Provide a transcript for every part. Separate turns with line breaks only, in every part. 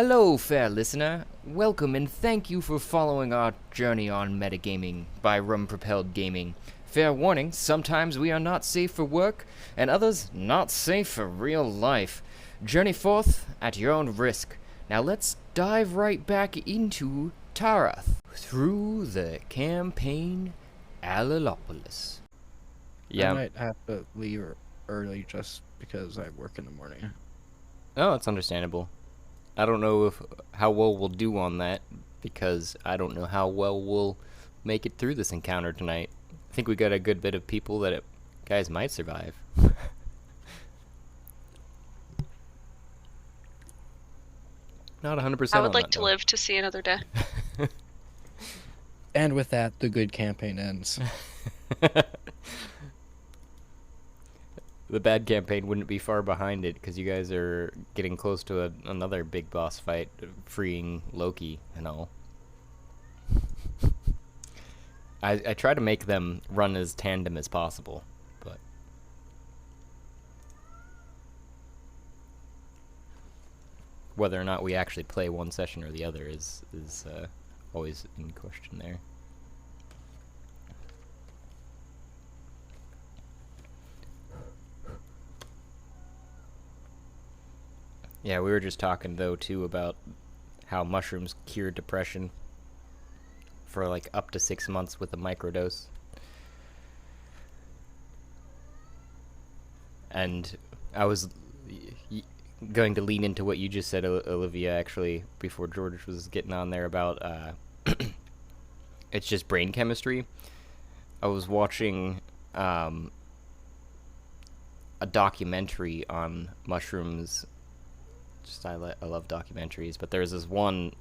Hello, fair listener. Welcome and thank you for following our journey on metagaming by Rum Propelled Gaming. Fair warning, sometimes we are not safe for work, and others not safe for real life. Journey forth at your own risk. Now let's dive right back into Tarath through the campaign Alilopolis.
I might have to leave early just because I work in the morning.
Oh, it's understandable. I don't know how well we'll do on that, because I don't know how well we'll make it through this encounter tonight. I think we got a good bit of people that guys might survive. Not 100%
I
on
would like
that,
to
though.
live to see another day.
And with that, the good campaign ends.
The bad campaign wouldn't be far behind it, because you guys are getting close to another big boss fight, freeing Loki and all. I try to make them run as tandem as possible, but whether or not we actually play one session or the other is always in question there. Yeah, we were just talking, though, too, about how mushrooms cure depression for, like, up to 6 months with a microdose. And I was going to lean into what you just said, Olivia, actually, before George was getting on there about it's just brain chemistry. I was watching a documentary on mushrooms. I love documentaries, but there's this one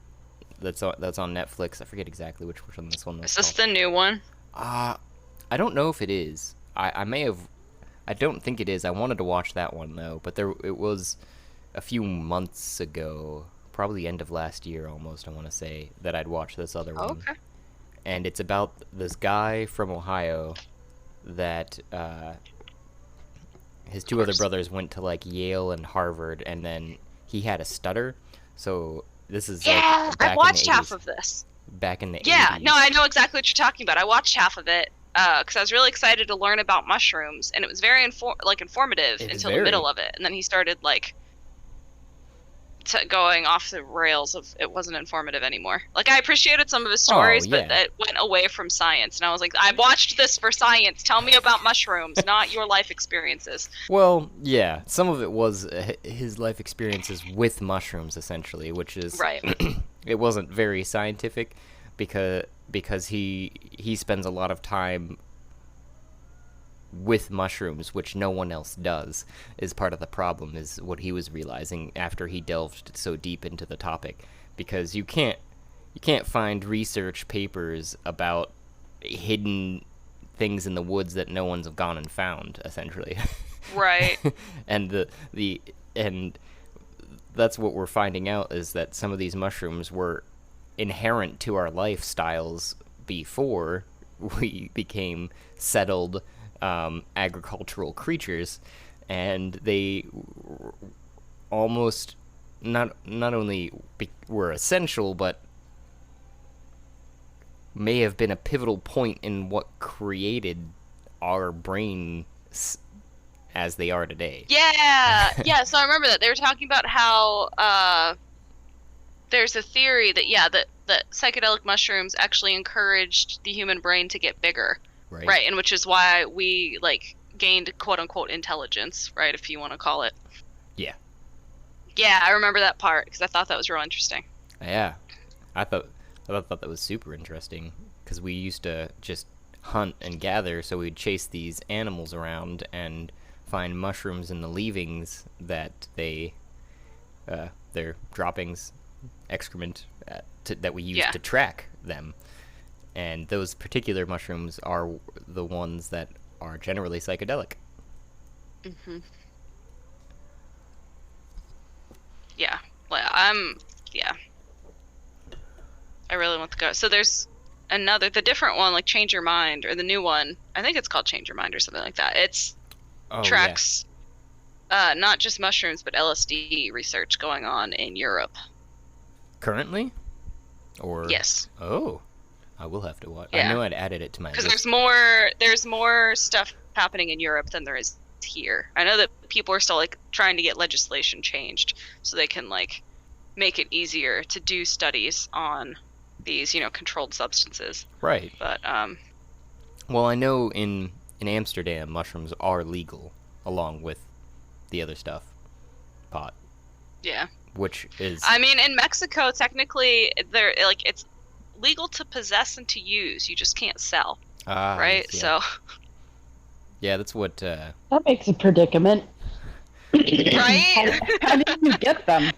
that's on Netflix. I forget exactly which one this one was.
Is this the new one?
I don't know if it is. I may have. I don't think it is. I wanted to watch that one though, but it was a few months ago, probably end of last year almost. I want to say that I'd watched this other one.
Okay.
And it's about this guy from Ohio that his two other brothers went to like Yale and Harvard, and then he had a stutter. So this is
Yeah,
like
I watched half of this.
back in the 80s.
Yeah, no, I know exactly what you're talking about. I watched half of it because I was really excited to learn about mushrooms, and it was very informative until the middle of it, and then he started like going off the rails of it wasn't informative anymore. Like I appreciated some of his stories, but it went away from science, and I was like, I watched this for science. Tell me about mushrooms, not your life experiences.
Well, yeah, some of it was his life experiences with mushrooms, essentially, which is
right.
It wasn't very scientific because he spends a lot of time with mushrooms, which no one else does, is part of the problem, is what he was realizing after he delved so deep into the topic, because you can't find research papers about hidden things in the woods that no one's gone and found, essentially.
Right.
And and that's what we're finding out, is that some of these mushrooms were inherent to our lifestyles before we became settled agricultural creatures, and they almost not only were essential, but may have been a pivotal point in what created our brain as they are today.
Yeah, yeah. So I remember that they were talking about how there's a theory that that psychedelic mushrooms actually encouraged the human brain to get bigger. Right, and which is why we like gained quote unquote intelligence, right, if you want to call it.
Yeah.
Yeah, I remember that part because I thought that was real interesting.
Yeah, I thought that was super interesting, because we used to just hunt and gather, so we'd chase these animals around and find mushrooms in the leavings that their droppings, excrement, that we used to track them. And those particular mushrooms are the ones that are generally psychedelic.
Mm-hmm. Yeah. Well, yeah. I really want to go. So there's the different one, like Change Your Mind, or the new one. I think it's called Change Your Mind or something like that. It's tracks not just mushrooms, but LSD research going on in Europe.
Currently? Or
Yes.
Oh, I will have to watch.
Yeah.
I know I'd added it to my
Because
list.
there's more stuff happening in Europe than there is here. I know that people are still like trying to get legislation changed so they can like make it easier to do studies on these, controlled substances.
Right.
But
Well, I know in Amsterdam, mushrooms are legal along with the other stuff, pot,
yeah.
which is
I mean, in Mexico, technically, it's legal to possess and to use. You just can't sell, right?
yes, yeah.
So,
Yeah, that's what.
That makes a predicament.
right?
How do you get them?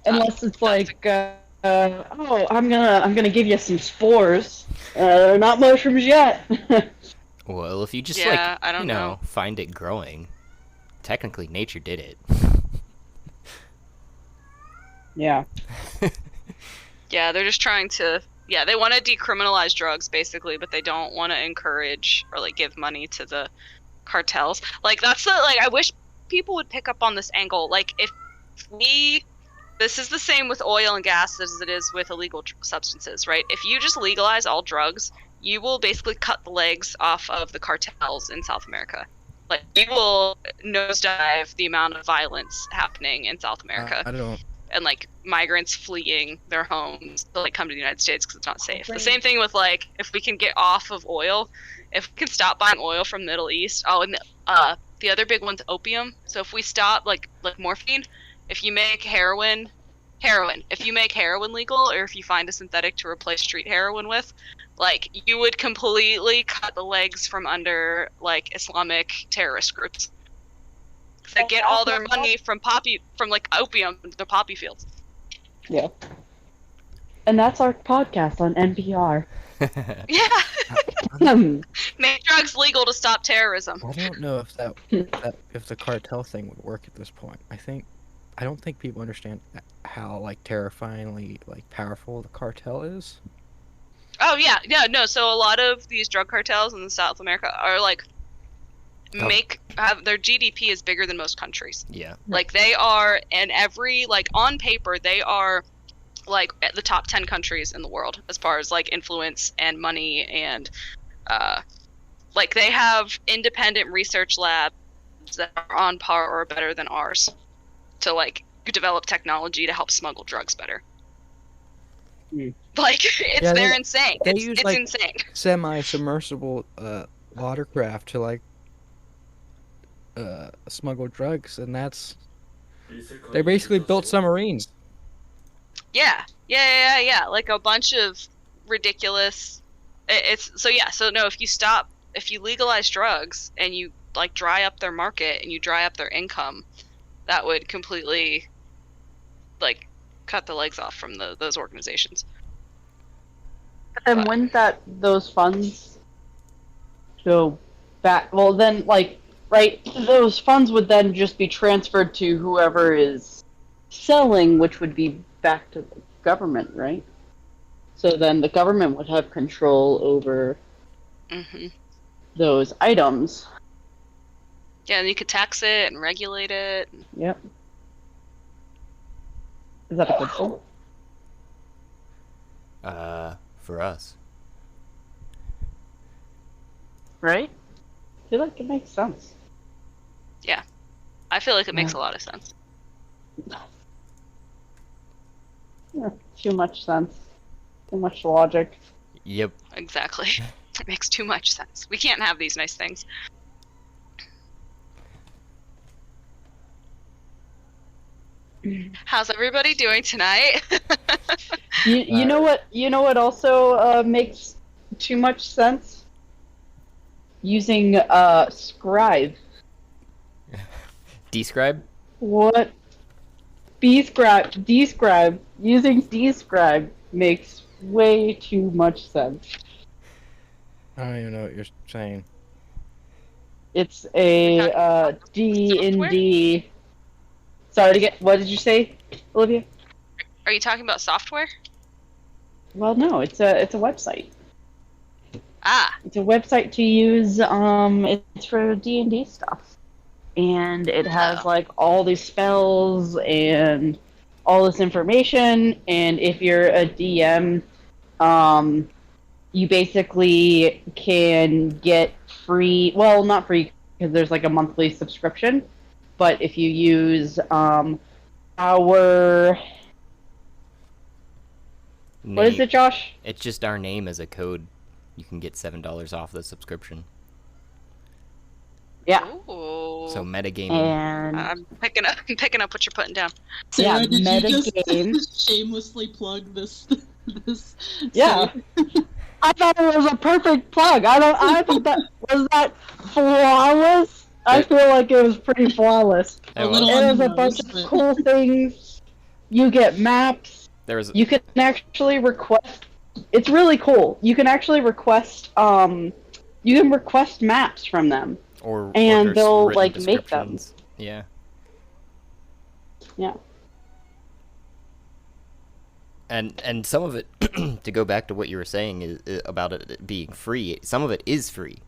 Unless it's like, oh, I'm gonna give you some spores. They're not mushrooms yet.
Well, if you just
Yeah, I don't know.
find it growing, technically nature did it.
Yeah.
Yeah, they're just trying to. Yeah, they want to decriminalize drugs basically, but they don't want to encourage or like give money to the cartels. Like that's the like I wish people would pick up on this angle. Like if this is the same with oil and gas as it is with illegal substances, right? If you just legalize all drugs, you will basically cut the legs off of the cartels in South America. Like you will nosedive the amount of violence happening in South America.
I don't.
And like migrants fleeing their homes to like come to the United States because it's not safe. The same thing with like if we can get off of oil, if we can stop buying oil from Middle East. Oh, and the other big one's opium. So if we stop like morphine, if you make heroin, if you make heroin legal, or if you find a synthetic to replace street heroin with, like you would completely cut the legs from under like Islamic terrorist groups. That get all their money from like opium, the poppy fields.
Yeah. And that's our podcast on NPR.
Yeah. Make drugs legal to stop terrorism.
I don't know if if the cartel thing would work at this point. I don't think people understand how like terrifyingly like powerful the cartel is.
Oh yeah, no. So a lot of these drug cartels in South America are like have their GDP is bigger than most countries.
Yeah.
Like they are, and every like on paper they are like at the top 10 countries in the world as far as like influence and money and like they have independent research labs that are on par or better than ours to like develop technology to help smuggle drugs better. Like they're insane. It's like, insane.
Semi-submersible watercraft to like smuggle drugs, and they basically built submarines.
Yeah. Like a bunch of ridiculous. So no, if you legalize drugs and you like dry up their market and you dry up their income, that would completely like cut the legs off from those organizations.
And wouldn't those funds go back? Well, then, like, right, those funds would then just be transferred to whoever is selling, which would be back to the government, right? So then the government would have control over those items.
Yeah, and you could tax it and regulate it.
Yep. Is that a good thing?
For us.
Right? I feel like it makes sense.
Yeah. I feel like it makes a lot of sense.
Yeah, too much sense. Too much logic.
Yep.
Exactly. It makes too much sense. We can't have these nice things. How's everybody doing tonight?
You know what? You know what also makes too much sense? Using Scribe.
Describe?
What? Describe. Using Describe makes way too much sense.
I don't even know what you're saying.
It's a D&D. Sorry, what did you say, Olivia?
Are you talking about software?
Well, no, it's a website.
Ah.
It's a website to use. It's for D&D stuff, and it has like all these spells and all this information, and if you're a DM, you basically can get free. Well, not free because there's like a monthly subscription, but if you use our what is it, Josh?
It's just our name as a code. You can get $7 off the subscription.
Yeah.
Ooh.
So metagaming.
And
I'm picking up what you're putting down.
Sarah,
yeah,
did you
metagame.
just shamelessly plug this?
Yeah.
site?
I thought it was a perfect plug. I thought that was that flawless. I feel like it was pretty flawless.
Oh,
A little
well,
It was a
on the
bunch
nose,
of
but-
cool things. You get maps.
there was
You can actually request. It's really cool. You can actually request. You can request maps from them. And
or
they'll,
written
like, make them.
descriptions. Yeah.
Yeah.
And some of it, to go back to what you were saying is about it being free. Some of it is free.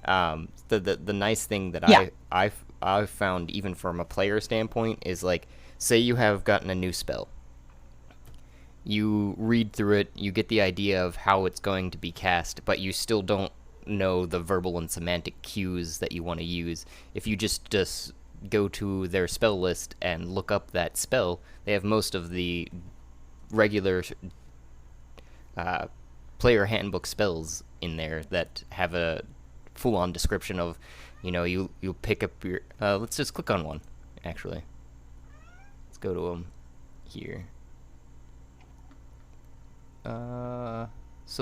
The nice thing that
Yeah.
I've found, even from a player standpoint, is like, say you have gotten a new spell. You read through it, you get the idea of how it's going to be cast, but you still don't know the verbal and semantic cues that you want to use. If you just go to their spell list and look up that spell, they have most of the regular player handbook spells in there that have a full-on description of, you pick up your let's just click on one, actually. Let's go to them here. So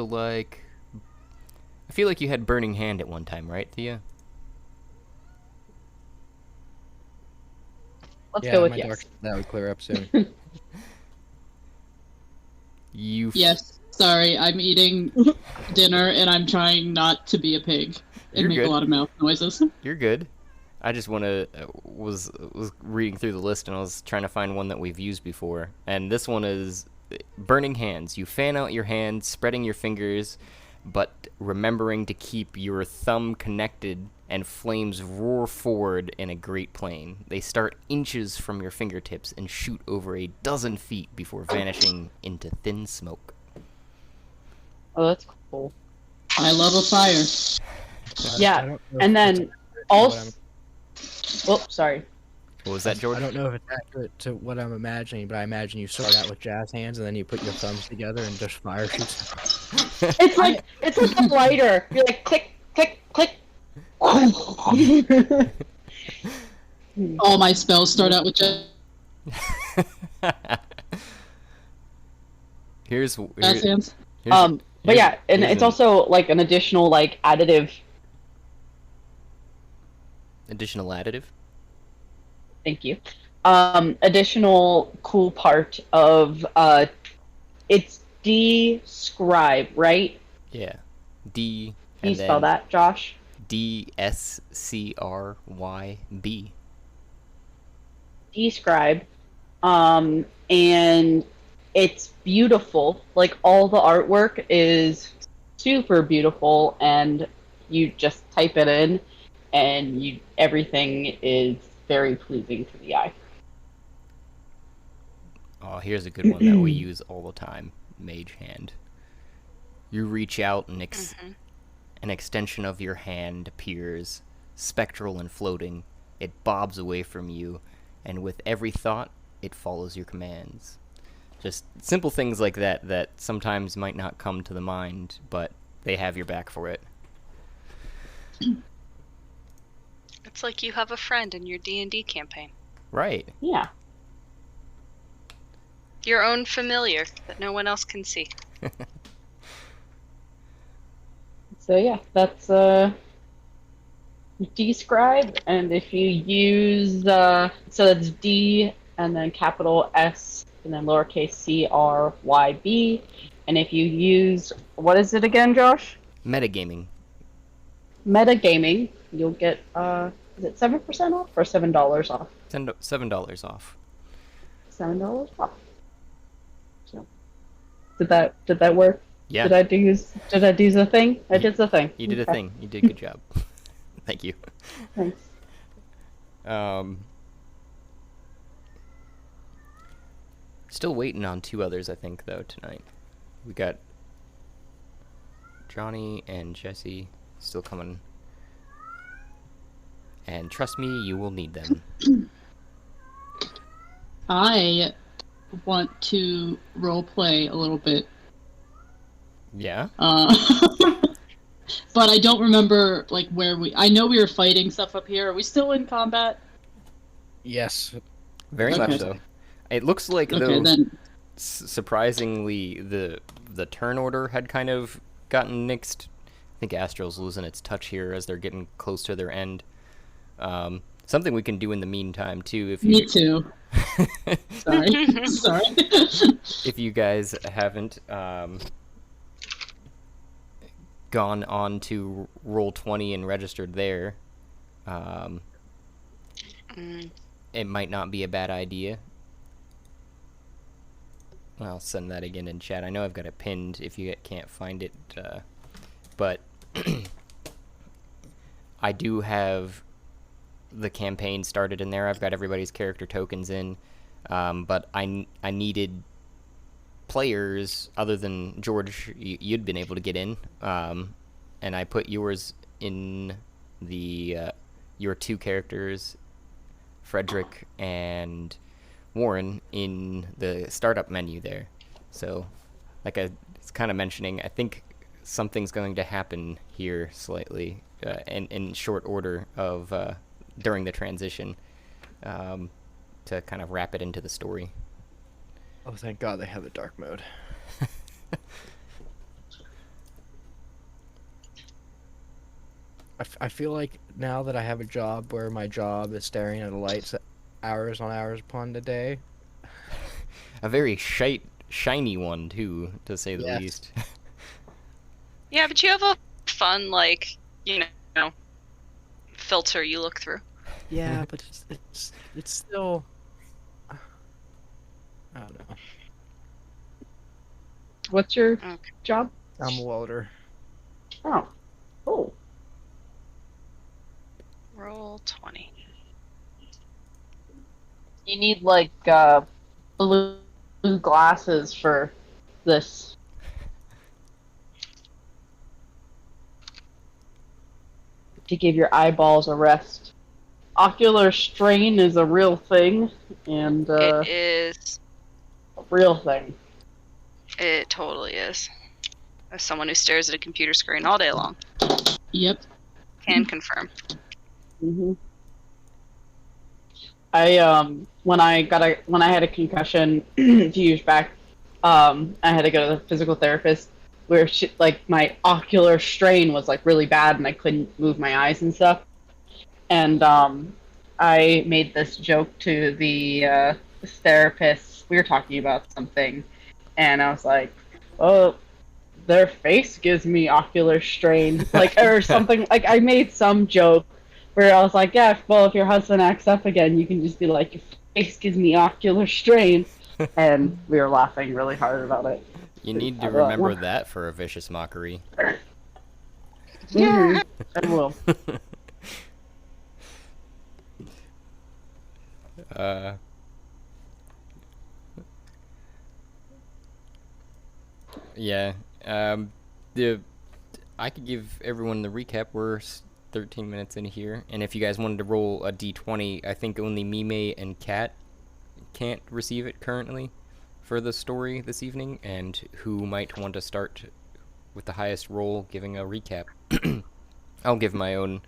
like, I feel like you had Burning Hand at one time, right, Thea?
Let's
Yeah,
go with
my
yes.
dark, that would clear up soon.
Yes. Sorry, I'm eating dinner and I'm trying not to be a pig and
You're
make
good.
a lot of mouth noises.
You're good. I just was reading through the list and I was trying to find one that we've used before. And this one is Burning Hands. You fan out your hands, spreading your fingers, but remembering to keep your thumb connected, and flames roar forward in a great plane. They start inches from your fingertips and shoot over a dozen feet before vanishing into thin smoke.
Oh, that's cool.
I love a fire.
Yeah,
I don't know
and
if it's
then
accurate to what
also.
I'm-
Oh, sorry.
What was that, George?
I don't know if it's accurate to what I'm imagining, but I imagine you start out with jazz hands and then you put your thumbs together and just fire shoots.
It's like a lighter. You're like click, click, click.
All my spells start out with just
Here's
hands.
But yeah, and
here's
it's
an
also like an additional like additive.
additional additive.
Thank you. Additional cool part of it's describe, right?
Yeah. D.
Can you
and
spell
then
that, Josh?
DSCRYB.
Describe. And it's beautiful. Like all the artwork is super beautiful, and you just type it in, and everything is very pleasing to the eye.
Oh, here's a good one that we use all the time. Mage Hand. You reach out and an extension of your hand appears, spectral and floating. It bobs away from you, and with every thought, it follows your commands. Just simple things like that sometimes might not come to the mind, but they have your back for it.
It's like you have a friend in your D&D campaign.
Right.
Yeah.
Your own familiar that no one else can see.
So yeah, that's describe, and if you use so that's D and then capital S and then lowercase CRYB, and if you use what is it again, Josh?
Metagaming.
Metagaming, you'll get is it 7% off or $7 off?
$7 off.
$7 off. So did that work?
Yeah.
Did I do the thing? I did the thing.
You did a
Okay.
thing. You did a good job. Thank you. Still waiting on 2 others, I think, though, tonight. We got Johnny and Jesse still coming. And trust me, you will need them.
I want to roleplay a little bit.
Yeah?
But I don't remember, like, where I know we were fighting stuff up here. Are we still in combat?
Yes.
Very
Okay.
much so. It looks like,
Okay,
though,
then.
surprisingly, the turn order had kind of gotten nixed. I think Astral's losing its touch here as they're getting close to their end. Something we can do in the meantime, too, if you...
Me too. Sorry. Sorry.
If you guys haven't gone on to Roll20 and registered there, it might not be a bad idea. I'll send that again in chat. I know I've got it pinned if you can't find it, but I do have the campaign started in there. I've got everybody's character tokens in, but I needed players other than George. You'd been able to get in, and I put yours in the your 2 characters, Frederick and Warren, in the startup menu there. So, like I was kind of mentioning, I think something's going to happen here slightly in short order of during the transition to kind of wrap it into the story.
Oh, thank God they have the dark mode. I feel like now that I have a job where my job is staring at the lights hours on hours upon the day.
A very shiny one, too, to say the
Yes.
least.
Yeah, but you have a fun, like, filter you look through.
Yeah, but it's still... I don't know.
What's your
Okay.
job?
I'm a welder.
Oh. Oh.
Roll 20.
You need like blue glasses for this. To give your eyeballs a rest. Ocular strain is a real thing, and
It is.
a real thing.
It totally is. As someone who stares at a computer screen all day long,
Yep.
can confirm.
Mm-hmm. When I had a concussion a few years back, I had to go to the physical therapist where my ocular strain was like really bad and I couldn't move my eyes and stuff. And I made this joke to the therapist. We were talking about something, and I was like, "Oh, their face gives me ocular strain," or something. Like I made some joke where I was like, "Yeah, well, if your husband acts up again, you can just be like, your face gives me ocular strain," and we were laughing really hard about it.
You need to remember that for a vicious mockery.
Yeah, I will.
Yeah. I could give everyone the recap. We're 13 minutes in here, and if you guys wanted to roll a d20, I think only Mime and Kat can't receive it currently for the story this evening, and who might want to start with the highest roll giving a recap. I'll give my own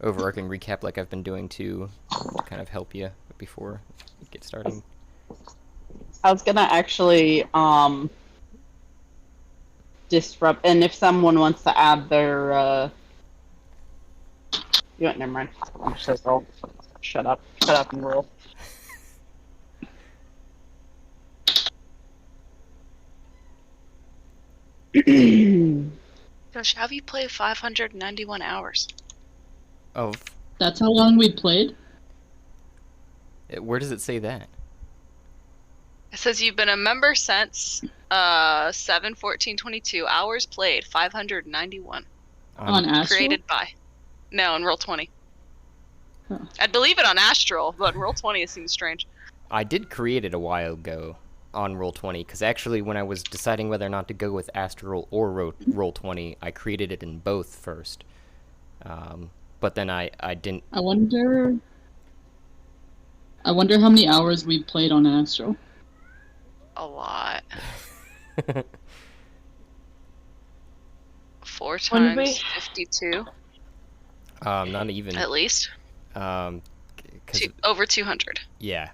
overarching recap like I've been doing to kind of help you before we get started.
I was gonna actually disrupt, and if someone wants to add their never mind. I'm just roll. Shut up and roll.
Josh, how have you played 591 hours?
Oh,
That's how long we played?
where does it say that?
It says you've been a member since 7/14/22. Hours played 591.
On Astral?
Created by. No, in Roll20.
Huh.
I'd believe it on Astral, but in Roll20 it seems strange.
I did create it a while ago. on Roll20, because actually when I was deciding whether or not to go with Astral or Roll20, I created it in both first. But then I didn't...
I wonder how many hours we played on Astral.
A lot. 4
When did we-
times 52,
Not even...
at least.
'cause
Over 200.
Yeah.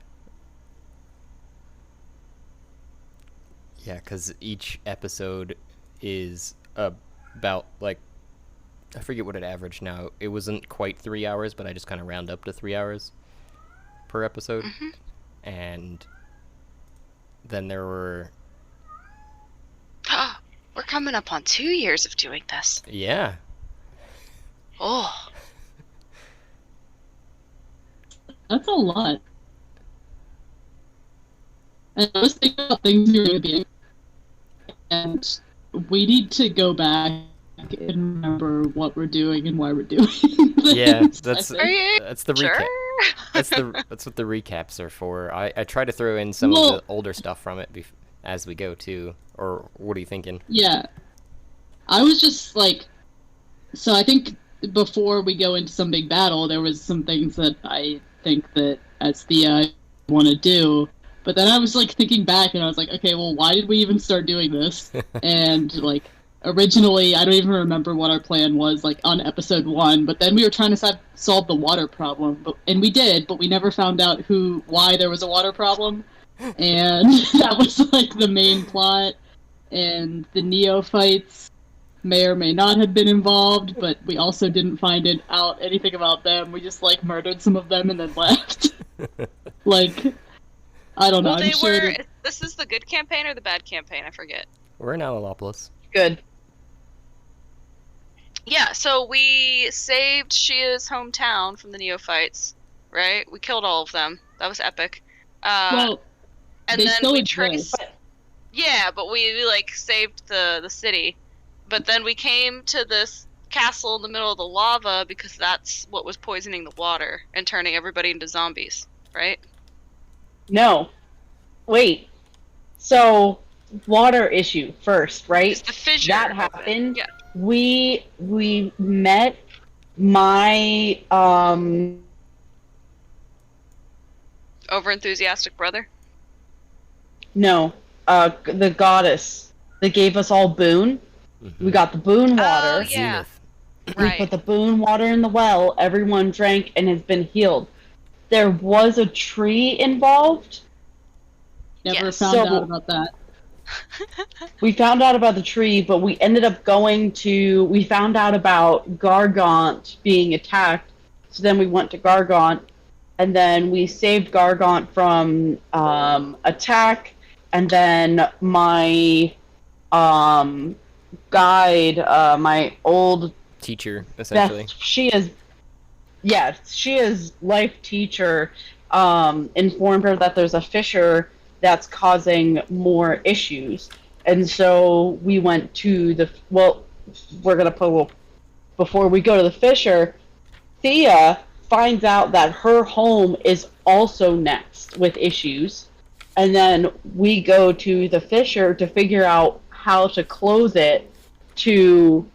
Yeah, because each episode is about, like, I forget what it averaged now. It wasn't quite 3 hours, but I just kind of round up to 3 hours per episode.
Mm-hmm.
And then there were...
We're coming up on 2 years of doing this.
Yeah.
Oh.
That's a lot. And I was thinking about things we were going to be, and we need to go back and remember what we're doing and why we're doing this.
Yeah, that's
Are you
the
sure?
recap. That's what the recaps are for. I try to throw in some of the older stuff from it as we go too. Or what are you thinking?
Yeah. I was just like, so I think before we go into some big battle, there was some things that I think that as Thea want to do. But then I was like thinking back and I was like, okay, well, why did we even start doing this? And like originally, I don't even remember what our plan was like on episode 1. But then we were trying to solve the water problem, and we did, but we never found out why there was a water problem. And that was like the main plot. And the neophytes may or may not have been involved, but we also didn't find out anything about them. We just like murdered some of them and then left. Like, I don't know.
Well,
I'm sure that...
This is the good campaign or the bad campaign? I forget.
We're in Alalopolis.
Good.
Yeah, so we saved Shia's hometown from the neophytes, right? We killed all of them. That was epic.
well,
and
they
then
still
we
exist.
traced. Yeah, but we like saved the city. But then we came to this castle in the middle of the lava because that's what was poisoning the water and turning everybody into zombies, right?
No. Wait. So, water issue first, right?
It's the fissure.
That happened.
Yeah.
We met my
Over enthusiastic brother.
no, the goddess that gave us all boon.
Mm-hmm.
We got the boon water.
Oh, yeah.
Zenith.
We
Right.
put the boon water in the well. Everyone drank and has been healed. There was a tree involved.
Never
Yes.
found
So-
out about that.
We found out about the tree, but we ended up we found out about Gargant being attacked. So then we went to Gargant, and then we saved Gargant from attack, and then my guide, my old
Teacher, essentially.
Shia's life teacher informed her that there's a fissure that's causing more issues. And so we went to before we go to the fissure, Thea finds out that her home is also next with issues. And then we go to the fissure to figure out how to close it to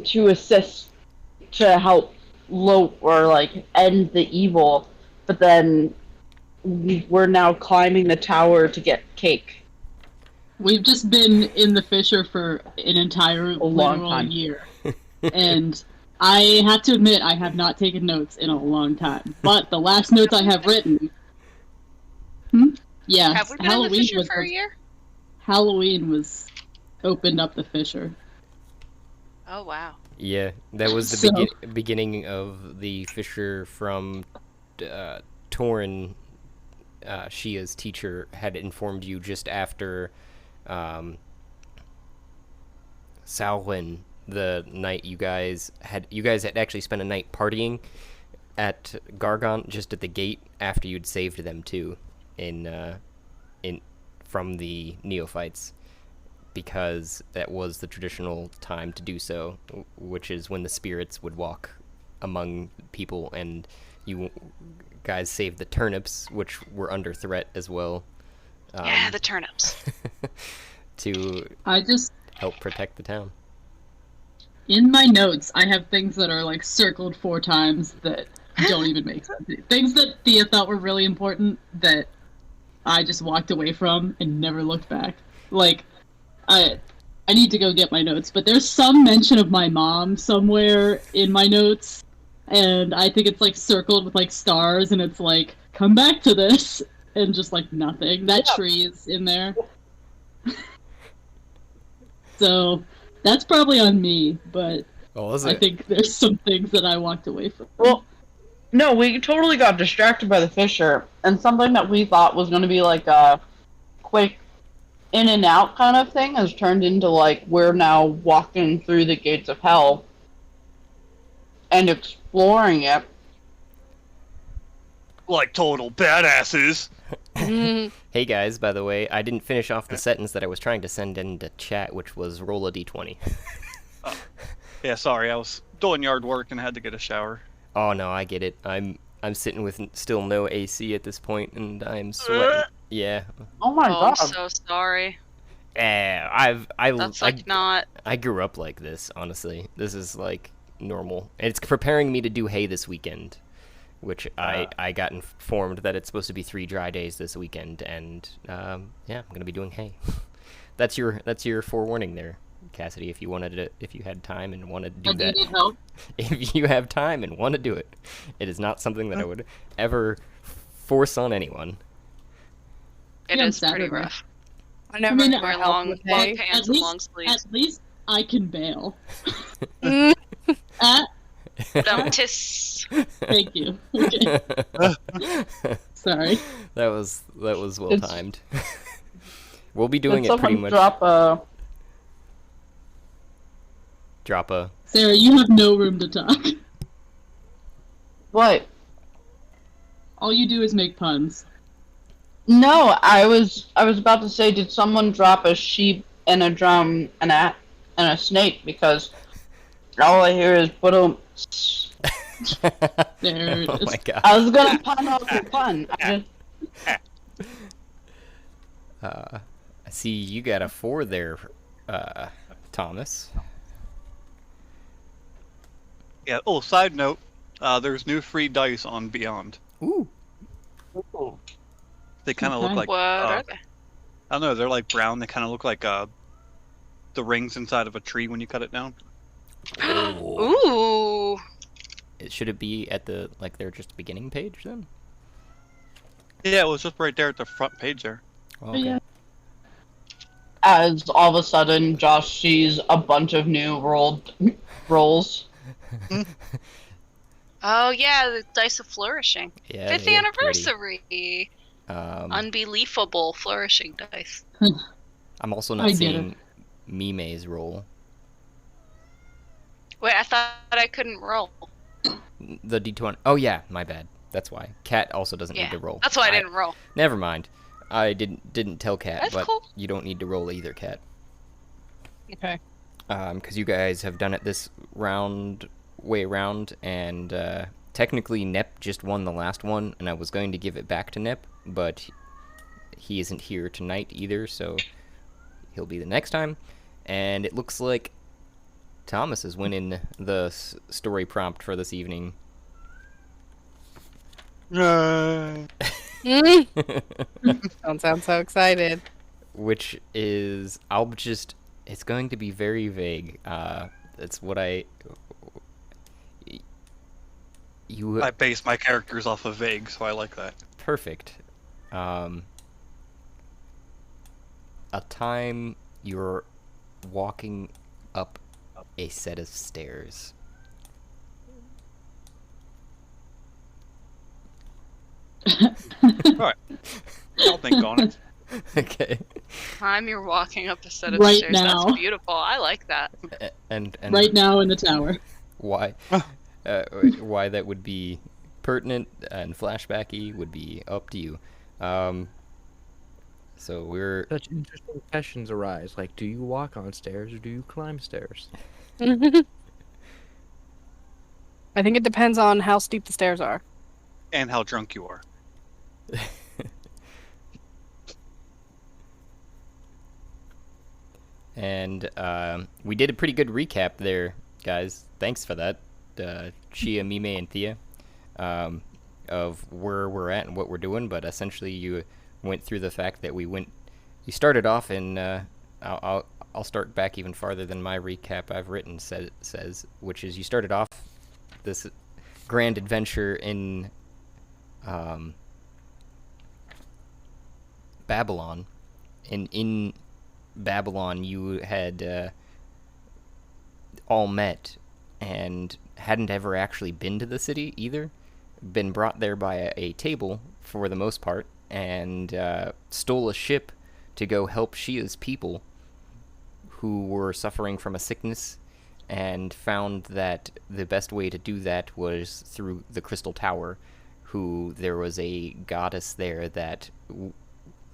assist, to help end the evil. But then we're now climbing the tower to get cake.
We've just been in the fissure for an entire
long
literal
time.
year. And I have to admit, I have not taken notes in a long time. But the last notes I have written... Yeah,
Have we been in the fissure for a year?
Halloween opened up the fissure.
Oh, wow.
Yeah, that was the
So-
beginning of the fissure from Torin. Shia's teacher had informed you just after Samhain, the night you guys had actually spent a night partying at Gargant, just at the gate after you'd saved them too, from the neophytes, because that was the traditional time to do so, which is when the spirits would walk among people, and you guys saved the turnips, which were under threat as well.
Yeah, the turnips.
To
I just
help protect the town.
in my notes I have things that are like circled 4 times that don't even make sense. Things that Thea thought were really important that I just walked away from and never looked back. Like, I need to go get my notes, but there's some mention of my mom somewhere in my notes, and I think it's like circled with like stars, and it's like, come back to this, and just like nothing. That tree is in there. So that's probably on me, but I think there's some things that I walked away from.
Well, no, we totally got distracted by the Fisher, and something that we thought was going to be like a quick in and out kind of thing has turned into like we're now walking through the gates of hell and exploring it.
Like total badasses.
Hey guys, by the way, I didn't finish off the sentence that I was trying to send into chat, which was roll a d20.
Yeah, sorry, I was doing yard work and had to get a shower.
Oh no, I get it. I'm sitting with still no AC at this point, and I'm sweating. Yeah.
Oh my
Oh,
god.
I'm so sorry.
That's
not.
I grew up like this, honestly. This is like normal. It's preparing me to do hay this weekend, which I got informed that it's supposed to be 3 dry days this weekend, and yeah, I'm gonna be doing hay. That's your forewarning there, Cassidy. If you had time and wanted to do that,
help?
if you have time and want to do it, it is not something that I would ever force on anyone.
It
Yeah,
is pretty
Saturday.
rough.
I never
mean,
Wear
help
long
with hay.
pants and long sleeves.
At least I can bail.
Don't tiss.
Thank you. Okay. Sorry.
That was well timed. We'll be doing
Did
it pretty
someone
much. Drop a.
Sarah, you have no room to talk.
What?
All you do is make puns.
No, I was about to say, did someone drop a sheep and a drum and a snake? Because all I hear is boom.
There it
Oh
is.
my god.
I was gonna pun off your pun.
I see you got a 4 there, Thomas.
Yeah. Oh, side note, there's new free dice on Beyond.
Ooh.
They kind of
Okay.
look like
What are they?
I don't know. They're like brown. They kind of look like the rings inside of a tree when you cut it down.
Ooh.
Should it be at the their just beginning page then?
Yeah, it was just right there at the front page there.
Oh, okay.
Yeah.
As all of a sudden, Josh sees a bunch of new rolls.
Oh yeah, the Dice of Flourishing.
Yeah.
5th
they look
anniversary.
pretty.
Unbelievable flourishing dice.
I'm also
I
not
get
seeing Mime's roll.
Wait, I thought I couldn't roll.
The D20. Oh yeah, my bad. That's why. Cat also doesn't need
Yeah,
to roll.
that's why I didn't roll.
Never mind. I didn't tell Cat,
That's
but
cool.
you don't need to roll either, Cat.
Okay.
Because you guys have done it this way around, and technically Nep just won the last one, and I was going to give it back to Nep, but he isn't here tonight either, so he'll be the next time. And it looks like Thomas is winning the story prompt for this evening.
Don't sound so excited.
Which is, it's going to be very vague. It's what I
base my characters off of vague, so I like that.
perfect. A time you're walking up a set of stairs.
Alright. I'll think on it.
Okay.
Time you're walking up a set of
Right
stairs.
now.
That's beautiful. I like that.
And
Right now in the tower.
why why that would be pertinent and flashbacky would be up to you. So we're
Such interesting questions arise, like, do you walk on stairs or do you climb stairs?
I think it depends on how steep the stairs are.
And how drunk you are.
And we did a pretty good recap there, guys. Thanks for that, Chia, Mime, and Thea, of where we're at and what we're doing. But essentially, you went through the fact that you started off in. I'll start back even farther than my recap I've written says, which is you started off this grand adventure in Babylon, and in Babylon you had all met and hadn't ever actually been to the city either, been brought there by a table for the most part, and stole a ship to go help Shia's people who were suffering from a sickness, and found that the best way to do that was through the Crystal Tower, who there was a goddess there that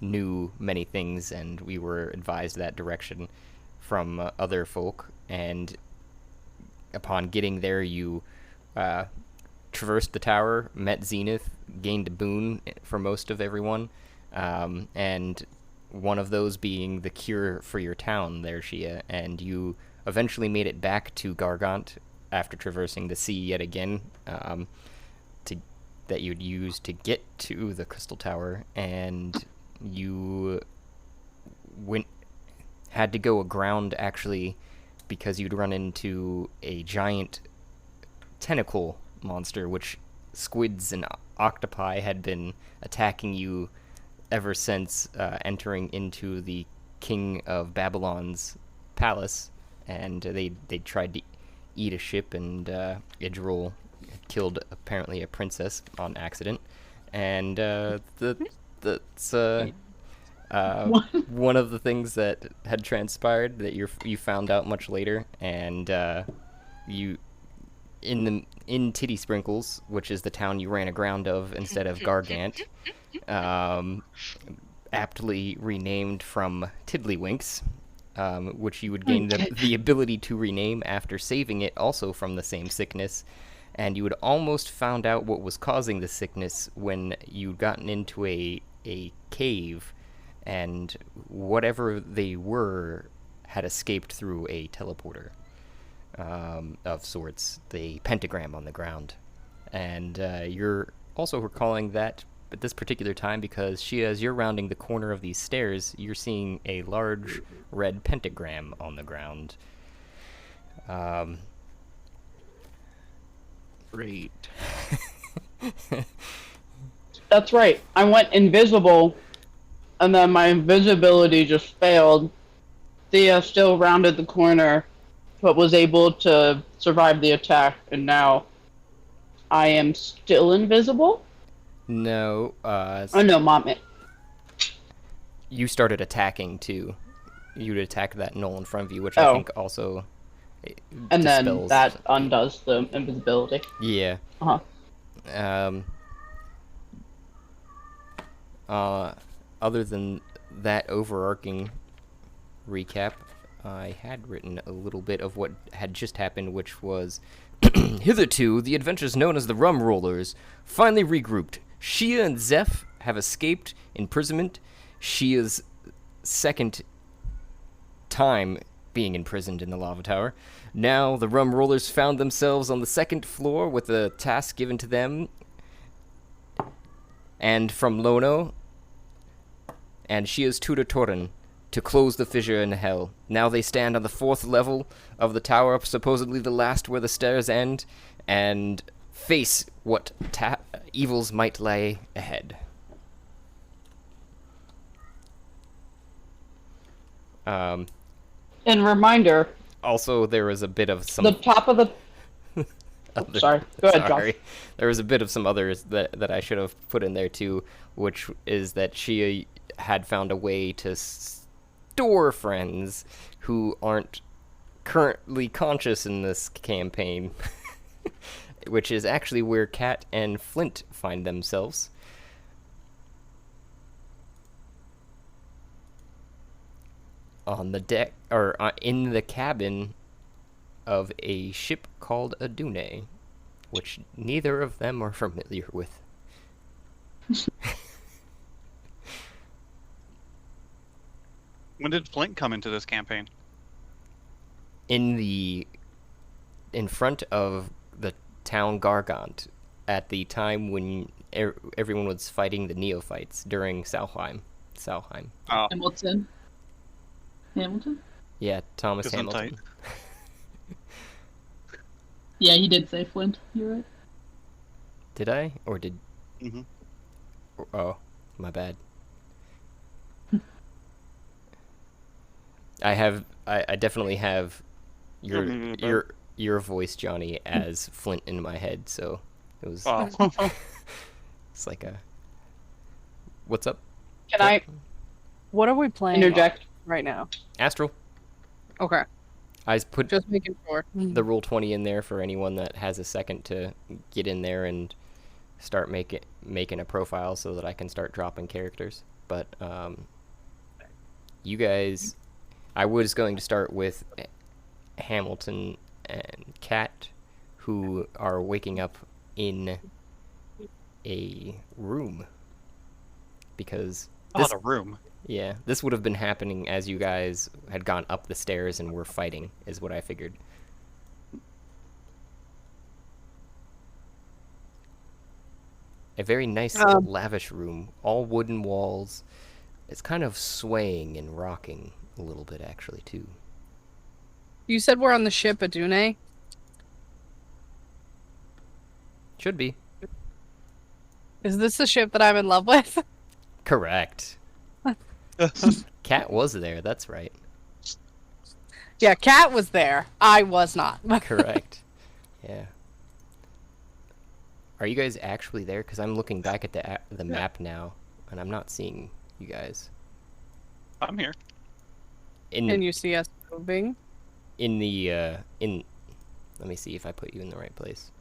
knew many things, and we were advised that direction from other folk. And upon getting there, you traversed the tower, met Zenith, gained a boon for most of everyone, and one of those being the cure for your town there, Shia, and you eventually made it back to Gargant after traversing the sea yet again, that you'd use to get to the Crystal Tower, and you had to go aground actually because you'd run into a giant tentacle monster, which squids and octopi had been attacking you ever since entering into the King of Babylon's palace, and they tried to eat a ship, and Idril killed apparently a princess on accident, and that's one of the things that had transpired that you found out much later, and you in Titty Sprinkles, which is the town you ran aground of instead of Gargant, aptly renamed from Tiddlywinks, which you would gain the ability to rename after saving it also from the same sickness, and you had almost found out what was causing the sickness when you'd gotten into a cave, and whatever they were had escaped through a teleporter of sorts, the pentagram on the ground. And you're also recalling that at this particular time, because Shia, as you're rounding the corner of these stairs, you're seeing a large red pentagram on the ground.
Great.
That's right. I went invisible, and then my invisibility just failed. Thea still rounded the corner, but was able to survive the attack, and now I am still invisible?
No,
Oh no, Mom.
You started attacking too. You'd attack that knoll in front of you, which I think also
And then
dispels.
that undoes the invisibility.
Yeah.
Uh-huh.
Other than that overarching recap, I had written a little bit of what had just happened, which was, hitherto, the adventures known as the Rum Rollers finally regrouped. Shia and Zeph have escaped imprisonment. Shia's second time being imprisoned in the lava tower. Now the Rum Rollers found themselves on the second floor with a task given to them, and from Lono and Shia's tutor Torin, to close the fissure in hell. Now they stand on the fourth level of the tower, supposedly the last where the stairs end, and face what evils might lay ahead.
And reminder.
Also, there was a bit of some.
The top of the. Sorry. Go ahead,
Sorry.
Josh.
There was a bit of some others that I should have put in there too, which is that Shia had found a way to store friends who aren't currently conscious in this campaign, which is actually where Kat and Flint find themselves. On the deck, or in the cabin of a ship called Adune, which neither of them are familiar with.
When did Flint come into this campaign?
In front of the town Gargant at the time when everyone was fighting the neophytes during Salheim.
Oh,
Hamilton. Hamilton?
Yeah, Thomas
'cause I'm
Hamilton.
Yeah, he did say Flint. You're right.
Did I? Or did...
hmm
Oh, my bad. I definitely have your voice, Johnny, as Flint in my head, so it was...
Oh.
It's like a... What's up?
Can I
What are we playing
interject?
right now?
Astral.
Okay,
I put
just making sure.
the Roll20 in there for anyone that has a second to get in there and start making a profile so that I can start dropping characters. But you guys, I was going to start with Hamilton and Kat, who are waking up in a room because this,
the room.
yeah, this would have been happening as you guys had gone up the stairs and were fighting, is what I figured. A very nice, lavish room, all wooden walls. It's kind of swaying and rocking a little bit, actually, too.
You said we're on the ship Adune?
Should be.
Is this the ship that I'm in love with?
Correct. Kat was there, that's right.
Yeah, Kat was there. I was not.
Correct. Yeah. Are you guys actually there? Because I'm looking back at the map now, and I'm not seeing you guys.
I'm here.
Can you see us moving?
Let me see if I put you in the right place.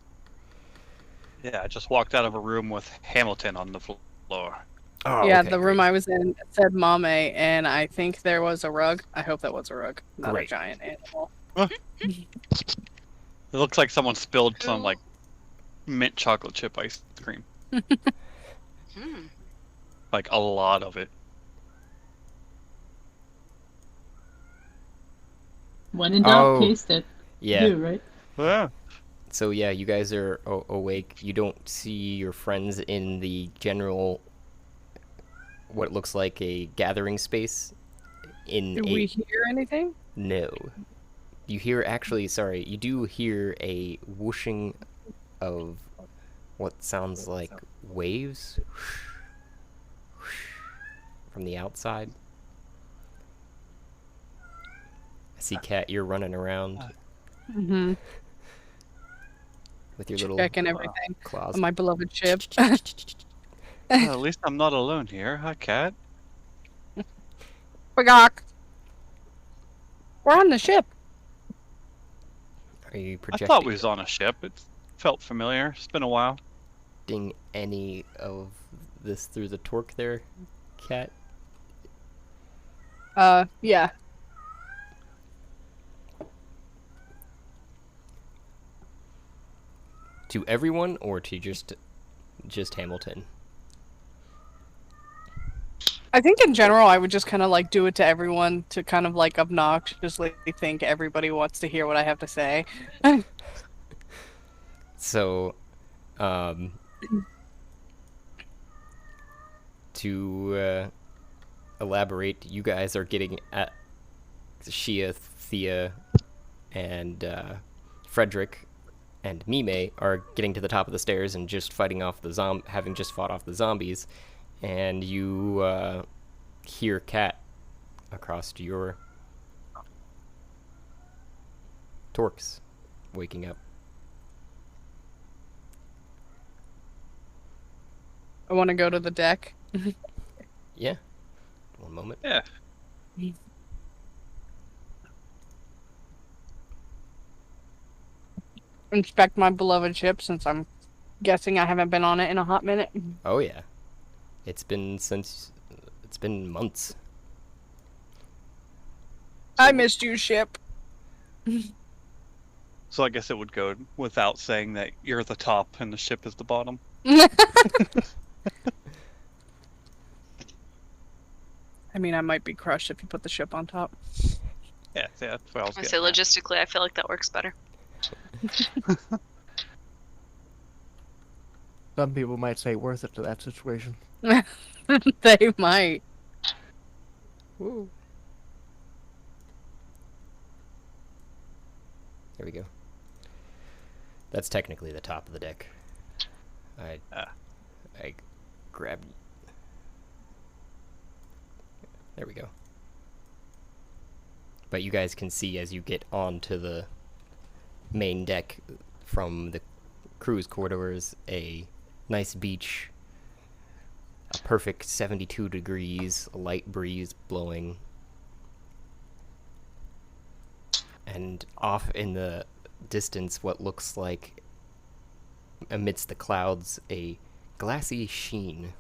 Yeah, I just walked out of a room with Hamilton on the floor.
Oh,
Yeah,
okay,
the room
great.
I was in said Mame, and I think there was a rug. I hope that was a rug, not
Great.
a giant animal.
It looks like someone spilled some like mint chocolate chip ice cream.
Hmm.
Like a lot of it.
When in doubt,
Oh.
taste it.
Yeah.
You, right?
Yeah.
So yeah, you guys are awake. You don't see your friends in the general, what looks like a gathering space.
Do we hear anything?
No. You hear, actually, sorry, you do hear a whooshing of what sounds like waves from the outside. I see Kat, you're running around
Mm-hmm.
with your little
Checking everything
claws.
on my beloved ship.
Well, at least I'm not alone here. Hi, Cat.
Bagok. We're on the ship.
Are you
I
projecting
thought we was on a ship. It felt familiar. It's been a while.
any of this through the torque there, Kat?
Yeah.
To everyone or to just Hamilton?
I think in general, I would just kind of like do it to everyone to kind of like obnoxiously think everybody wants to hear what I have to say.
So, to elaborate, you guys are getting at Shia, Thea, and Frederick and Mime are getting to the top of the stairs and just fighting off the having just fought off the zombies, and you hear Kat across to your torques waking up.
I want to go to the deck.
Yeah. One moment.
Yeah.
Inspect my beloved ship since I'm guessing I haven't been on it in a hot minute.
Oh yeah. It's been months.
I missed you, ship.
So I guess it would go without saying that you're the top and the ship is the bottom.
I mean, I might be crushed if you put the ship on top.
Yeah, that's what I was
I
getting
say
at.
logistically, I feel like that works better.
Some people might say worth it to that situation.
They might.
Woo. There we go. That's technically the top of the deck. I grabbed. There we go. But you guys can see as you get onto the main deck from the cruise corridors, a nice beach, a perfect 72 degrees, a light breeze blowing, and off in the distance what looks like, amidst the clouds, a glassy sheen.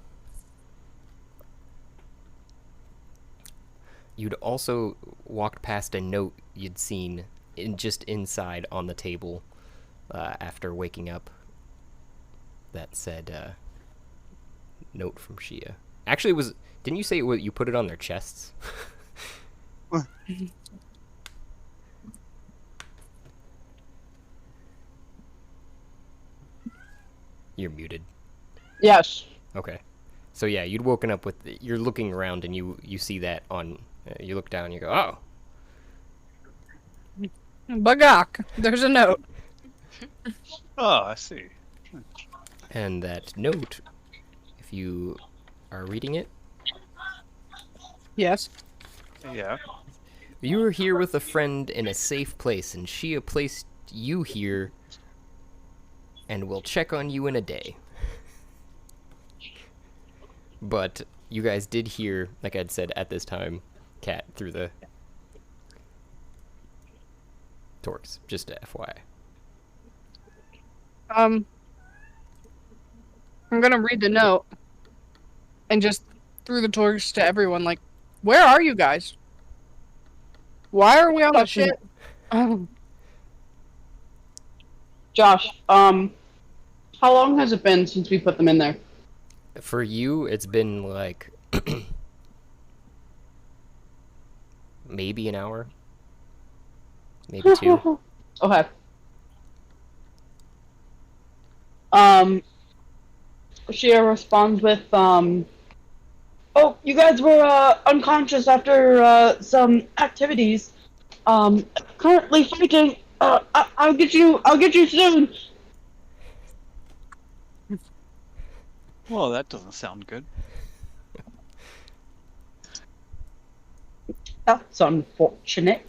You'd also walked past a note you'd seen just inside on the table after waking up that said, note from Shia. Actually, didn't you say you put it on their chests? You're muted.
Yes.
Okay. So yeah, you'd woken up with, you're looking around and you see that on, you look down and you go, oh.
Bagak, there's a note.
Oh, I see.
And that note, if you are reading it,
Yes.
Yeah.
you are here with a friend in a safe place, and Shia placed you here and will check on you in a day. But you guys did hear, like I'd said at this time, Cat through the Torques, just FYI.
I'm gonna read the note and just through the torch to everyone, like, where are you guys? Why are we on the ship?
Josh, how long has it been since we put them in there?
For you, it's been like maybe an hour, maybe 2.
Okay. Shia responds with, oh, you guys were, unconscious after, some activities. Currently fighting. I'll get you soon.
Well, that doesn't sound good.
That's unfortunate.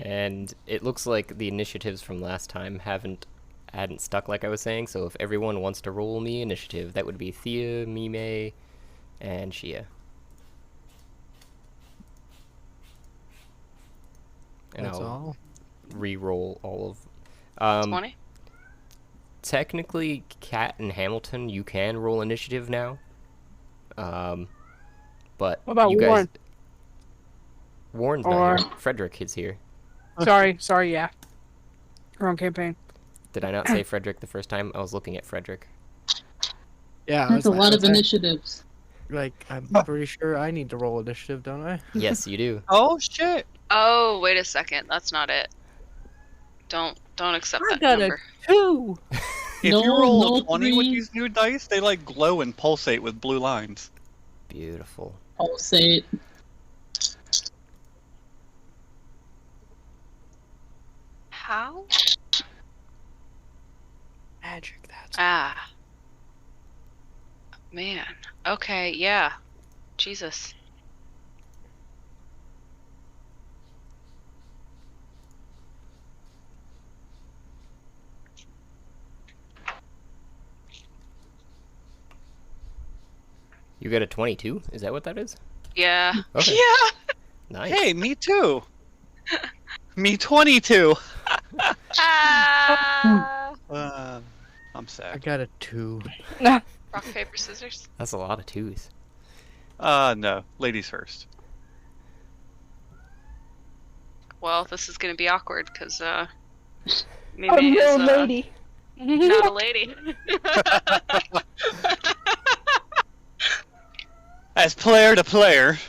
And it looks like the initiatives from last time hadn't stuck, like I was saying. So if everyone wants to roll me initiative, that would be Thea, Mime, and Shia. And
That's
I'll
all.
re-roll all of.
20?
Technically, Kat and Hamilton, you can roll initiative now. But
What about
you guys,
Warren?
Warren's
Or-
not here. Frederick is here.
Sorry, yeah. Wrong campaign.
Did I not say Frederick the first time? I was looking at Frederick.
Yeah,
That's a lot of
initiative.
initiatives.
I'm pretty sure I need to roll initiative, don't I?
Yes, you do.
Oh shit!
Oh, wait a second. That's not it. Don't accept that
got
number.
2.
If
No,
you roll
no
a 20 with
three.
these new dice, they like glow and pulsate with blue lines.
Beautiful.
Pulsate.
How?
Magic, that's
Ah. Man. Okay, yeah. Jesus.
You got a 22? Is that what that is?
Yeah.
Okay.
Yeah.
Nice.
Hey, me too. Me 22.
Ah.
I'm
I
sad.
got a 2.
Rock, paper, scissors.
That's a lot of 2s.
No. Ladies first.
Well, this is gonna be awkward because Mimi
I'm
is
no lady.
not a lady.
As player to player.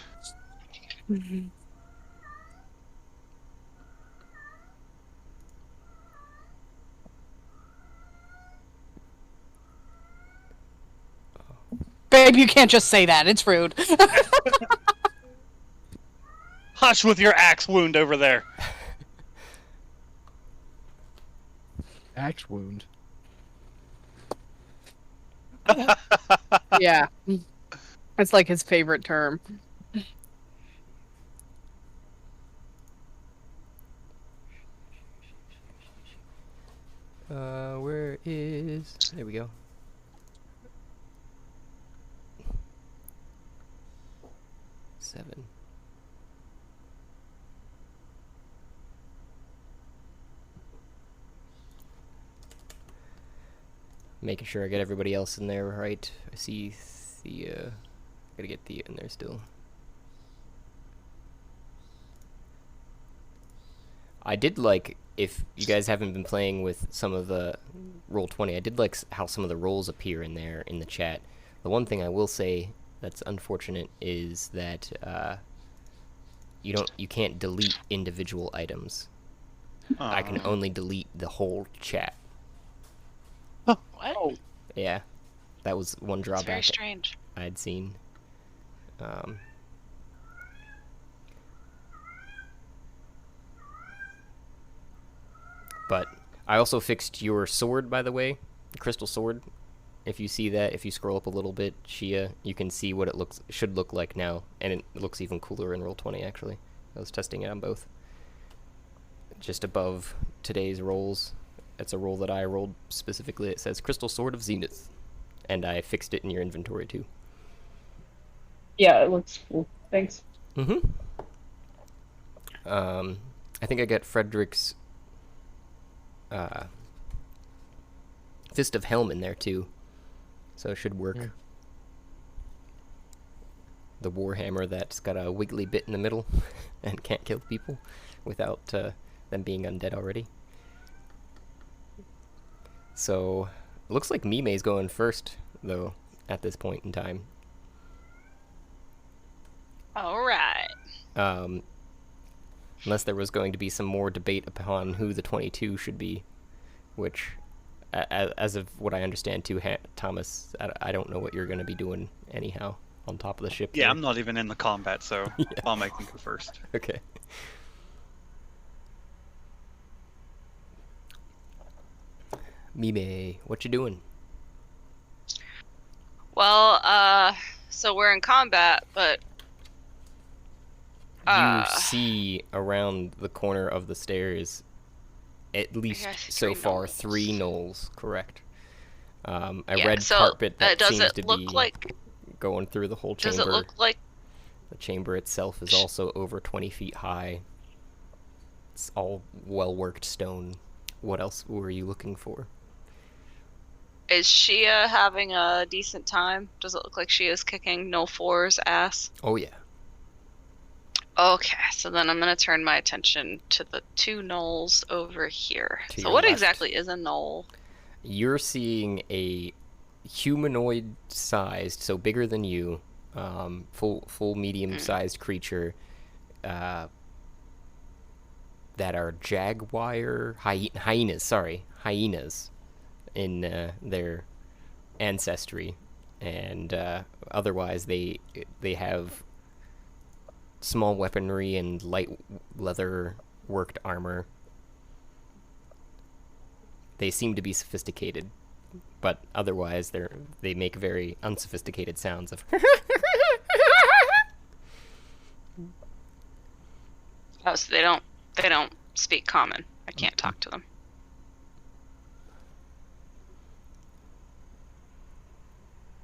Babe, you can't just say that. It's rude.
Hush with your axe wound over there.
Axe wound.
Yeah. It's like his favorite term.
Where is... There we go. Seven. Making sure I get everybody else in there right. I see the, gotta get the in there still. I did like, if you guys haven't been playing with some of the Roll20, I did like how some of the rolls appear in there in the chat. The one thing I will say that's unfortunate is that you can't delete individual items. I can only delete the whole chat.
What?
Yeah, that was one
It's
drawback
very strange.
I'd seen. But I also fixed your sword, by the way, the crystal sword. If you see that, if you scroll up a little bit, Shia, you can see what it should look like now, and it looks even cooler in Roll20. Actually, I was testing it on both. Just above today's rolls, it's a roll that I rolled specifically. It says Crystal Sword of Zenith, and I fixed it in your inventory too.
Yeah, it looks cool. Thanks.
Mm-hmm. I think I got Frederick's Fist of Helm in there too, so it should work.
Yeah.
The Warhammer that's got a wiggly bit in the middle and can't kill people without them being undead already. So, it looks like Mime's going first, though, at this point in time.
Alright.
Unless there was going to be some more debate upon who the 22 should be, which, as of what I understand too, Thomas, I don't know what you're going to be doing anyhow on top of the ship.
Yeah,
there.
I'm not even in the combat, so
Yeah.
I'll make them go first.
Okay. Mime, what you doing?
Well, so we're in combat, but
You see around the corner of the stairs, at least
I see
so
three
far,
gnolls.
3 gnolls, correct. A
yeah,
red
so,
carpet that
does
seems
it
to
look
be
like
going through the whole chamber.
does it look like
The chamber itself is also over 20 feet high. It's all well-worked stone. What else were you looking for?
is Shia having a decent time? Does it look like Shia's kicking No 4's ass?
Oh yeah.
Okay, so then I'm gonna turn my attention to the 2 gnolls over here.
To
So
your
what
left.
exactly is a gnoll?
You're seeing a humanoid-sized, so bigger than you, full medium-sized creature, that are jaguar hyenas in their ancestry, and otherwise they have small weaponry and light leather worked armor. They seem to be sophisticated, but otherwise they make very unsophisticated sounds of
Oh, so they don't speak common. I can't talk to them.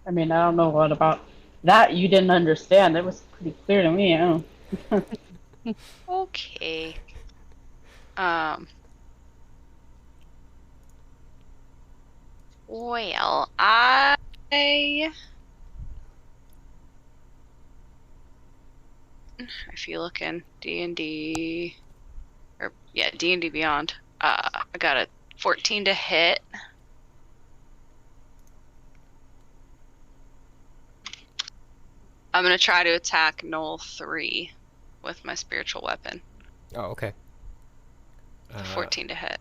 I mean, I don't know what about that you didn't understand. It was pretty clear to me. I don't.
Okay. Well, if you look in D&D, or yeah, D&D Beyond, I got a 14 to hit. I'm gonna try to attack Knoll 3 with my spiritual weapon.
Oh, okay.
14 to hit.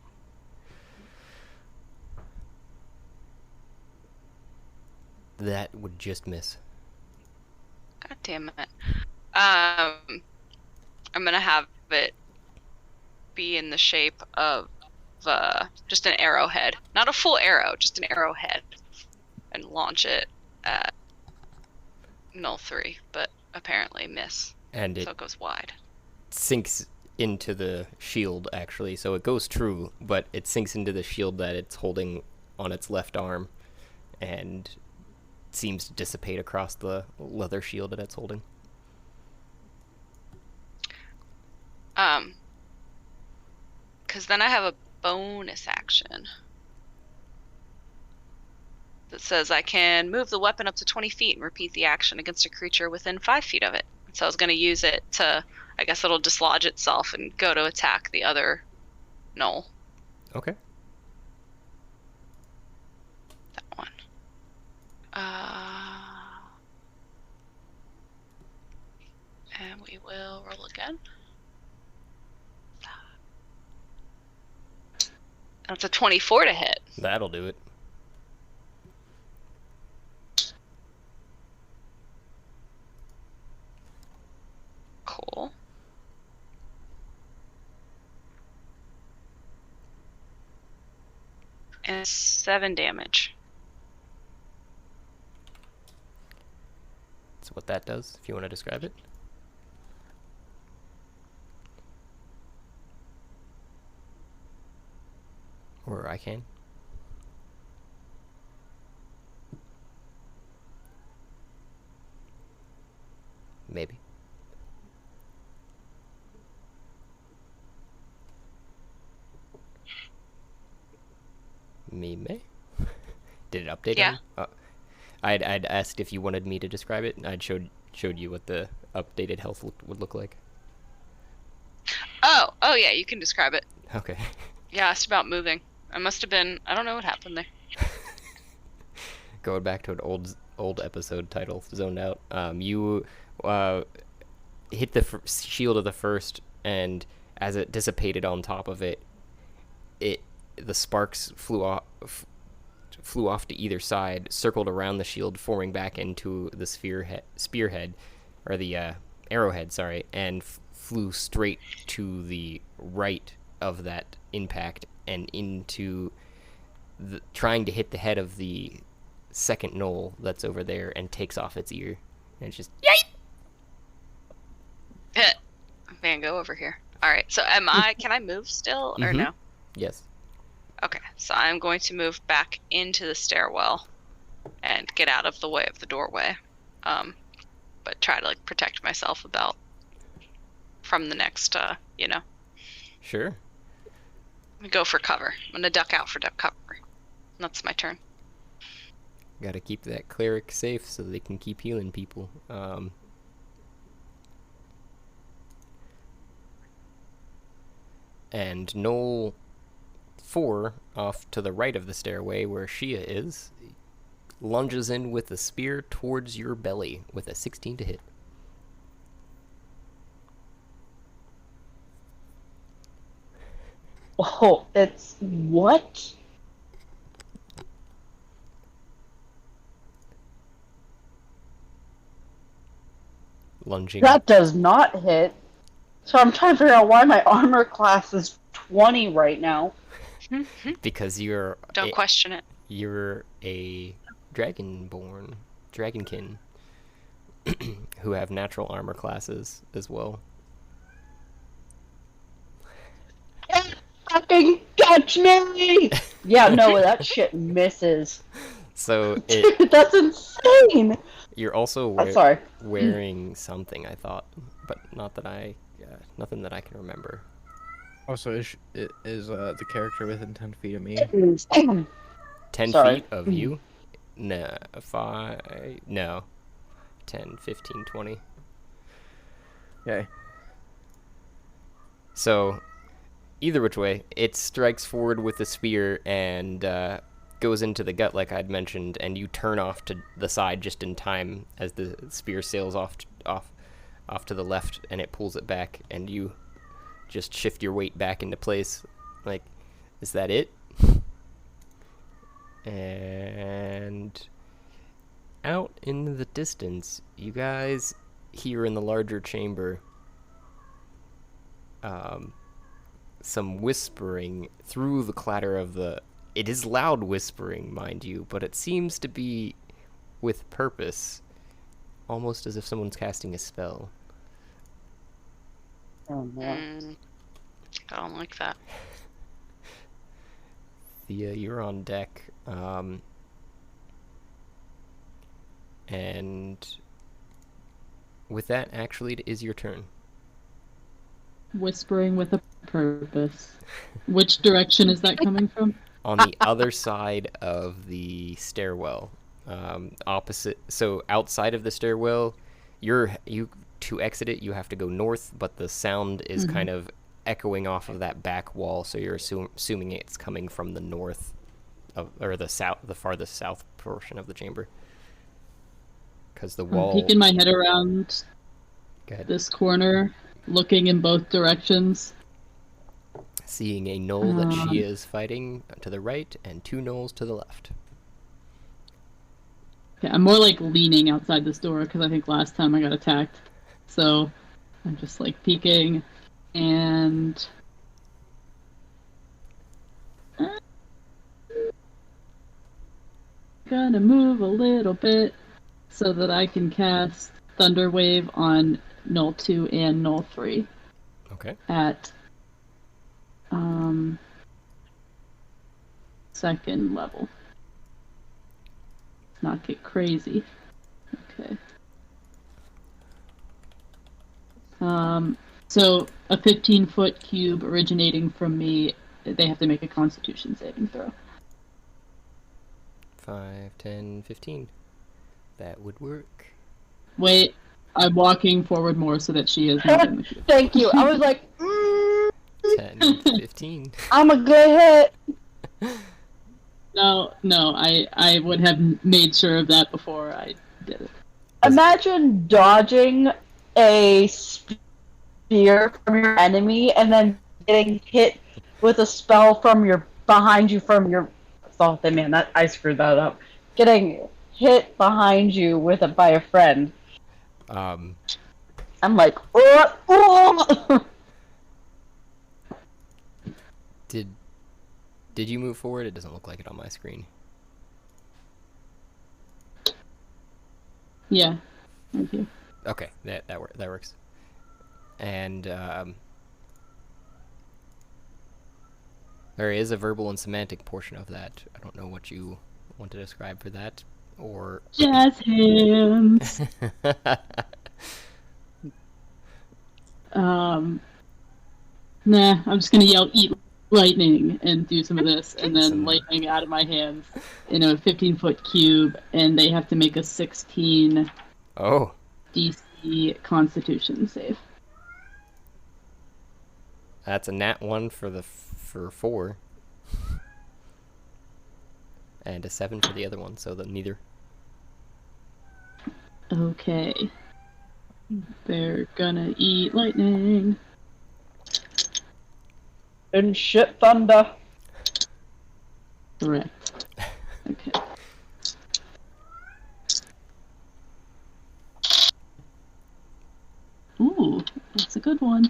That would just miss.
God damn it. I'm gonna have it be in the shape of just an arrowhead. Not a full arrow, just an arrowhead. And launch it at Null 3, but apparently miss.
And
So it goes wide.
sinks into the shield, actually. So it goes true, but it sinks into the shield that it's holding on its left arm and seems to dissipate across the leather shield that it's holding.
Because then I have a bonus action that says I can move the weapon up to 20 feet and repeat the action against a creature within 5 feet of it. So I was going to use it to, I guess it'll dislodge itself and go to attack the other Knoll.
Okay.
That one. And we will roll again. That's a 24 to hit.
That'll do it.
Cool. And 7 damage.
That's what that does, if you want to describe it. Or I can. Maybe. Me may? Did it update?
Yeah.
I'd asked if you wanted me to describe it, and I'd showed you what the updated health would look like.
Oh yeah, you can describe it.
Okay.
Yeah, I asked about moving. I must have been, I don't know what happened there.
Going back to an old episode title, zoned out. You hit the shield of the first, and as it dissipated on top of it, the sparks flew off to either side, circled around the shield, forming back into the spearhead, or the arrowhead, sorry, and flew straight to the right of that impact and into trying to hit the head of the second knoll that's over there, and takes off its ear, and it's just yay.
Hit. Van Gogh over here. All right. So can I move still or no?
Yes.
Okay. So I'm going to move back into the stairwell and get out of the way of the doorway. But try to protect myself from the next
Sure.
go for cover. I'm going to duck out for cover. That's my turn.
Gotta keep that cleric safe so they can keep healing people. And Knoll 4, off to the right of the stairway where Shia is, lunges in with a spear towards your belly with a 16 to hit.
Oh, it's what?
Lunging.
That does not hit. So I'm trying to figure out why my armor class is 20 right now.
Because you're
Don't question it.
You're a dragonkin, who have natural armor classes as well.
Fucking touch me! Yeah, no, that shit misses.
So
Dude, that's insane!
you're also
Sorry.
wearing something, I thought, but nothing that I can remember.
Also, is the character within 10 feet of me?
10
Sorry.
feet of you? No, 5, no. 10, 15, 20.
Okay.
So, either which way, it strikes forward with the spear and goes into the gut, like I'd mentioned, and you turn off to the side just in time as the spear sails off to the left, and it pulls it back, and you just shift your weight back into place. Like, is that it? And out in the distance, you guys hear in the larger chamber some whispering through the clatter of the... It is loud whispering, mind you, but it seems to be with purpose, almost as if someone's casting a spell.
Oh, man.
I don't like that.
Thea, you're on deck, and with that, actually, it is your turn.
Whispering with a purpose. Which direction is that coming from?
On the other side of the stairwell, opposite. So outside of the stairwell, to exit it, you have to go north, but the sound is kind of echoing off of that back wall, so you're assuming it's coming from the north or the south, the farthest south portion of the chamber. Because the wall...
I'm peeking my head around this corner, looking in both directions.
Seeing a gnoll that she is fighting to the right, and 2 gnolls to the left.
Okay, I'm more like leaning outside this door, because I think last time I got attacked. So, I'm just like peeking, and... gonna move a little bit so that I can cast Thunder Wave on Null 2 and Null 3.
Okay.
At second level. Let's not get crazy. Okay. So a 15-foot cube originating from me, they have to make a Constitution saving throw.
5, 10, 15. That would work.
Wait, I'm walking forward more so that she is not in the cube.
Thank you. I was like,
10, 15.
I'm a good hit.
No, I would have made sure of that before I did it.
Imagine dodging a spear from your enemy and then getting hit with a spell from behind you from your... Oh, man, I screwed that up. Getting hit behind you by a friend. I'm like, oh!
Did you move forward? It doesn't look like it on my screen.
Yeah, thank you.
Okay, that works. And there is a verbal and semantic portion of that. I don't know what you want to describe for that, or...
Jazz hands! Nah, I'm just gonna yell, eat lightning, and do some of this, and then lightning out of my hands in a 15-foot cube, and they have to make a 16 DC Constitution save.
That's a nat 1 for 4. And a 7 for the other one, so neither.
Okay. They're gonna eat lightning.
And shit thunder.
Correct. Okay. Ooh, that's a good one.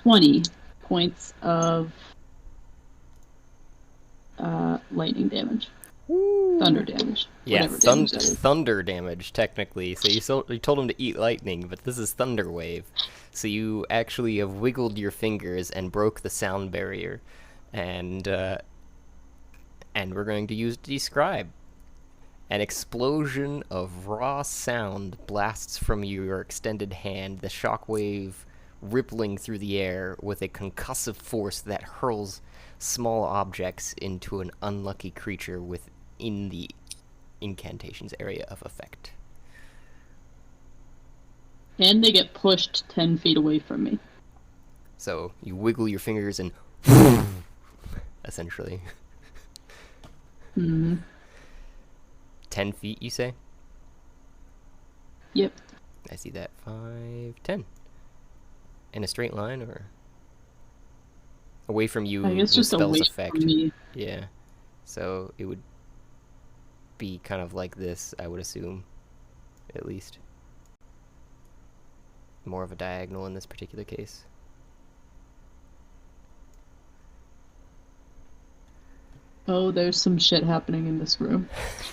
20 points of lightning damage.
Ooh.
Thunder damage.
Yeah,
Damage that is.
thunder damage, technically. So you told him to eat lightning, but this is Thunder Wave. So you actually have wiggled your fingers and broke the sound barrier. And we're going to use Describe. An explosion of raw sound blasts from your extended hand, the shockwave rippling through the air with a concussive force that hurls small objects into an unlucky creature within the incantation's area of effect.
And they get pushed 10 feet away from me.
So you wiggle your fingers and essentially.
Hmm.
10 feet, you say?
Yep.
I see that. 5, 10. In a straight line, or away from you?
I guess
the
just
spell's
away
effect.
from me.
Yeah. So it would be kind of like this, I would assume, at least. More of a diagonal in this particular case.
Oh, there's some shit happening in this room.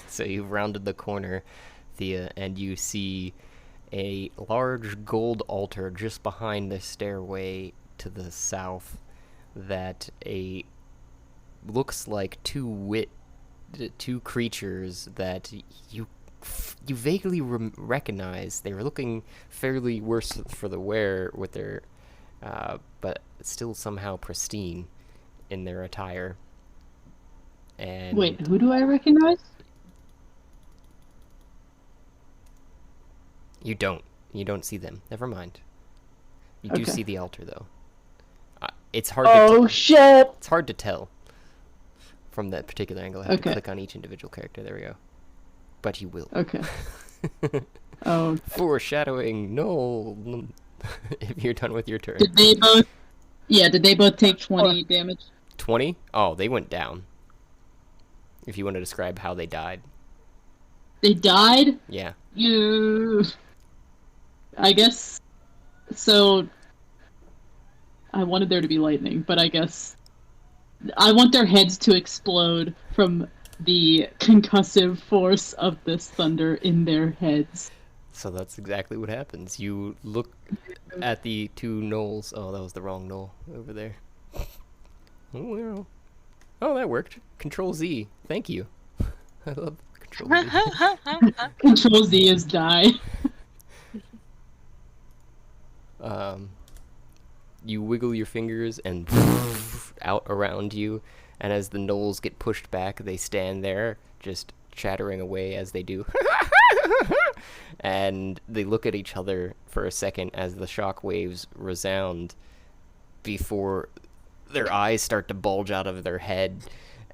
So you've rounded the corner, Thea, and you see a large gold altar just behind the stairway to the south that looks like two creatures that you vaguely recognize. They were looking fairly worse for the wear with their but still somehow pristine in their attire. And
Wait, who do I recognize?
you don't see them. Never mind. You do
Okay.
see the altar, though. It's hard.
Oh shit!
It's hard to tell from that particular angle. I have to
Okay.
click on each individual character. There we go. But you will.
Okay. Oh,
Foreshadowing. No. If you're done with your turn.
did they both? Yeah, did they both take 20 damage?
20? Oh, they went down. If you want to describe how they died.
They died?
Yeah.
You. I guess. So. I wanted there to be lightning, but I guess. I want their heads to explode from the concussive force of this thunder in their heads.
So that's exactly what happens. You look at the two gnolls. Oh, that was the wrong gnoll over there. Oh, well. Oh, that worked. Control Z. Thank you. I love Control Z.
Control Z is die.
You wiggle your fingers and out around you, and as the gnolls get pushed back, they stand there, just chattering away as they do. And they look at each other for a second as the shock waves resound before their eyes start to bulge out of their head,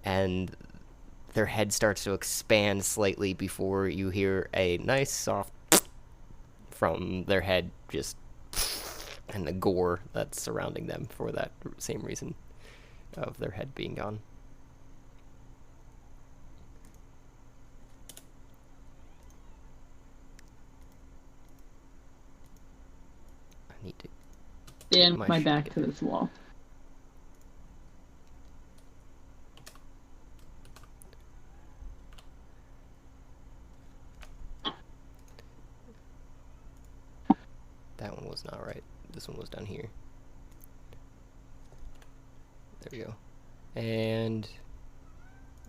and their head starts to expand slightly before you hear a nice soft from their head, just and the gore that's surrounding them for that same reason of their head being gone. I need to
Stand
My
my
shit
back to
together.
this wall.
That one was not right. This one was down here. There we go. And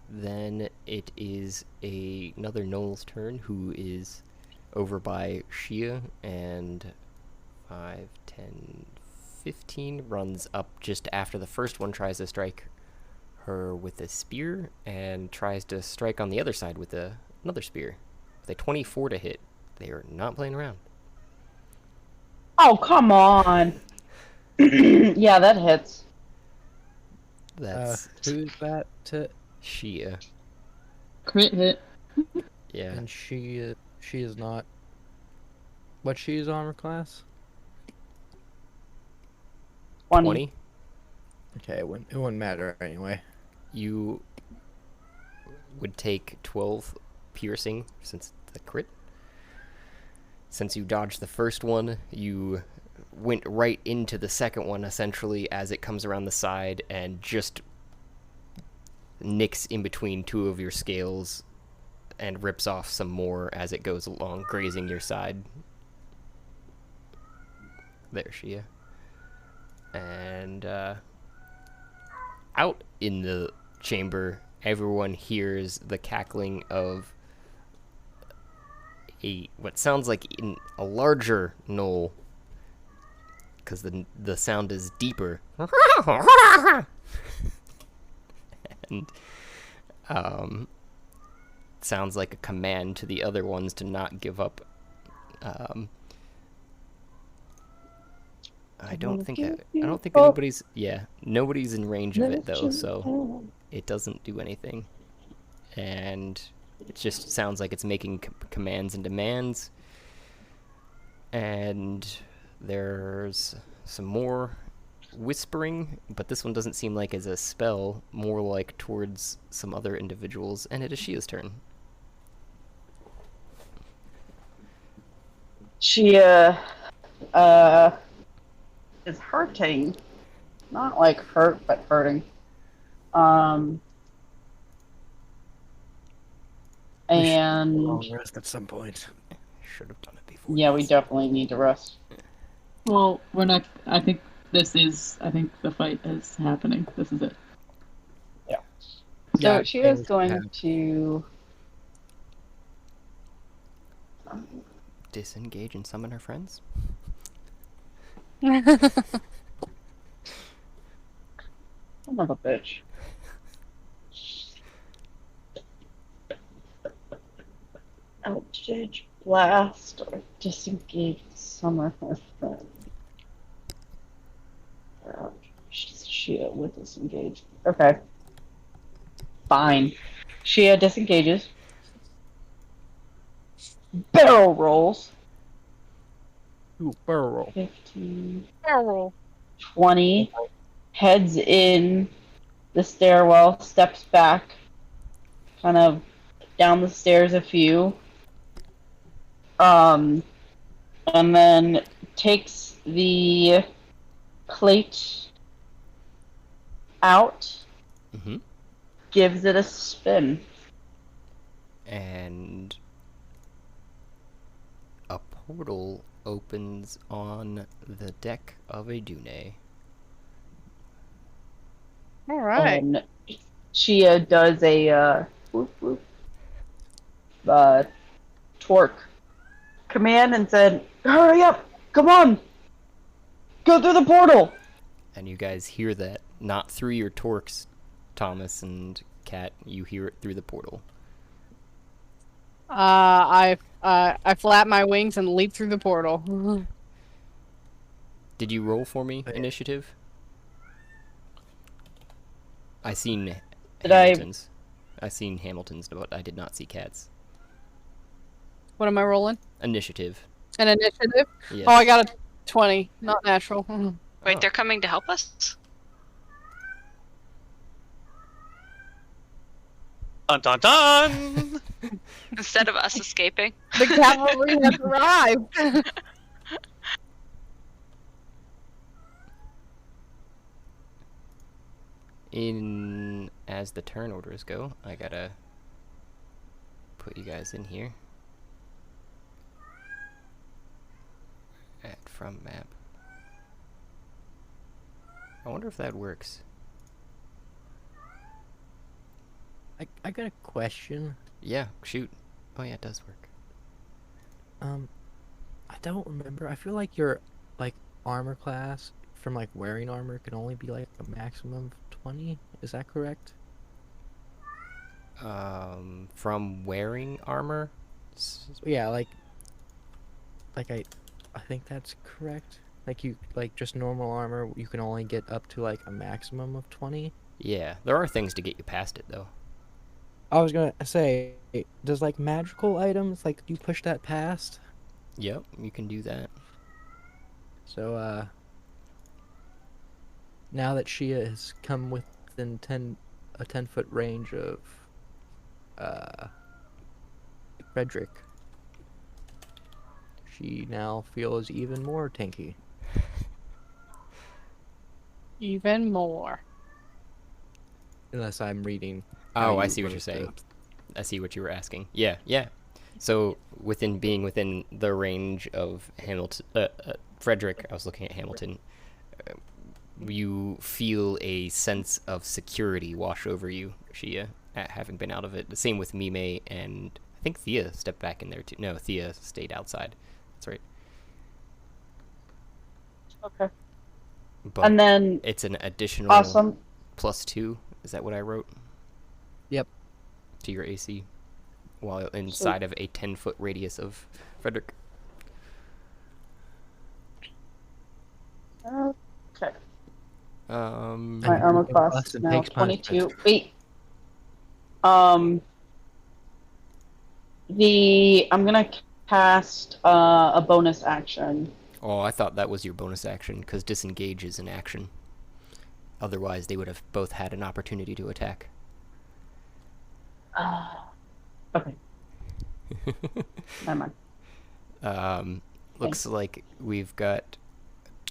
then it is another Noel's turn, who is over by Shia, and 5, 10, 15 runs up just after the first one, tries to strike her with a spear, and tries to strike on the other side with another spear. With a 24 to hit. They are not playing around.
Oh, come on. Yeah, that hits.
That's
Who's that?
Shia.
Crit hit.
Yeah.
And she is not. What she is armor class?
20.
Okay, it wouldn't matter anyway.
You would take 12 piercing since the crit. Since you dodged the first one, you went right into the second one, essentially, as it comes around the side and just nicks in between two of your scales and rips off some more as it goes along, grazing your side. There, Shia. And out in the chamber, everyone hears the cackling of what sounds like a larger gnoll, because the sound is deeper. And sounds like a command to the other ones to not give up. I don't think anybody's nobody's in range of it though, so it doesn't do anything. And it just sounds like it's making commands and demands. And there's some more whispering, but this one doesn't seem like as a spell, more like towards some other individuals, and it is Shia's turn.
Shia is hurting. Not like hurt, but hurting. And
Long rest at some point.
Should have done it before.
yeah, we definitely need to rest.
Well, we're not. I think the fight is happening. This is it.
So
Yeah,
she is
things
going
happen.
to
Disengage and summon her friends?
son of a bitch. Eldritch blast or disengage summer her friend. Shia would disengage. Okay. Fine. Shia disengages. Barrel rolls.
Ooh, barrel roll.
15,
Barrel.
20. Heads in the stairwell, steps back, kind of down the stairs a few. And then takes the plate out,
Mm-hmm.
gives it a spin.
And a portal opens on the deck of a Dune.
All right.
And Chia does a whoop, whoop, torque command and said, "Hurry up! Come on! Go through the portal!"
And you guys hear that, not through your torques, Thomas and Kat, you hear it through the portal.
I flap my wings and leap through the portal.
Did you roll for me,
Okay.
initiative? I seen
Did I-
Hamilton's. I seen Hamilton's, but I did not see Kat's.
What am I rolling?
Initiative.
An initiative?
Yes.
Oh, I got a 20. Not natural.
Wait,
Oh.
they're coming to help us?
Dun dun dun!
Instead of us escaping?
The cavalry has arrived.
As the turn orders go, I gotta put you guys in here. From map. I wonder if that works.
I got a question.
Yeah, shoot. Oh yeah, it does work.
I don't remember. I feel like your armor class from wearing armor can only be a maximum of 20. Is that correct?
From wearing armor?
Yeah, I think that's correct. Just normal armor, you can only get up to a maximum of 20.
Yeah, there are things to get you past it though.
I was gonna say, does magical items do you push that past?
Yep, you can do that.
So now that Shia has come within a 10-foot range of Frederick, she now feels even more tanky.
Even more.
Unless I'm reading.
Oh,
how
I
you
see what you're
wrote
saying.
the-
I see what you were asking. Yeah, yeah. So being within the range of Hamilton, Frederick, I was looking at Hamilton. You feel a sense of security wash over you, Shia, having been out of it. The same with Mime, and I think Thea stepped back in there too. No, Thea stayed outside. That's right.
Okay.
But
And then
it's an additional
awesome.
+2. Is that what I wrote?
Yep.
To your AC, while inside of a 10-foot radius of Frederick.
Okay.
Um,
My armor
It
class
busts
is
and
now
takes punishment.
22. Wait. I'm gonna cast a bonus action.
oh, I thought that was your bonus action, because disengage is an action. Otherwise, they would have both had an opportunity to attack.
Okay. Never mind.
Looks like we've got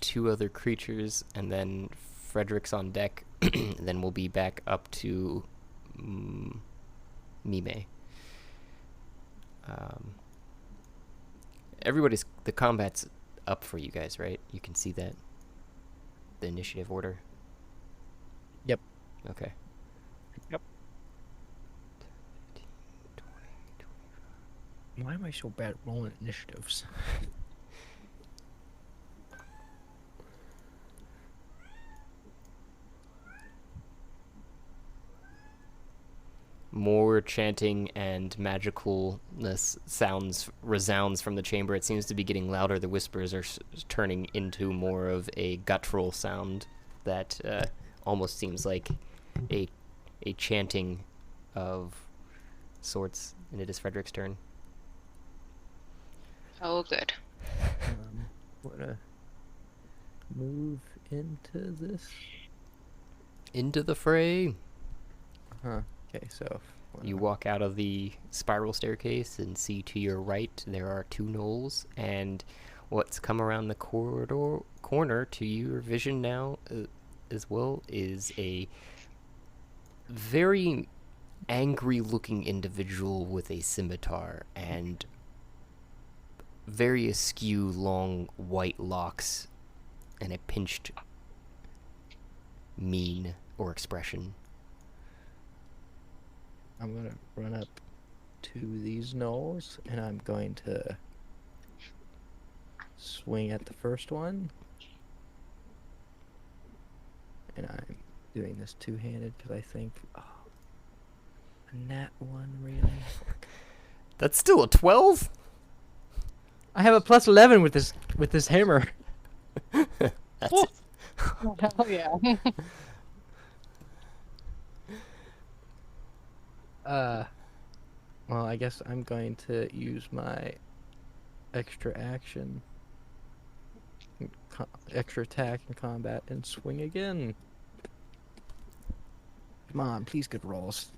2 other creatures, and then Frederick's on deck. And then we'll be back up to Mime. The combat's up for you guys, right? You can see that? The initiative order?
Yep.
Okay.
Yep.
Why am I so bad at rolling initiatives?
More chanting and magicalness resounds from the chamber. It seems to be getting louder. The whispers are turning into more of a guttural sound that almost seems like a chanting of sorts. And it is Frederick's turn.
Oh, good.
Wanna move into this?
Into the fray.
Huh. Okay, so
You walk out of the spiral staircase and see to your right there are 2 gnolls, and what's come around the corner to your vision now as well is a very angry-looking individual with a scimitar and very askew long white locks and a pinched mien or expression.
I'm gonna run up to these gnolls, and I'm going to swing at the first one. And I'm doing this two-handed because I think, a nat 1 really.
That's still a 12?
I have a plus 11 with this hammer.
That's it.
Hell yeah.
Well, I guess I'm going to use my extra action, extra attack in combat, and swing again. Come on, please, good rolls.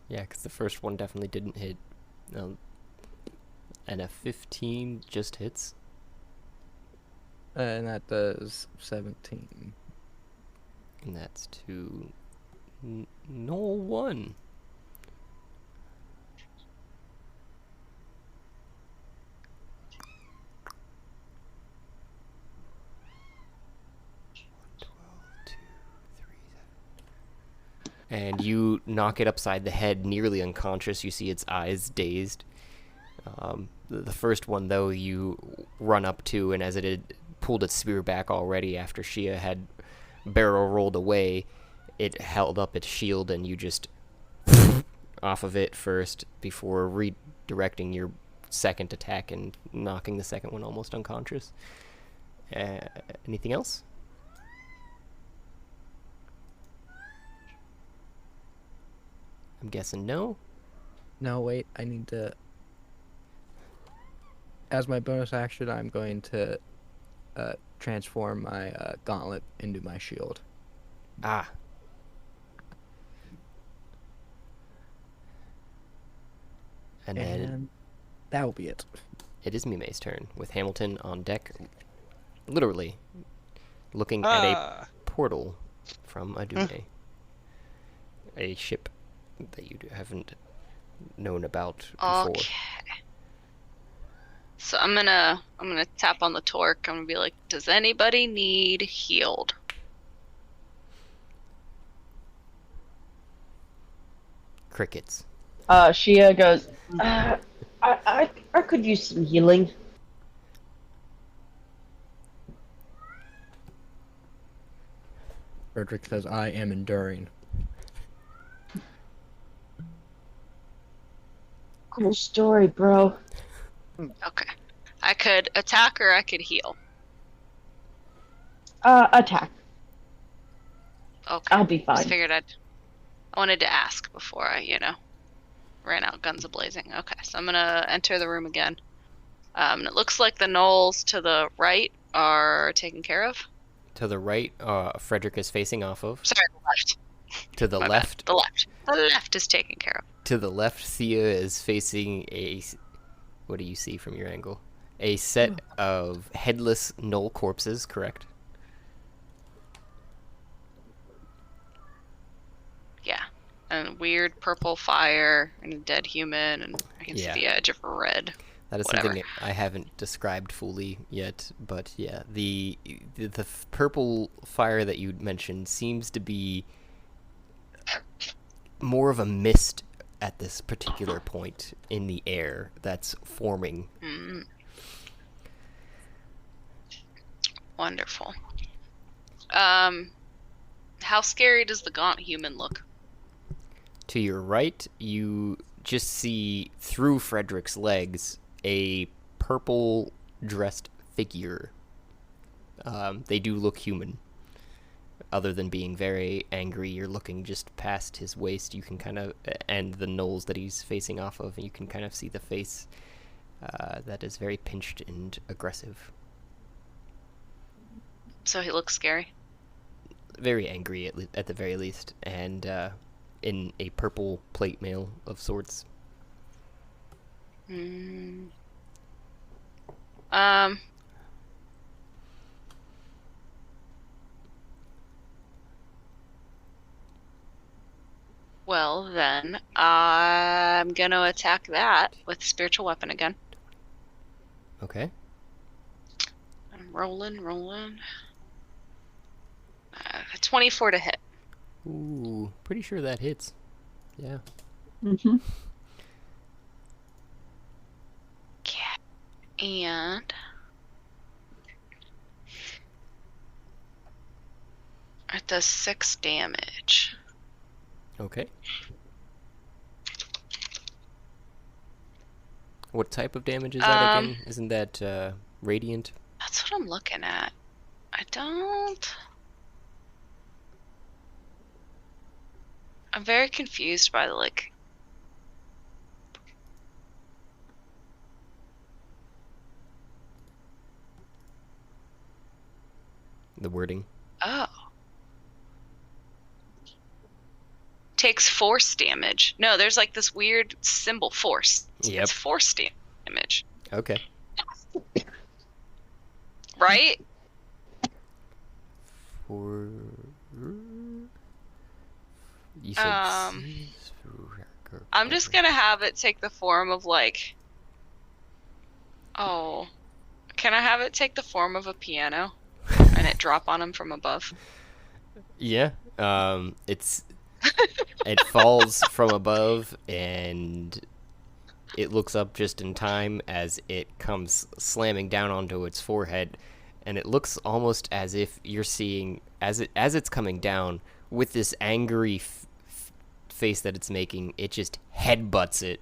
Yeah, because the first one definitely didn't hit. And a 15 just hits.
And that does 17.
And that's to Knoll 1. And you knock it upside the head, nearly unconscious. You see its eyes dazed. The first one, though, you run up to, and as it had pulled its spear back already after Shia had barrel rolled away, it held up its shield, and you just off of it first before redirecting your second attack and knocking the second one almost unconscious. Anything else? I'm guessing no.
No, wait, I need to... As my bonus action, I'm going to transform my gauntlet into my shield.
Ah. And then
that will be it.
it is Mime's turn, with Hamilton on deck, literally looking at a portal from Adume. A ship that you haven't known about before.
Okay. So I'm gonna tap on the torque. I'm gonna be like, does anybody need healed?
Crickets.
Shia goes, I could use some healing.
Frederick says, I am enduring.
Cool story, bro.
Okay. I could attack or I could heal.
Attack.
Okay.
I'll be
Just
fine.
figured I wanted to ask before I, ran out guns a-blazing. Okay, so I'm gonna enter the room again. It looks like the gnolls to the right are taken care of.
To the right, Frederick is facing off of.
Sorry, the left.
To the
My bad.
left,
The left. The left is taken care of.
to the left, Thea is facing a. What do you see from your angle? A set of headless gnoll corpses, correct?
Yeah. And weird purple fire and a dead human, and I can
Yeah.
see the edge of red.
That is
Whatever.
something I haven't described fully yet, but yeah, the purple fire that you mentioned seems to be more of a mist at this particular point in the air that's forming.
Mm. Wonderful. How scary does the gaunt human look?
To your right, you just see through Frederick's legs a purple dressed figure. They do look human. Other than being very angry, you're looking just past his waist. You can kind of, and the knolls that he's facing off of, you can kind of see the face that is very pinched and aggressive.
So he looks scary.
Very angry at the very least, and in a purple plate mail of sorts.
Mm. Well, then, I'm gonna attack that with spiritual weapon again.
Okay.
I'm rolling. 24 to hit.
Ooh, pretty sure that hits. Yeah.
Mm-hmm.
And it does 6 damage.
Okay. What type of damage is that again? Isn't that radiant?
That's what I'm looking at. I don't... I'm very confused by the, like...
The wording.
Oh. Takes force damage. No, there's like this weird symbol, force.
Yep.
It's force damage.
Okay.
Right?
For... You said...
I'm just gonna have it take the form of like... Oh. Can I have it take the form of a piano? And it drop on him from above?
Yeah. It's... It falls from above, and it looks up just in time as it comes slamming down onto its forehead, and it looks almost as if you're seeing, as it's coming down, with this angry face that it's making, it just headbutts it,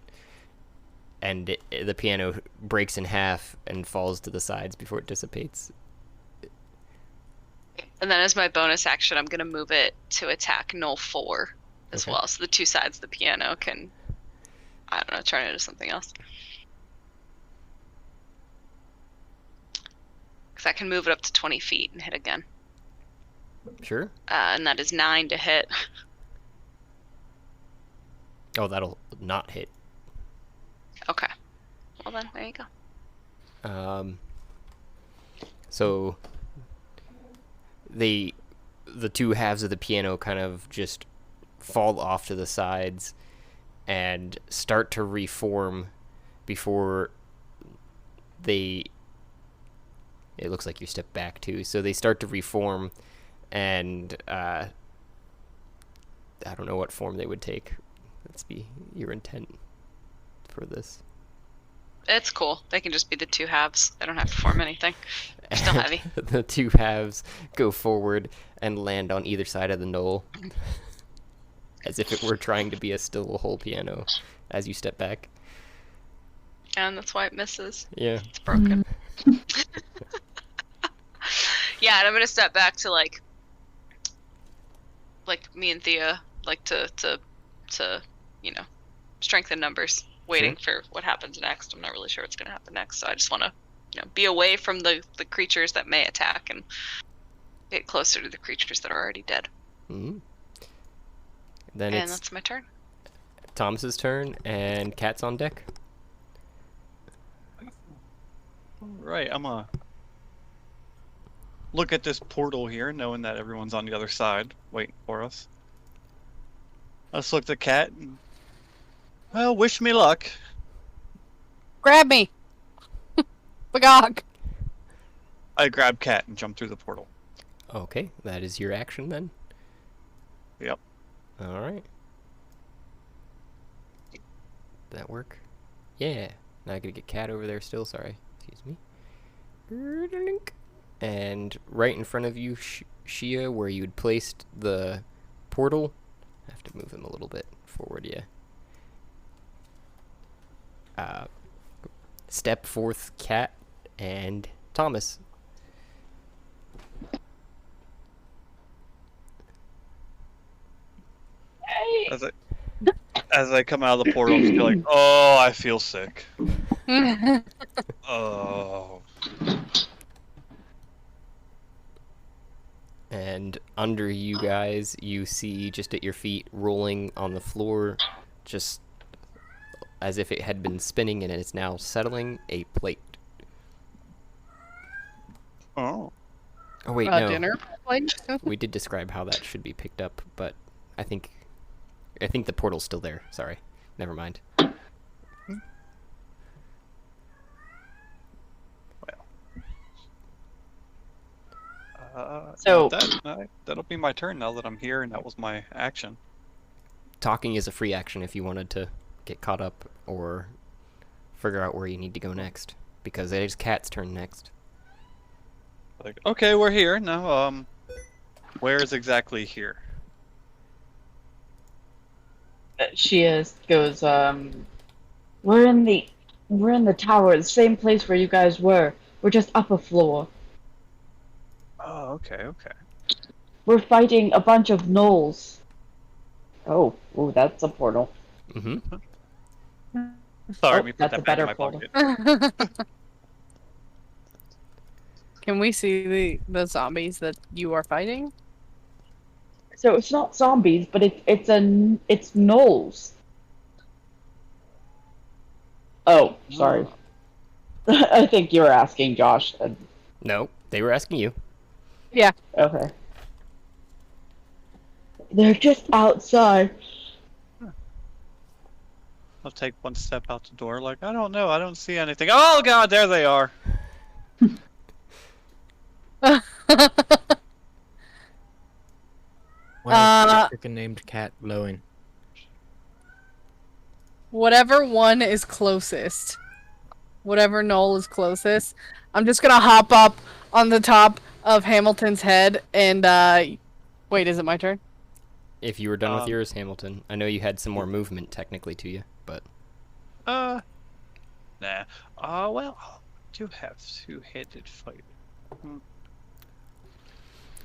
and the piano breaks in half and falls to the sides before it dissipates.
And then as my bonus action, I'm gonna move it to attack Null 4 as well. So the two sides of the piano can, I don't know, turn it into something else. Because I can move it up to 20 feet and hit again.
Sure.
And that is 9 to hit.
Oh, that'll not hit.
Okay. Well then, there you go.
So the two halves of the piano kind of just fall off to the sides and start to reform before it looks like you step back too, so they start to reform, and I don't know what form they would take. Let's be your intent for this.
It's cool. They can just be the two halves. They don't have to form anything. They're still heavy.
The two halves go forward and land on either side of the knoll, as if it were trying to be a still whole piano as you step back.
And that's why it misses.
Yeah.
It's broken. Yeah, and I'm gonna step back to like me and Thea like to strengthen numbers, waiting for what happens next. I'm not really sure what's gonna happen next, so I just want to be away from the creatures that may attack and get closer to the creatures that are already dead.
Mm-hmm. Then
And
it's
that's my turn.
Thomas's turn, and Cat's on deck.
Right, I'm gonna look at this portal here, knowing that everyone's on the other side, waiting for us. Let's look at the cat and, well, wish me luck.
Grab me! Bagog!
I grab cat and jump through the portal.
Okay, that is your action then.
Yep.
All right. Did that work? Yeah. Now I gotta get Cat over there still. Sorry. Excuse me. And right in front of you, Shia, where you'd placed the portal. I have to move him a little bit forward, yeah. Step forth Cat and Thomas.
As I come out of the portal, I'm just like, oh, I feel sick. Oh.
And under you guys, you see just at your feet, rolling on the floor, just as if it had been spinning and it's now settling, a plate.
Oh.
Oh wait, no.
Dinner plate?
We did describe how that should be picked up, but I think the portal's still there. Sorry. Never mind.
So-
that'll be my turn now that I'm here, and that was my action.
Talking is a free action if you wanted to get caught up or figure out where you need to go next, because it is Cat's turn next.
Like, okay, we're here now. Where is exactly here?
Goes, we're in the tower, the same place where you guys were. We're just up a floor.
Oh, okay.
We're fighting a bunch of gnolls. Oh, ooh, that's a portal.
Mm-hmm.
Sorry,
Oh,
let me put
that's
that
a
back in
better
my
portal.
pocket.
Can we see the zombies that you are fighting?
So it's not zombies, but it's gnolls. Oh, sorry. I think you were asking Josh.
No, they were asking you.
Yeah.
Okay. They're just outside.
I'll take one step out the door, like, I don't know, I don't see anything. Oh god, there they are!
Why is the freaking named cat blowing?
Whatever one is closest. Whatever knoll is closest. I'm just gonna hop up on the top of Hamilton's head and, wait, is it my turn?
If you were done with yours, Hamilton. I know you had some more movement technically to you, but...
Nah. Well, I do have two-handed fight.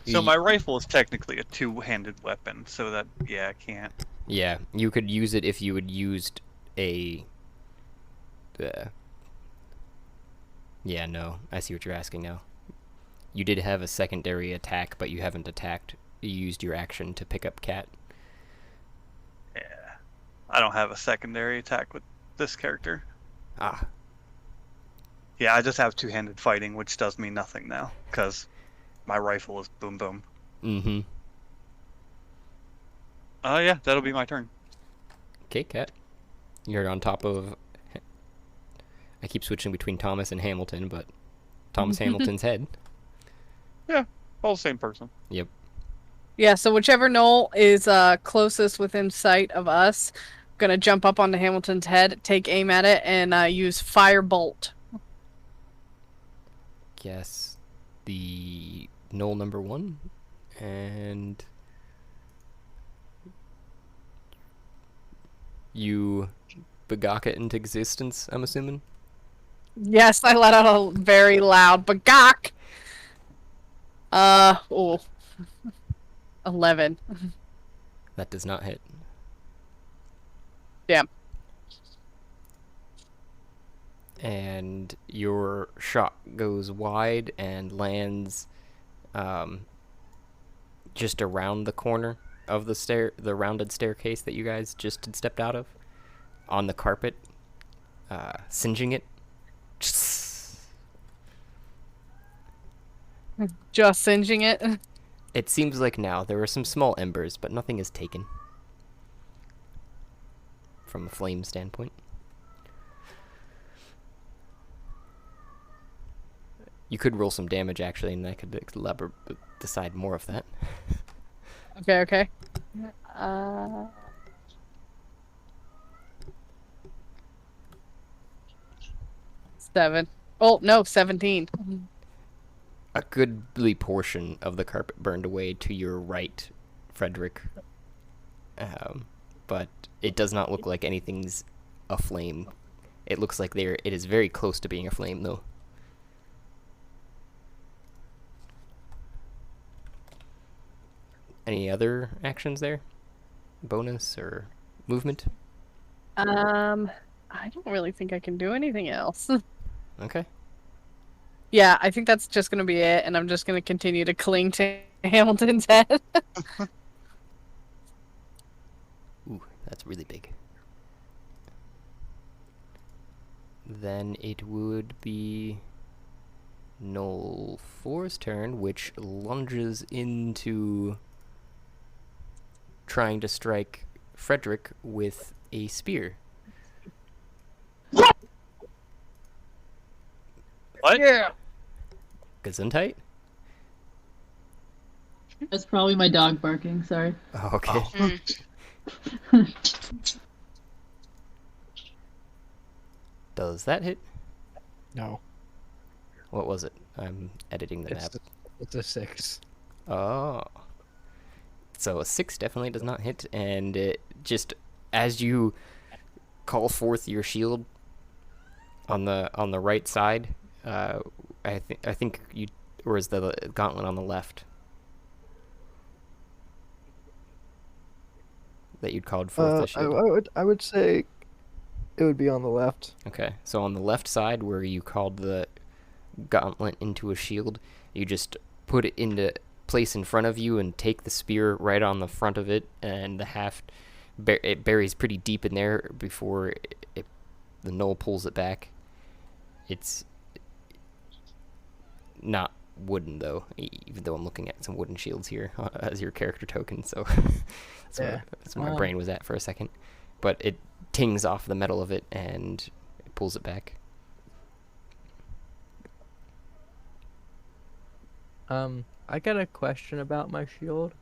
So my rifle is technically a two-handed weapon, so that, yeah, I can't.
Yeah, you could use it if you had used a... Yeah, no, I see what you're asking now. You did have a secondary attack, but you haven't attacked. You used your action to pick up Cat.
Yeah. I don't have a secondary attack with this character.
Ah.
Yeah, I just have two-handed fighting, which does me nothing now, because my rifle is boom boom.
Mm-hmm.
Yeah, that'll be my turn.
Okay, Cat. You're on top of... I keep switching between Thomas and Hamilton, but Thomas Hamilton's head.
Yeah, all the same person.
Yep.
Yeah, so whichever knoll is closest within sight of us, gonna jump up onto Hamilton's head, take aim at it, and use Firebolt.
Guess the knoll number 1, and you begok it into existence, I'm assuming?
Yes, I let out a very loud bagok. Oh, 11.
That does not hit.
Damn.
And your shot goes wide and lands just around the corner of the rounded staircase that you guys just had stepped out of, on the carpet, singeing it.
Just singeing it.
It seems like now there are some small embers, but nothing is taken from a flame standpoint. You could roll some damage, actually, and I could decide more of that.
Okay, okay. 7. Oh, no, 17.
A goodly portion of the carpet burned away to your right, Frederick. But it does not look like anything's aflame. It looks like it is very close to being aflame, though. Any other actions there? Bonus or movement?
I don't really think I can do anything else.
Okay.
Yeah, I think that's just gonna be it, and I'm just gonna continue to cling to Hamilton's head.
Ooh, that's really big. Then it would be Null 4's turn, which lunges into trying to strike Frederick with a spear.
What?
Yeah.
Gesundheit?
That's probably my dog barking. Sorry.
Oh, okay. Does that hit?
No.
What was it? I'm editing the map.
It's a 6.
Oh. So a 6 definitely does not hit, and it just, as you call forth your shield on the right side, I think you, or is the gauntlet on the left that you'd called forth the shield?
I would say it would be on the left.
Okay, so on the left side where you called the gauntlet into a shield, you just put it into place in front of you and take the spear right on the front of it, and the haft it buries pretty deep in there before the knoll pulls it back. It's not wooden though, even though I'm looking at some wooden shields here as your character token, so that's where my brain was at for a second. But it tings off the metal of it and it pulls it back.
I got a question about my shield.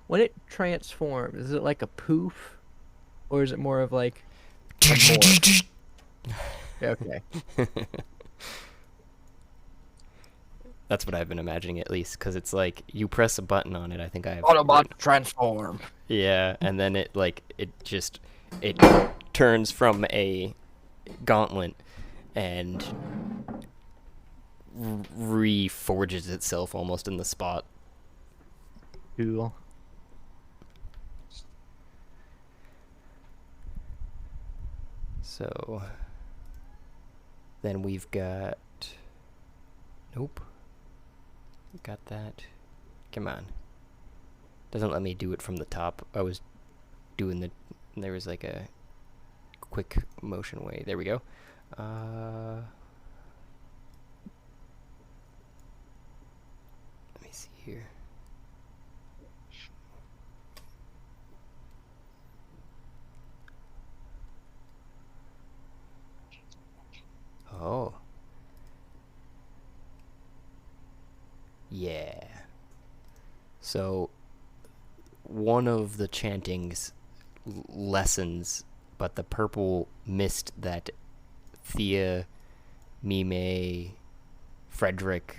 When it transforms, is it like a poof, or is it more of like a morph? Okay.
That's what I've been imagining, at least, because it's like you press a button on it. I think I have
Autobot transform.
Yeah, and then it turns from a gauntlet and reforges itself almost in the spot.
Cool.
So then we've got, nope, got that. Come on, doesn't let me do it from the top. I was doing there was like a quick motion way. There we go. Let me see here. Oh. Yeah. So one of the chantings lessens, but the purple mist that Thea, Mime, Frederick,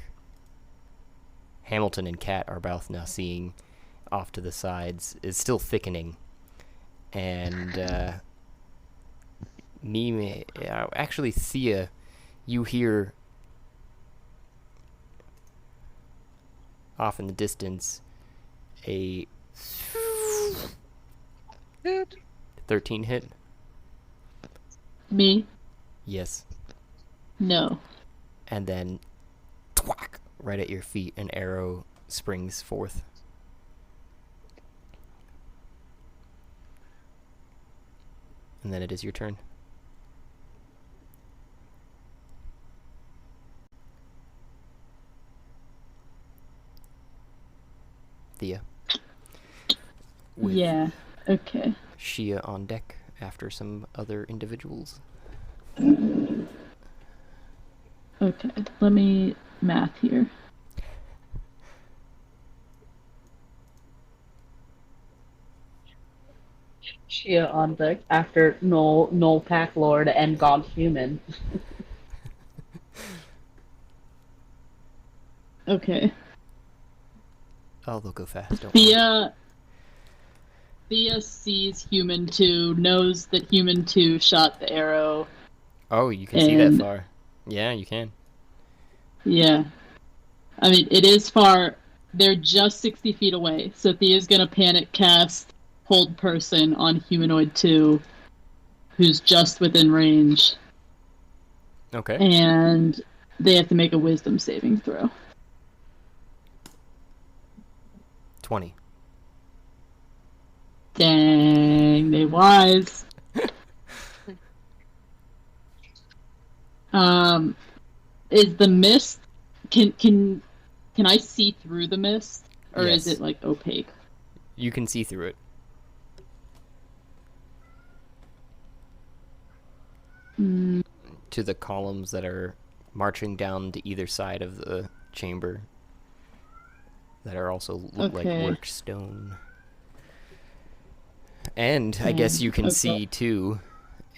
Hamilton, and Kat are both now seeing off to the sides is still thickening. And Mime, actually Thea, you hear off in the distance, a 13 hit.
Me?
Yes.
No.
And then, twack, right at your feet, an arrow springs forth. And then it is your turn. Thea. With
Yeah. Okay.
Shia on deck after some other individuals.
Okay. Let me math here.
Shia on deck after Null Pack Lord and God Human.
Okay.
Oh, they'll go fast. Don't worry.
Thea sees Human 2, knows that Human 2 shot the arrow.
Oh, you can see that far. Yeah, you can.
Yeah. I mean, it is far. They're just 60 feet away, so Thea's gonna panic cast Hold Person on Humanoid 2, who's just within range.
Okay.
And they have to make a Wisdom saving throw.
20.
Dang, they wise. Is the mist? Can I see through the mist, or
Yes.
is it like opaque?
You can see through it. To the columns that are marching down to either side of the chamber. That are also look like
Okay.
worked stone. And I guess you can
Okay.
see too,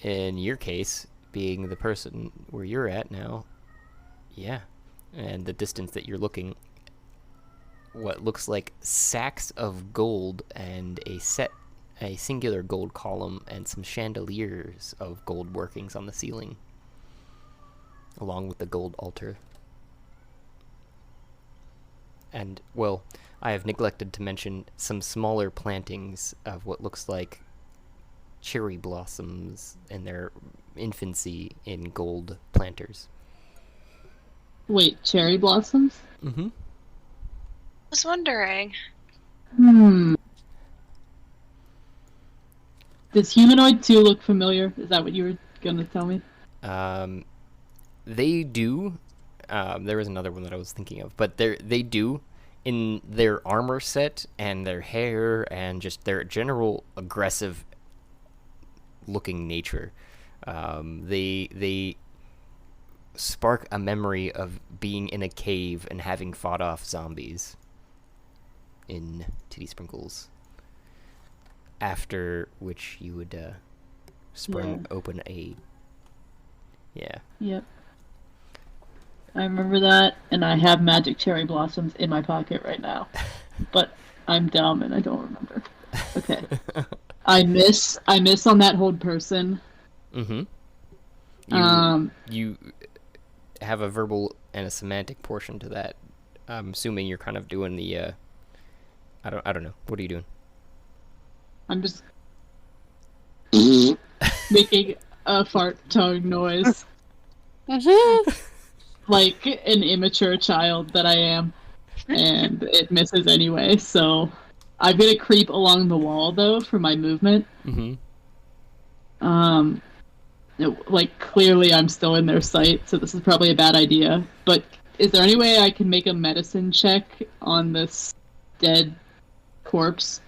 in your case, being the person where you're at now. Yeah. And the distance that you're looking, what looks like sacks of gold and a singular gold column and some chandeliers of gold workings on the ceiling, along with the gold altar. And, well, I have neglected to mention some smaller plantings of what looks like cherry blossoms in their infancy in gold planters.
Wait, cherry blossoms?
Mm-hmm.
I was wondering.
Does Humanoid 2 look familiar? Is that what you were gonna tell me?
They do. There was another one that I was thinking of, but they do, in their armor set and their hair and just their general aggressive looking nature. They spark a memory of being in a cave and having fought off zombies in Titty Sprinkles. After which you would spring open a... Yeah.
Yep. I remember that, and I have magic cherry blossoms in my pocket right now. But I'm dumb and I don't remember. Okay. I miss on that Hold Person.
Mm-hmm. You have a verbal and a semantic portion to that. I'm assuming you're kind of doing the I don't know. What are you doing?
I'm just making a fart tongue noise. Like an immature child that I am. And it misses anyway, so I'm gonna creep along the wall though for my movement.
Mm-hmm.
Like clearly I'm still in their sight, so this is probably a bad idea. But is there any way I can make a medicine check on this dead corpse?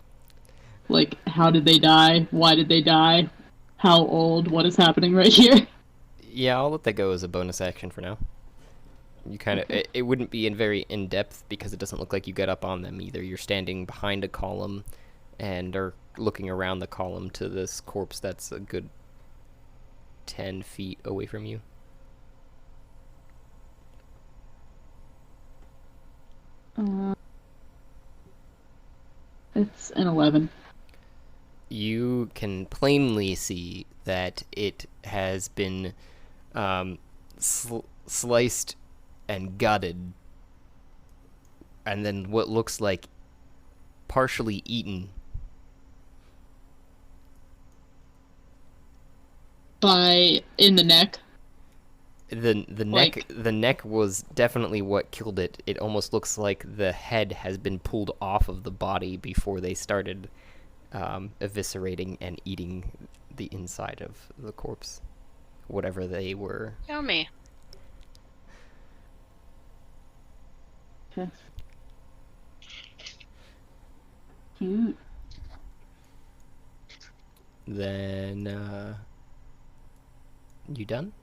Like, how did they die? Why did they die? How old? What is happening right here?
Yeah, I'll let that go as a bonus action for now. You kind of it wouldn't be very in depth because it doesn't look like you get up on them either. You're standing behind a column and are looking around the column to this corpse that's a good 10 feet away from you.
It's an 11.
You can plainly see that it has been sliced and gutted and then what looks like partially eaten.
By in the neck.
The neck was definitely what killed it. It almost looks like the head has been pulled off of the body before they started eviscerating and eating the inside of the corpse, whatever they were.
Yummy.
Cute.
Then you done?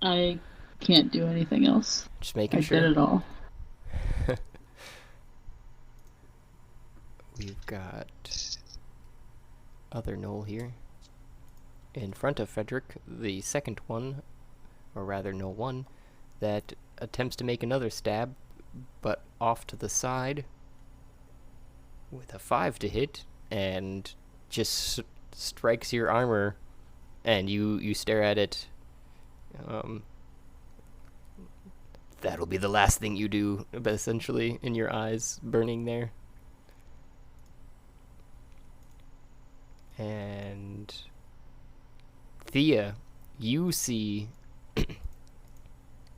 I can't do anything else.
Just making
I
sure.
did it all.
We've got other Knoll here. In front of Frederick, the second one, or rather Knoll 1, that attempts to make another stab, but off to the side with a 5 to hit, and just strikes your armor, and you stare at it. That'll be the last thing you do, essentially, in your eyes burning there. And Thea, you see,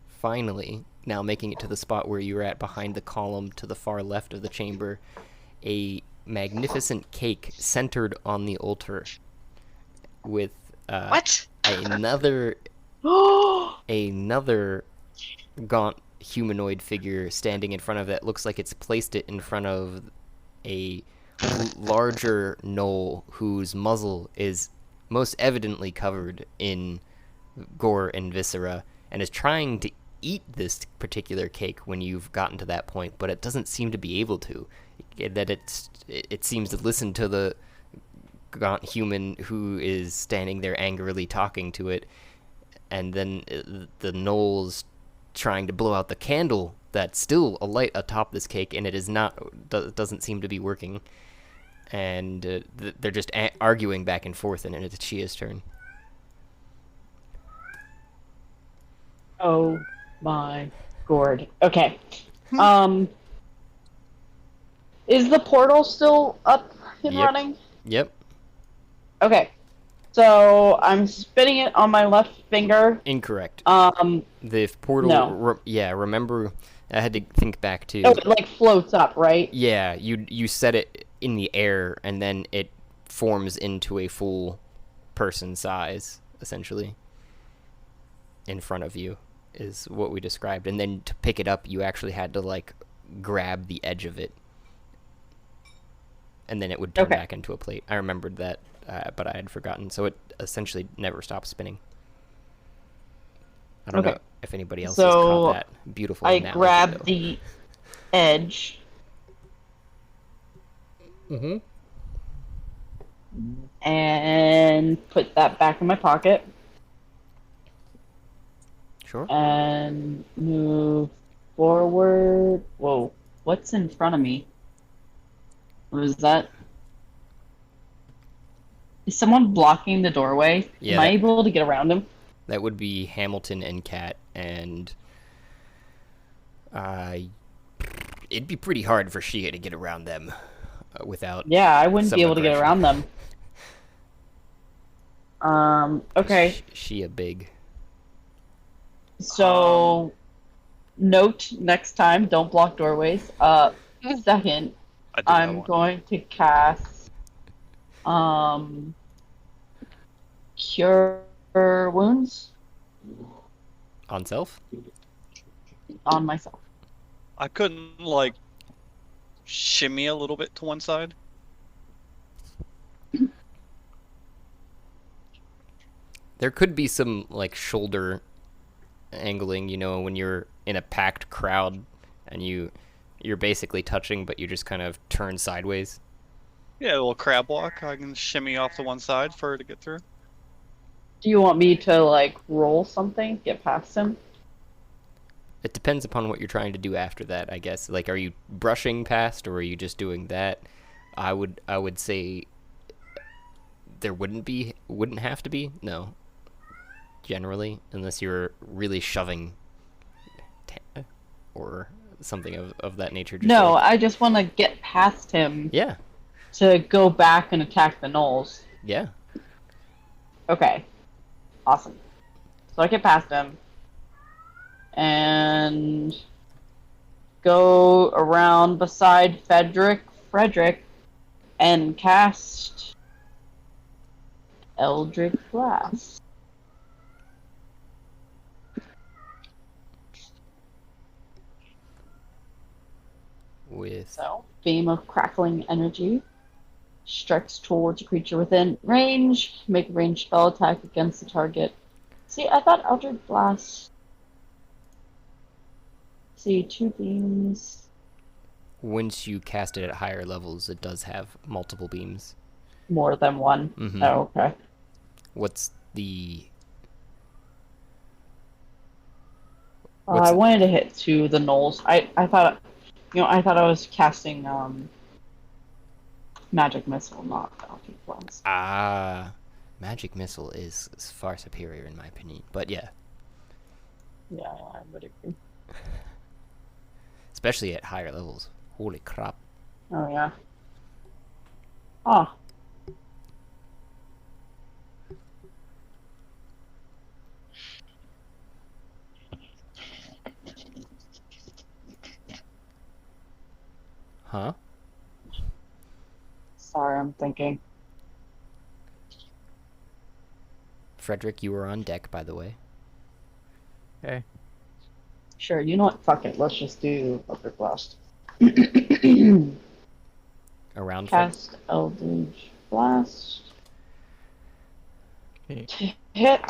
finally, now making it to the spot where you were at behind the column to the far left of the chamber, a magnificent cake centered on the altar with
What?
another gaunt humanoid figure standing in front of it. Looks like it's placed it in front of a larger Knoll whose muzzle is most evidently covered in gore and viscera, and is trying to eat this particular cake when you've gotten to that point, but it doesn't seem to be able to. It seems to listen to the gaunt human who is standing there angrily talking to it, and then the Knoll's trying to blow out the candle that's still alight atop this cake, and it is not, doesn't seem to be working. And they're just arguing back and forth, and it's Chia's turn.
Oh my gourd. Okay. Is the portal still up and
Yep.
running?
Yep.
Okay. So I'm spinning it on my left finger.
Incorrect.
Um,
The portal.
No.
Remember, I had to think back to.
oh, it like floats up, right?
Yeah, you set it in the air, and then it forms into a full person size, essentially. In front of you is what we described, and then to pick it up, you actually had to like grab the edge of it, and then it would turn
Okay.
back into a plate. I remembered that, but I had forgotten. So it essentially never stops spinning. I don't
Okay.
know if anybody else
So,
has caught that beautiful
I
analogy,
grab
though.
the edge
Mm-hmm.
and put that back in my pocket
Sure.
and move forward. Whoa, what's in front of me? What is that? Is someone blocking the doorway?
Yeah,
Am I
that-
able to get around him?
That would be Hamilton and Kat, and it'd be pretty hard for Shia to get around them without.
Yeah, I wouldn't be
some
able to get
aggression.
around them. Okay.
Shia big.
So, note next time, don't block doorways. Second,
I did that
I'm
one.
going to cast Cure Wounds
On self?
on myself.
I couldn't like shimmy a little bit to one side.
There could be some like shoulder angling, when you're in a packed crowd and you're basically touching, but you just kind of turn sideways.
Yeah, a little crab walk. I can shimmy off to one side for her to get through.
Do you want me to, like, roll something? Get past him?
It depends upon what you're trying to do after that, I guess. Like, are you brushing past, or are you just doing that? I would say there wouldn't have to be, no. Generally, unless you're really shoving or something of that nature? Just
No,
like...
I just want to get past him
Yeah,
to go back and attack the gnolls.
yeah.
Okay. Awesome. So I get past him and go around beside Frederick, and cast Eldritch Blast.
With...
So, beam of crackling energy strikes towards a creature within range. Make a ranged spell attack against the target. See, I thought Eldritch Blast. See, 2 beams.
Once you cast it at higher levels, it does have multiple beams.
More than one.
Mhm.
Oh, okay.
What's the...
I wanted to hit 2 of the gnolls. I thought, I thought I was casting magic missile, not Eldritch Blast.
Ah, magic missile is far superior in my opinion. But yeah,
Yeah, I would agree.
especially at higher levels. Holy crap!
Oh yeah. Oh.
Huh?
Sorry, I'm thinking.
Frederick, you were on deck, by the way.
Okay.
Sure, you know what? Fuck it. Let's just do Eldritch Blast.
Around
Cast Eldritch Blast.
Okay.
Hit.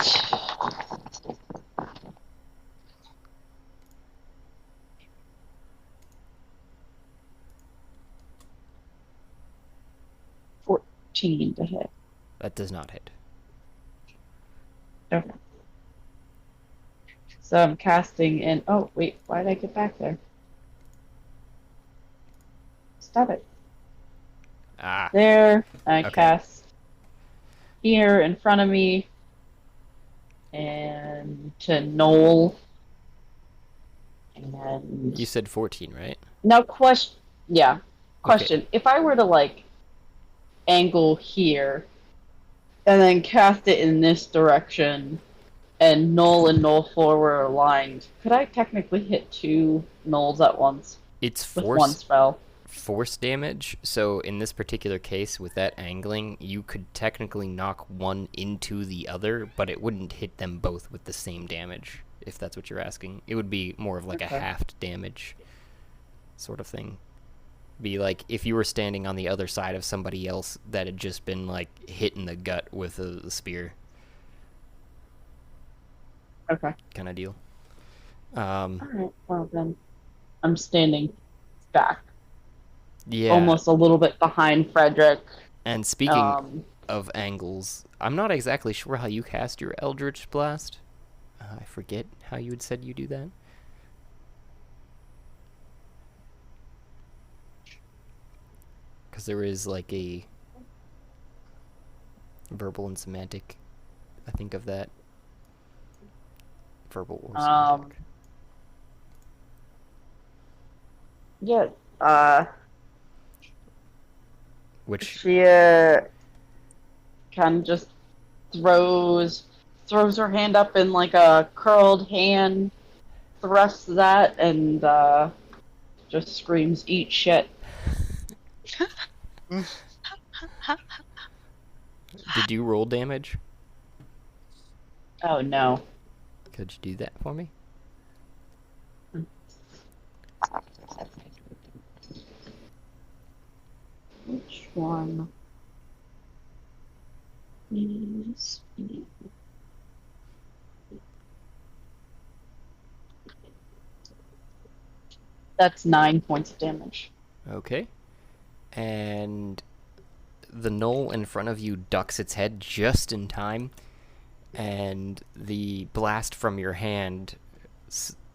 To hit.
That does not hit.
Okay. So I'm casting in. Oh, wait. Why did I get back there? Stop it.
Ah,
There. I
Okay.
cast here in front of me. And to Knoll. And
you said 14, right?
now question. Yeah. Question. If I were to like angle here and then cast it in this direction and Knoll and Knoll 4 were aligned, could I technically hit 2 Knolls at once
It's
with one spell?
force damage. So in this particular case, with that angling, you could technically knock one into the other, but it wouldn't hit them both with the same damage. If that's what you're asking, it would be more of like a
Okay.
halved damage sort of thing. Be like if you were standing on the other side of somebody else that had just been like hit in the gut with a spear,
Okay.
kind of deal.
Alright, well then. I'm standing back.
Yeah.
Almost a little bit behind Frederick.
And speaking
Um,
of angles, I'm not exactly sure how you cast your Eldritch Blast. I forget how you had said you do that. Because there is like a verbal and semantic, I think, of that. Verbal or semantic.
yeah,
Which,
she kind of just throws her hand up in like a curled hand, thrusts that, and just screams, "Eat shit!"
did you roll damage?
Oh no.
Could you do that for me?
Which one? Please. That's 9 points of damage.
Okay. And the knoll in front of you ducks its head just in time, and the blast from your hand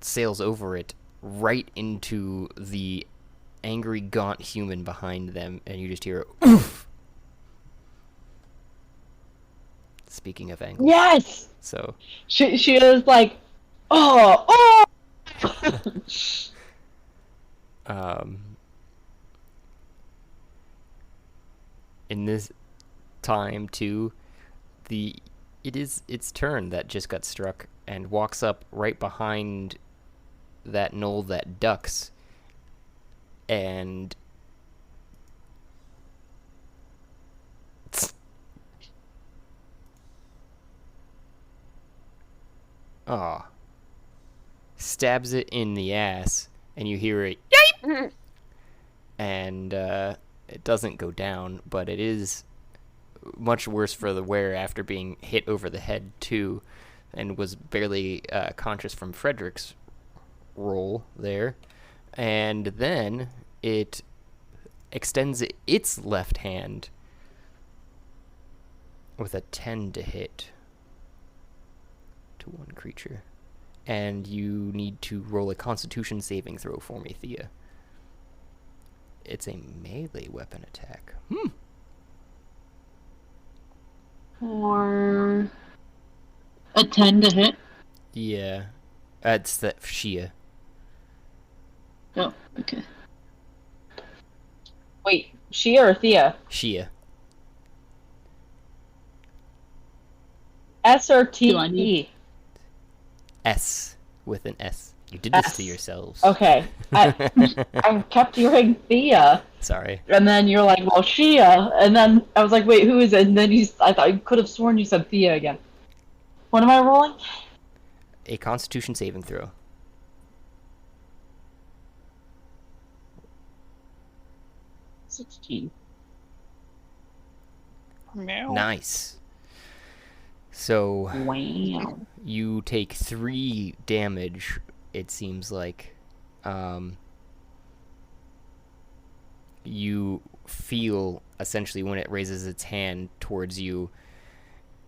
sails over it right into the angry, gaunt human behind them, and you just hear a oof. Speaking of angles.
Yes!
So,
She was like, oh!
In this time too, it's its turn that just got struck and walks up right behind that knoll that ducks, and stabs it in the ass, and you hear a yipe, and it doesn't go down, but it is much worse for the wear after being hit over the head too, and was barely conscious from Frederick's roll there. And then it extends its left hand with a 10 to hit to one creature. And you need to roll a Constitution saving throw for me, Thea. It's a melee weapon attack.
Or a 10 to hit.
Yeah. That's the Shia.
Oh, okay.
Wait, Shia or Thea?
Shia.
S or T?
Do I need-
S with an S. You did this
S.
to yourselves.
Okay. I kept hearing Thea,
Sorry.
and then you're like, well, Shia, and then I was like, wait, who is it? And then I thought you could have sworn you said Thea again. What am I rolling?
A Constitution saving throw.
16.
Nice. So
Wow.
you take 3 damage, it seems like. You feel, essentially, when it raises its hand towards you,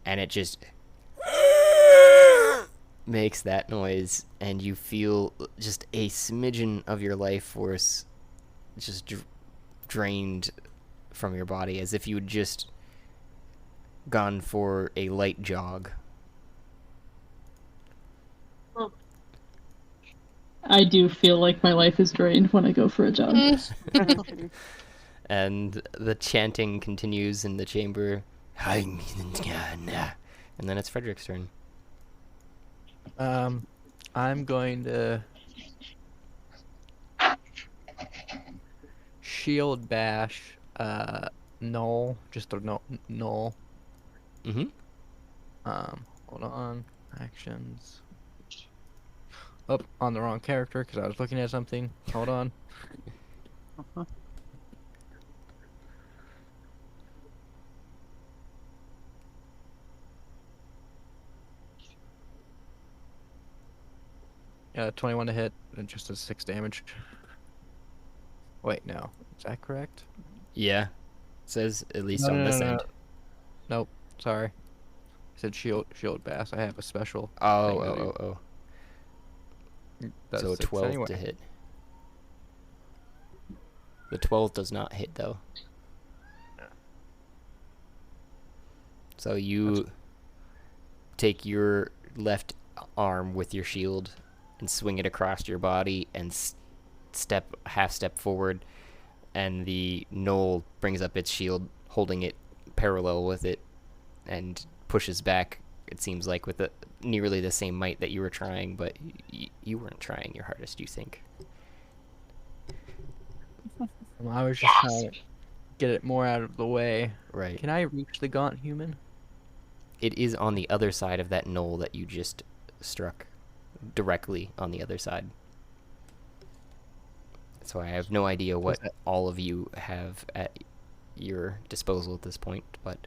and it just makes that noise, and you feel just a smidgen of your life force just drained from your body, as if you had just gone for a light jog.
I do feel like my life is drained when I go for a jog.
And the chanting continues in the chamber. And then it's Frederick's turn.
I'm going to shield bash Null, just a Null.
Mm-hmm.
Hold on, actions. Oh, on the wrong character because I was looking at something. Hold on. Yeah, 21 to hit and just a 6 damage. Wait, no. Is that correct?
Yeah. It says, at least
No,
on
no,
this
no,
end.
no. Nope, sorry. I said shield bass. I have a special.
Oh,
thing to
oh,
do.
oh, oh.
That's
So a
6
12
anyway.
to hit. The 12 does not hit, though. So you take your left arm with your shield and swing it across your body and half step forward, and the knoll brings up its shield, holding it parallel with it, and pushes back, it seems like, with nearly the same might that you were trying, but you weren't trying your hardest, you think.
I was just trying to get it more out of the way.
Right.
Can I reach the gaunt human?
It is on the other side of that knoll that you just struck. Directly on the other side. So I have no idea what all of you have at your disposal at this point, but...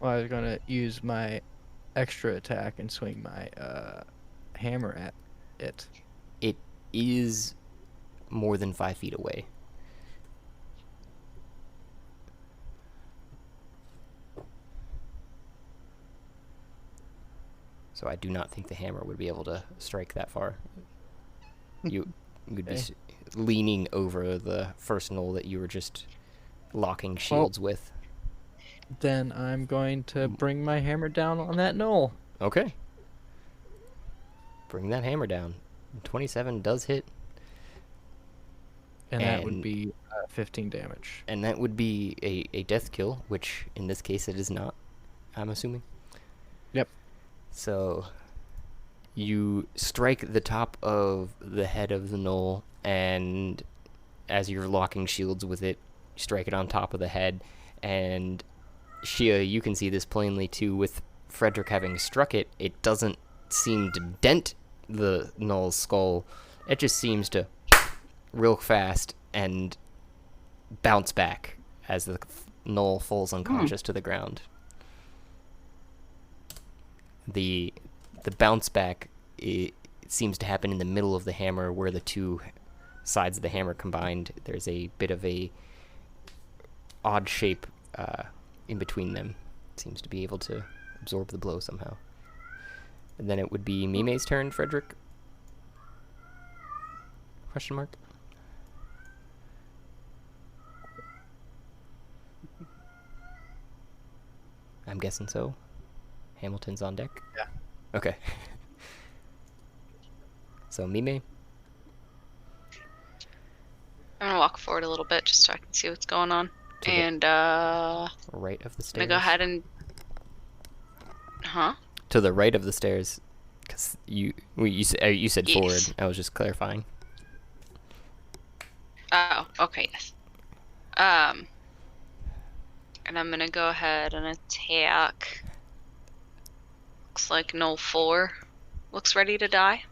Well, I was gonna use my extra attack and swing my hammer at it.
It is more than 5 feet away. So I do not think the hammer would be able to strike that far. You would be leaning over the first knoll that you were just locking shields with.
Then I'm going to bring my hammer down on that knoll.
Okay. Bring that hammer down. 27 does hit.
And that would
And-
be 15 damage.
And that would be a death kill, which in this case it is not, I'm assuming.
Yep.
So you strike the top of the head of the gnoll, and as you're locking shields with it, you strike it on top of the head. And Shia, you can see this plainly too. With Frederick having struck it, it doesn't seem to dent the gnoll's skull. It just seems to real fast and bounce back as the gnoll falls unconscious to the ground. The bounce back, it seems to happen in the middle of the hammer where the two sides of the hammer combined. There's a bit of a odd shape in between them. It seems to be able to absorb the blow somehow. And then it would be Mime's turn, Frederick? Question mark? I'm guessing so. Hamilton's on deck?
Yeah.
Okay. So, Mime?
I'm gonna walk forward a little bit just so I can see what's going on.
To the
And
right of the
I'm
stairs?
gonna go ahead and
To the right of the stairs. Because you said
Yes.
forward. I was just clarifying.
Oh, okay, yes. And I'm gonna go ahead and attack. Looks like Null 4 looks ready to die.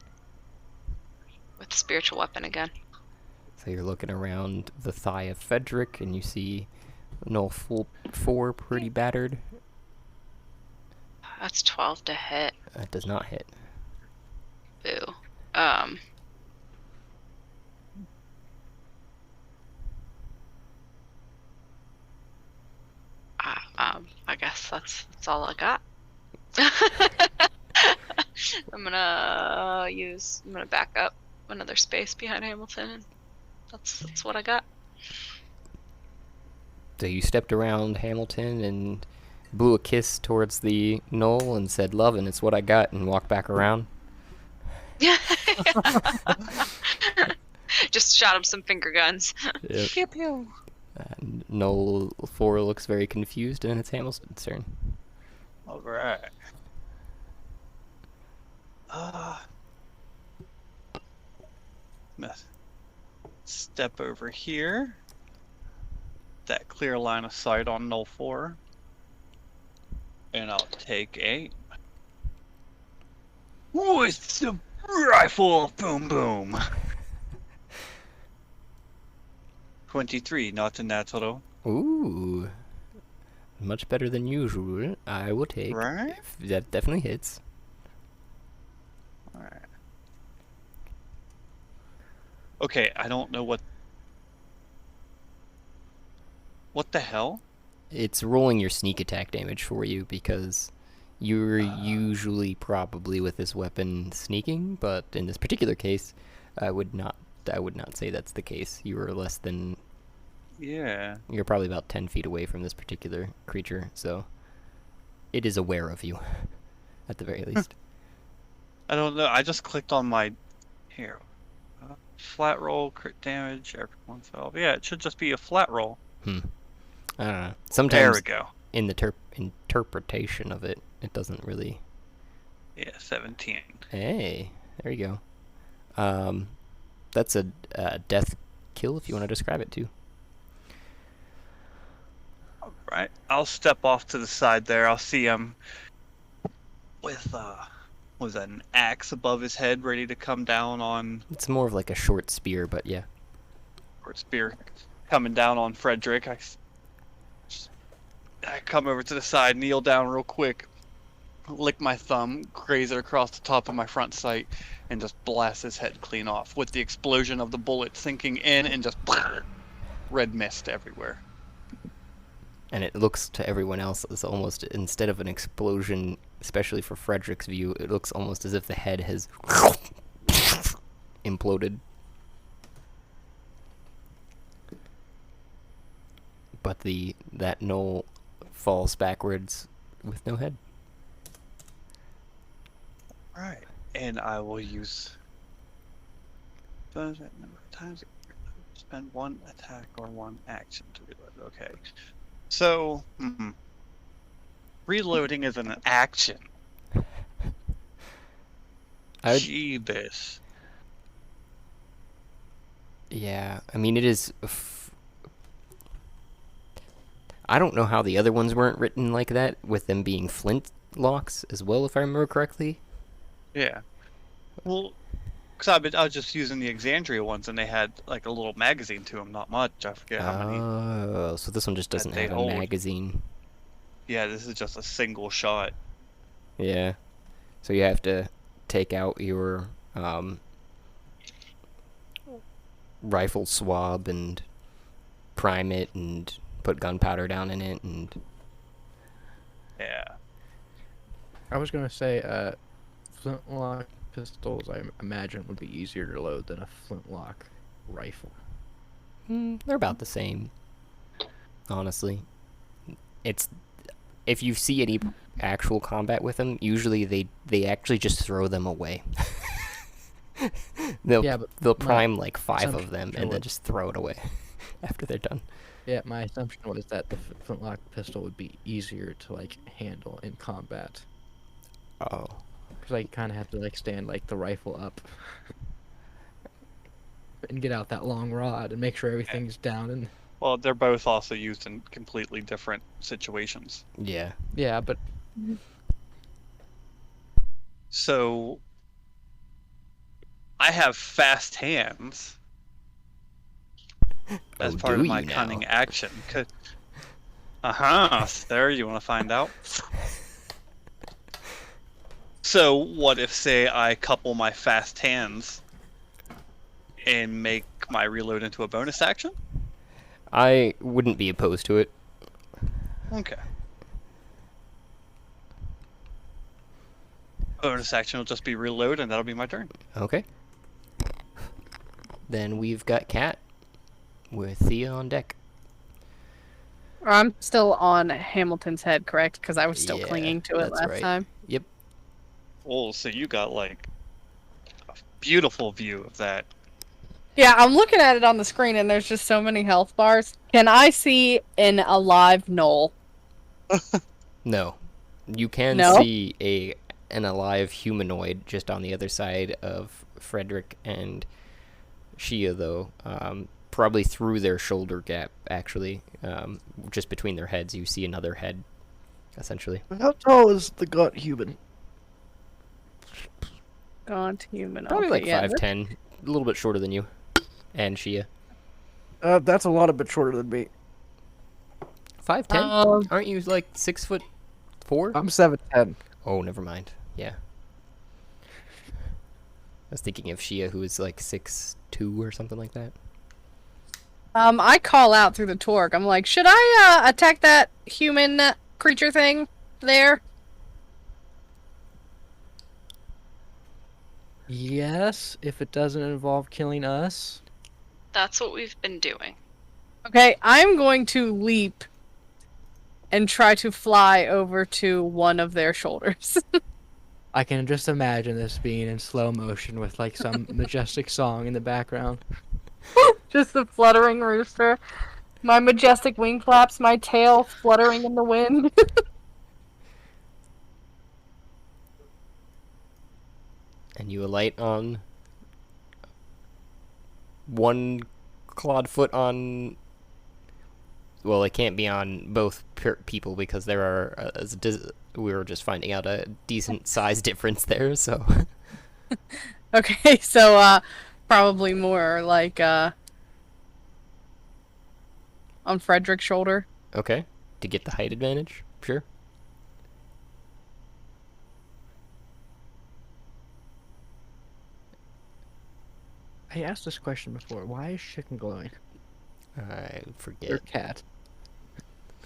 With spiritual weapon again.
So you're looking around the thigh of Frederick, and you see Null 4 pretty battered.
That's 12 to hit.
That does not hit.
Boo. I guess that's all I got. I'm gonna back up another space behind Hamilton, and that's what I got.
So you stepped around Hamilton and blew a kiss towards the knoll and said, "Love, and it's what I got," and walked back around.
Just shot him some finger guns.
Yep.
Pew pew.
Knoll 4 looks very confused, and it's Hamilton's turn.
All right. Step over here. That clear line of sight on Null 4. And I'll take aim. With the rifle, boom boom. 23, not a natural.
Ooh. Much better than usual. I will take.
Right?
That definitely hits.
Alright. Okay, I don't know what the hell?
It's rolling your sneak attack damage for you because you're usually probably with this weapon sneaking, but in this particular case, I would not say that's the case. You were less than
Yeah.
You're probably about 10 feet away from this particular creature, so it is aware of you, at the very least.
I don't know. I just clicked on my here. Flat roll, crit damage, everyone fell. Yeah, it should just be a flat roll.
I don't know.
There
Sometimes
we go.
in the interpretation of it, it doesn't really...
Yeah, 17.
Hey, there you go. That's a death kill if you want to describe it too.
Right. I'll step off to the side there. I'll see him with was that an axe above his head ready to come down on,
It's more of like a short spear, but yeah.
or spear coming down on Frederick. I come over to the side, kneel down real quick, lick my thumb, graze it across the top of my front sight, and just blast his head clean off with the explosion of the bullet sinking in and just red mist everywhere.
And it looks to everyone else as almost, instead of an explosion, especially for Frederick's view, it looks almost as if the head has imploded. But that knoll falls backwards with no head.
Right. And I will use... Does that number of times? Spend 1 attack or 1 action to reload. Okay. So, reloading is an action. Jeebus.
Yeah, I mean, it is... I don't know how the other ones weren't written like that, with them being flint locks as well, if I remember correctly.
Yeah. Well, because I was just using the Exandria ones, and they had like a little magazine to them, not much. I forget how many.
Oh, so this one just doesn't have a magazine.
Yeah, this is just a single shot.
Yeah. So you have to take out your rifle swab and prime it and put gunpowder down in it and...
Yeah.
I was gonna say, flintlock pistols, I imagine, would be easier to load than a flintlock rifle.
They're about the same, honestly. It's... If you see any actual combat with them, usually they actually just throw them away. They'll prime like 5 of them and then just throw it away after they're done.
Yeah, my assumption was that the flintlock pistol would be easier to like handle in combat.
Oh.
Because I kind of have to like stand like the rifle up and get out that long rod and make sure everything's down. And
well, they're both also used in completely different situations.
Yeah.
Yeah, but
so I have fast hands as part of my cunning action. There, you want to find out? So what if, say, I couple my fast hands and make my reload into a bonus action?
I wouldn't be opposed to it.
Okay. Bonus action will just be reload, and that'll be my turn.
Okay. Then we've got Cat with Thea on deck.
I'm still on Hamilton's head, correct? Because I was still clinging to it last time.
Yep.
Oh, so you got, like, a beautiful view of that.
Yeah, I'm looking at it on the screen, and there's just so many health bars. Can I see an alive Knoll?
No. You can see an alive humanoid just on the other side of Frederick and Shia, though. Probably through their shoulder gap, actually. Just between their heads, you see another head, essentially.
how tall is the gaunt human?
Gaunt human.
Probably
okay,
like 5'10", a little bit shorter than you. And Shia.
That's a lot of bit shorter than me.
5'10"? Aren't you like 6'4"?
I'm 7'10".
Oh, never mind. Yeah. I was thinking of Shia, who is like 6'2" or something like that.
I call out through the torque. I'm like, should I attack that human creature thing there?
Yes, if it doesn't involve killing us.
That's what we've been doing.
Okay, I'm going to leap and try to fly over to one of their shoulders.
I can just imagine this being in slow motion with like some majestic song in the background.
Just the fluttering rooster. My majestic wing flaps, my tail fluttering in the wind.
And you alight on one clawed foot on... Well, it can't be on both people because there are, we were just finding out, a decent size difference there, so...
Okay, so, probably more like, on Frederick's shoulder.
Okay, to get the height advantage, sure.
I asked this question before. Why is chicken glowing?
I forget.
Or cat?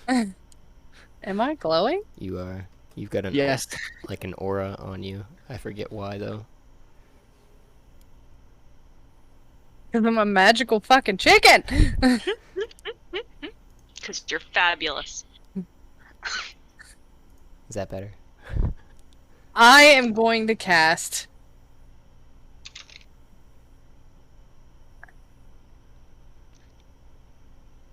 Am I glowing?
You are. You've got an
Yes.
like an aura on you. I forget why though.
Because I'm a magical fucking chicken!
Because you're fabulous.
Is that better?
I am going to cast...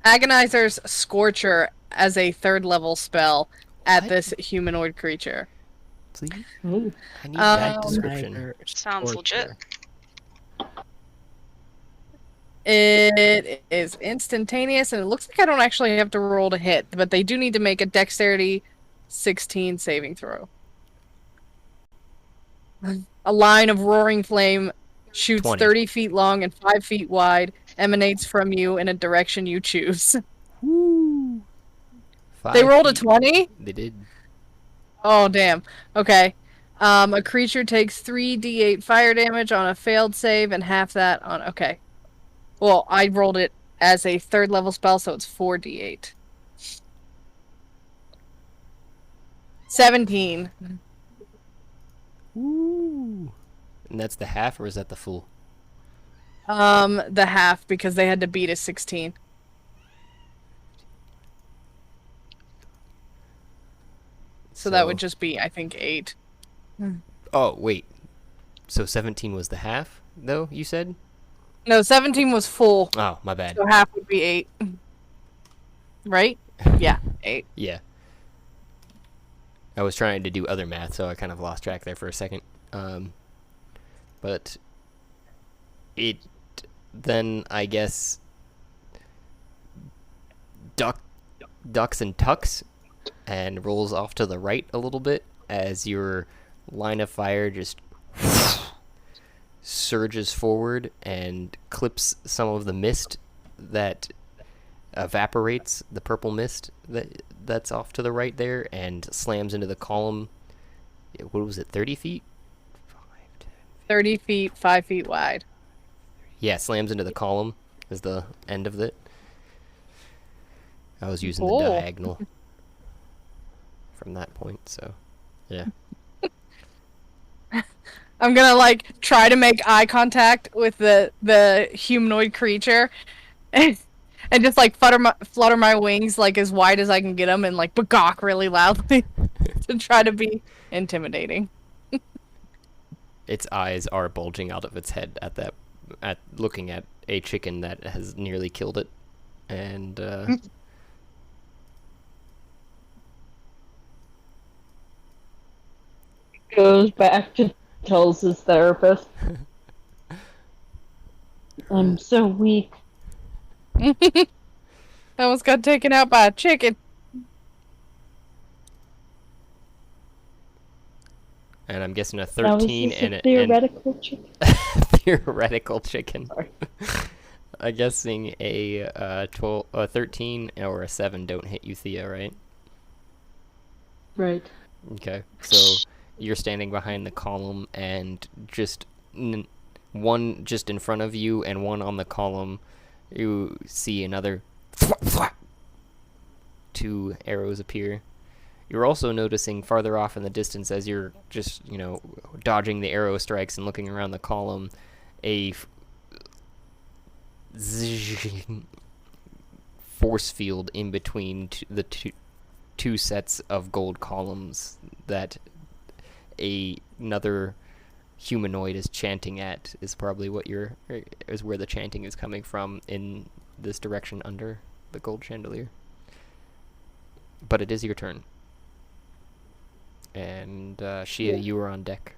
Agonizer's Scorcher as a 3rd level spell at this humanoid creature.
Please?
Ooh.
I need that description.
Agonizer
Sounds legit.
Scorcher.
It is instantaneous, and it looks like I don't actually have to roll to hit, but they do need to make a Dexterity 16 saving throw. A line of roaring flame shoots
20.
30 feet long and 5 feet wide, emanates from you in a direction you choose.
Woo!
They rolled a
5 feet.
20?
They did.
Oh, damn. Okay. A creature takes 3d8 fire damage on a failed save and half that on... Okay. Well, I rolled it as a 3rd level spell, so it's 4d8. 17.
Woo! And that's the half, or is that the full?
The half, because they had to beat a 16. So that would just be, I think, 8.
Oh, wait. So 17 was the half, though, you said?
No, 17 was full,
Oh, my bad.
so half would be 8. Right? Yeah, 8.
Yeah. I was trying to do other math, so I kind of lost track there for a second. But it then, I guess, ducks and tucks and rolls off to the right a little bit as your line of fire just surges forward and clips some of the mist that evaporates, the purple mist that's off to the right there, and slams into the column. What was it, 30 feet?
30 feet, 5 feet wide.
Yeah, slams into the column is the end of it. I was using
Cool.
the diagonal from that point, so yeah.
I'm gonna, like, try to make eye contact with the humanoid creature and just, like, flutter my wings, like, as wide as I can get them and, like, bagawk really loudly to try to be intimidating.
Its eyes are bulging out of its head at looking at a chicken that has nearly killed it, and
Goes back to tells his therapist, I'm so weak.
I almost got taken out by a chicken.
and I'm guessing a
Now, is
13
this
and
a
a
theoretical chicken?
theoretical chicken.
Sorry.
I'm guessing a 13 or a 7 don't hit you, Thea, right?
Right.
Okay, so you're standing behind the column, and just one just in front of you and one on the column, you see another 2 arrows appear. You're also noticing farther off in the distance, as you're just, dodging the arrow strikes and looking around the column, a force field in between the two sets of gold columns that another humanoid is chanting at is probably is where the chanting is coming from in this direction under the gold chandelier. But it is your turn. And Shia, you are on deck.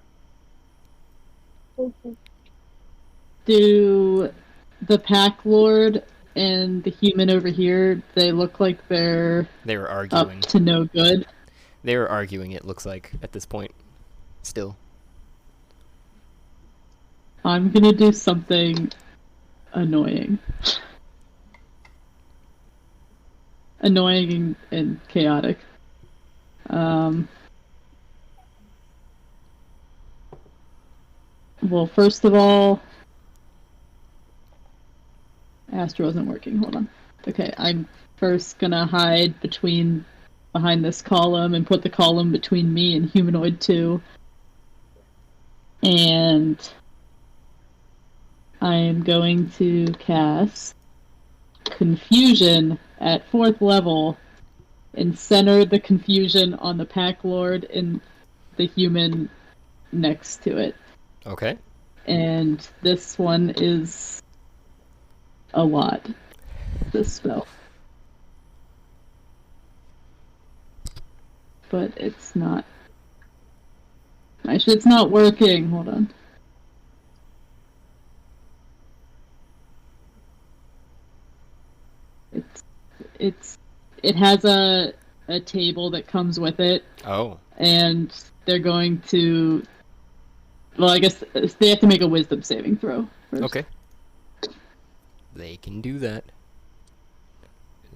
Do the Pack Lord and the human over here, they look like they're
arguing.
up to no good?
They're arguing, it looks like, at this point. Still.
I'm gonna do something annoying. Annoying and chaotic. Well, first of all, Astro wasn't working. Hold on. Okay, I'm first gonna hide behind this column and put the column between me and Humanoid 2. And I am going to cast Confusion at 4th level and center the confusion on the Pack Lord and the human next to it.
Okay.
And this one is a lot, this spell. but it's not. Actually, it's not working. Hold on. It has a table that comes with it.
Oh.
And they're going to. Well, I guess they have to make a wisdom saving throw first.
Okay. They can do that.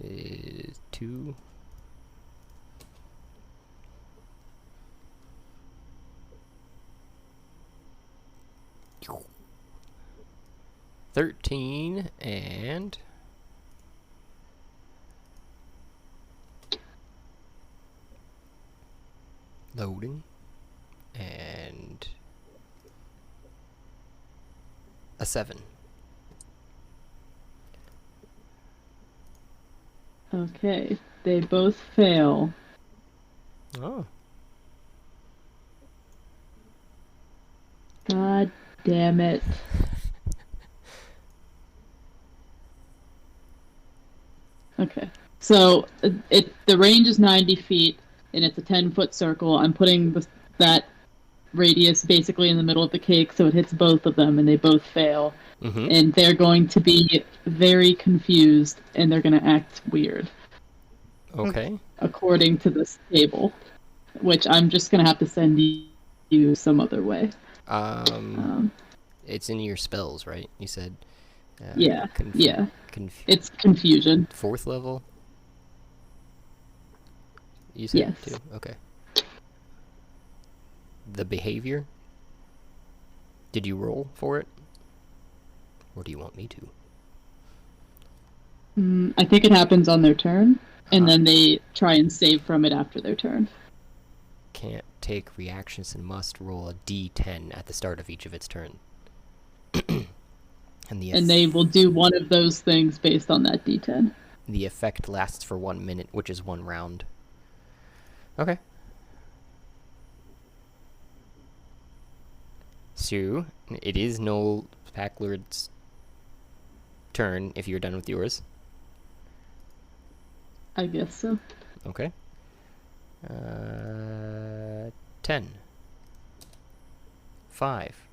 Is 2. $13 and loading and a 7.
Okay, they both fail.
Oh.
God damn it. Okay, so the range is 90 feet, and it's a 10-foot circle. I'm putting that radius basically in the middle of the cake, so it hits both of them, and they both fail.
Mm-hmm.
And they're going to be very confused, and they're going to act weird.
Okay.
According to this table, which I'm just going to have to send you some other way.
It's in your spells, right? You said.
Yeah. Yeah. It's confusion.
4th level. You said
Yes.
2. Okay. The behavior. Did you roll for it? Or do you want me to?
I think it happens on their turn, and then they try and save from it after their turn.
Can't take reactions and must roll a d10 at the start of each of its turn.
And they will do one of those things based on that d10.
The effect lasts for 1 minute, which is 1 round. Okay. So, it is Noel Packlord's turn if you're done with yours.
I guess so.
Okay. 10. 5.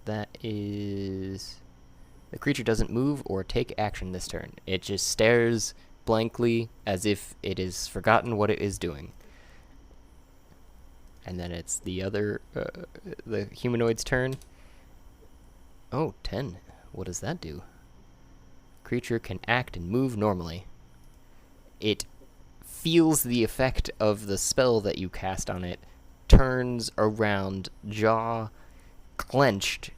That is... The creature doesn't move or take action this turn. It just stares blankly as if it has forgotten what it is doing. And then it's the other, the humanoid's turn. Oh, 10. What does that do? Creature can act and move normally. It feels the effect of the spell that you cast on it, turns around, jaw clenched,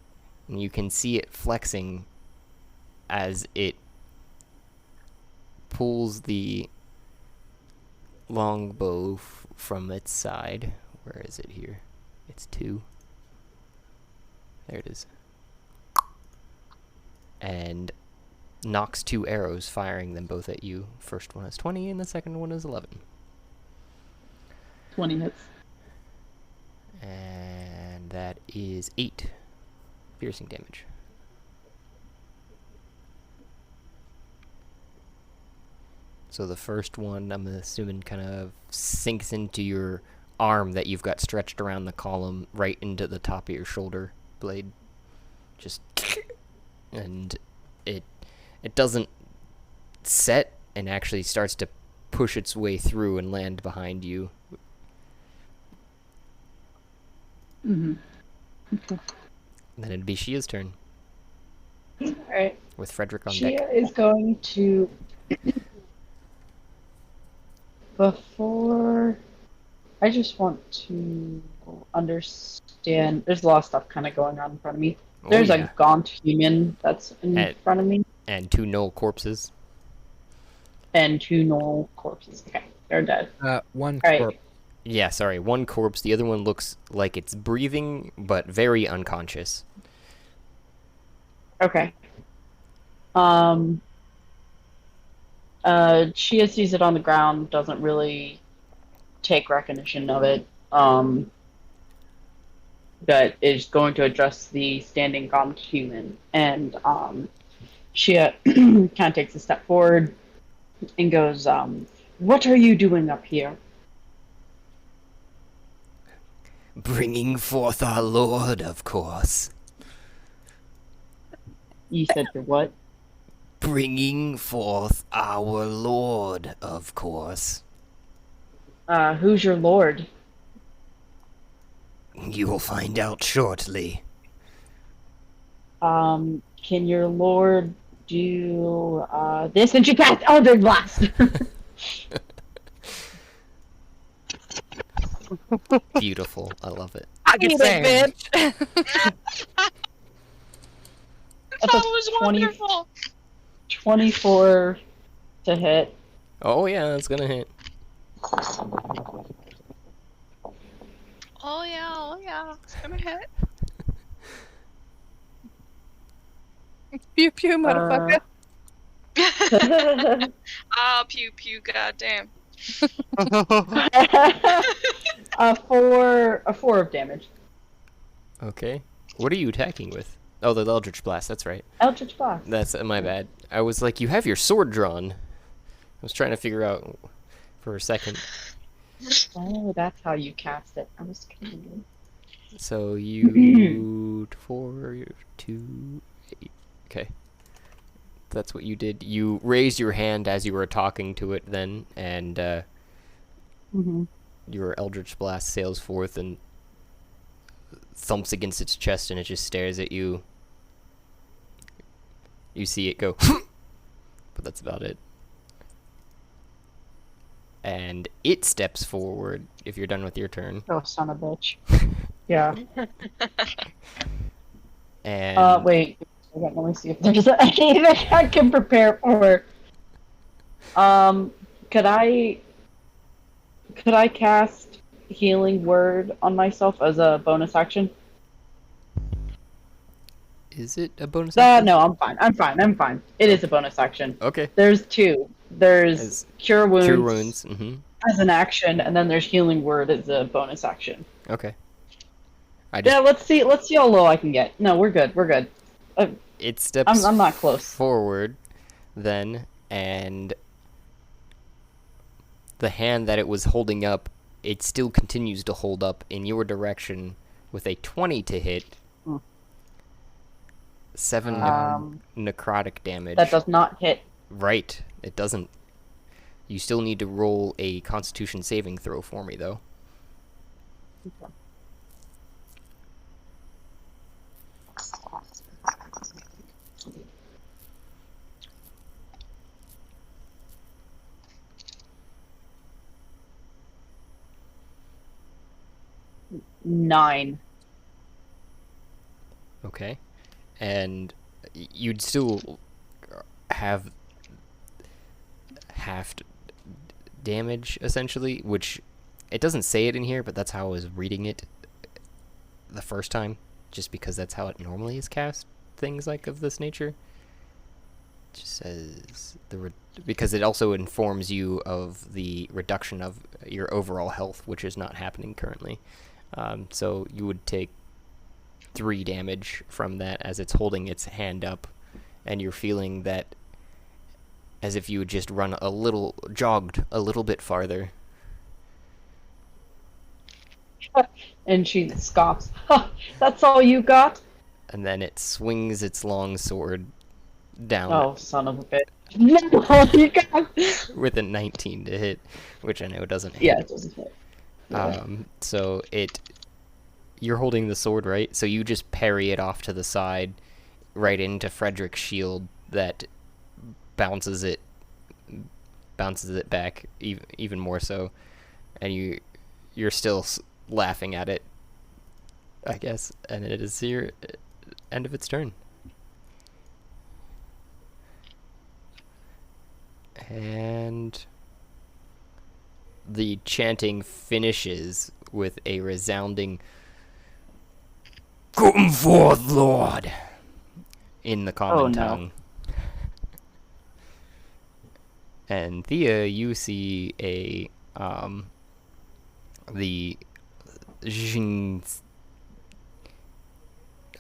and you can see it flexing as it pulls the longbow from its side. Where is it here? It's 2. There it is. And knocks 2 arrows, firing them both at you. First one is 20, and the second one is 11.
20 hits.
And that is 8 piercing damage. So the first one, I'm assuming, kind of sinks into your arm that you've got stretched around the column, right into the top of your shoulder blade. Just... And it doesn't set and actually starts to push its way through and land behind you.
Mm-hmm. Okay.
And then it'd be Shia's turn.
Alright.
With Frederick on
Shia
deck.
is going to... Before... I just want to understand... There's a lot of stuff kind of going on in front of me. There's a gaunt human that's in front of me.
And 2 Knoll corpses.
And 2 Knoll corpses. Okay, they're dead.
One
All right.
corpse.
Yeah, sorry, 1 corpse. The other one looks like it's breathing, but very unconscious.
Okay. Shia sees it on the ground, doesn't really take recognition of it. But is going to address the standing gaunt human. And Shia kind of takes a step forward and goes, "What are you doing up here?"
Bringing forth our Lord, of course.
You said for what?
Bringing forth our Lord, of course.
Who's your lord?
You will find out shortly.
Can your lord do this and you cast Eldritch Blast?
Beautiful. I love it.
I get it, bitch.
That's
That
a
was
20
wonderful.
24 to hit.
Oh yeah, that's gonna hit.
Oh yeah, it's gonna hit.
Pew pew, motherfucker.
Ah, pew pew, goddamn.
a four of damage.
Okay. What are you attacking with? Oh, the Eldritch Blast. That's right.
Eldritch Blast.
That's my bad. I was like, you have your sword drawn. I was trying to figure out for a second.
Oh, that's how you cast it. I was kidding.
So you 4, 2, 8. Okay. That's what you did. You raised your hand as you were talking to it then, and your Eldritch Blast sails forth and thumps against its chest, and it just stares at you. You see it go, but that's about it. And it steps forward if you're done with your turn.
Oh, son of a bitch. Yeah.
And
Wait. Let me see if there's anything I can prepare for. Could I cast Healing Word on myself as a bonus action?
is it a bonus action?
No, I'm fine. It is a bonus action.
Okay.
There's two. There's
As
Cure Wounds,
Cure Wounds.
as an action, and then there's Healing Word as a bonus action.
Okay.
Yeah, let's see how low I can get. No, we're good.
It steps
I'm not close.
forward then, and the hand that it was holding up, it still continues to hold up in your direction with a 20 to hit. 7 necrotic damage.
That does not hit.
Right, it doesn't. You still need to roll a Constitution saving throw for me, though.
Okay. Nine.
Okay. And you'd still have half damage, essentially, which it doesn't say it in here, but that's how I was reading it the first time, just because that's how it normally is cast, things like of this nature. It just says because it also informs you of the reduction of your overall health, which is not happening currently. So you would take 3 damage from that as it's holding its hand up, and you're feeling that as if you had just jogged a little bit farther.
And she scoffs. Ha! That's all you got?
And then it swings its long sword down
Oh, son of a bitch. That's all you got?
with a 19 to hit, which I know doesn't hit.
Yeah, it doesn't hit.
So you're holding the sword, right? So you just parry it off to the side, right into Frederick's shield that bounces it back even more so, and you're still laughing at it, I guess, and it is your end of its turn. And the chanting finishes with a resounding "Come forth, Lord!" in the common tongue. And Thea, you see the Jing's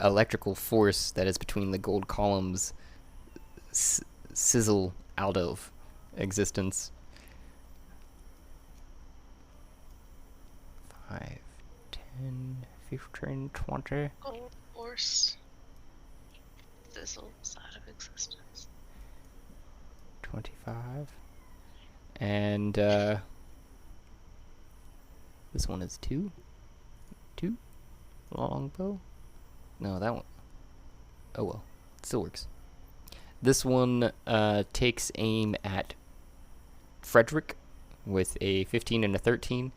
electrical force that is between the gold columns sizzle out of existence. 5, 10, 10, 15, 20,
Gold Force. Sizzle side of existence.
25. And this one is 2. 2. Longbow. No, that one. Oh well, still works. This one takes aim at Frederick with a 15 and a 13,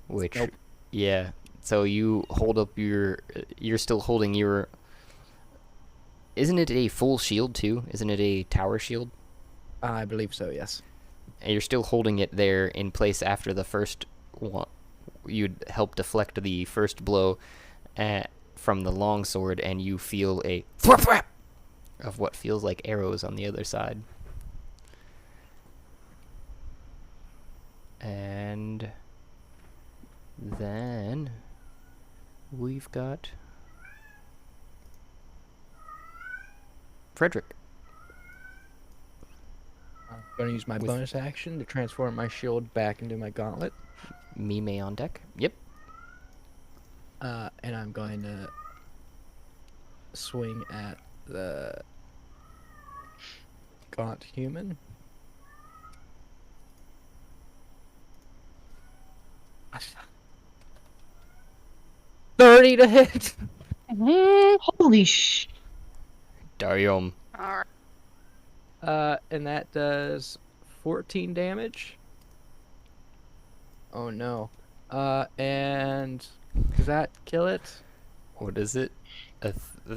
which,
Nope.
yeah. So you hold up your, you're still holding your. Isn't it a full shield too? Isn't it a tower shield?
I believe so, yes.
And you're still holding it there in place after the first one. You'd help deflect the first blow from the longsword, and you feel a thwap thwap of what feels like arrows on the other side. And then we've got Frederick.
I'm going to use my
With-
bonus action to transform my shield back into my gauntlet.
Mime on deck. Yep.
And I'm going to swing at the gaunt human. $30 to hit.
Holy sh!
Darium.
Alright.
And that does 14 damage. Oh no. And does that kill it?
What is it?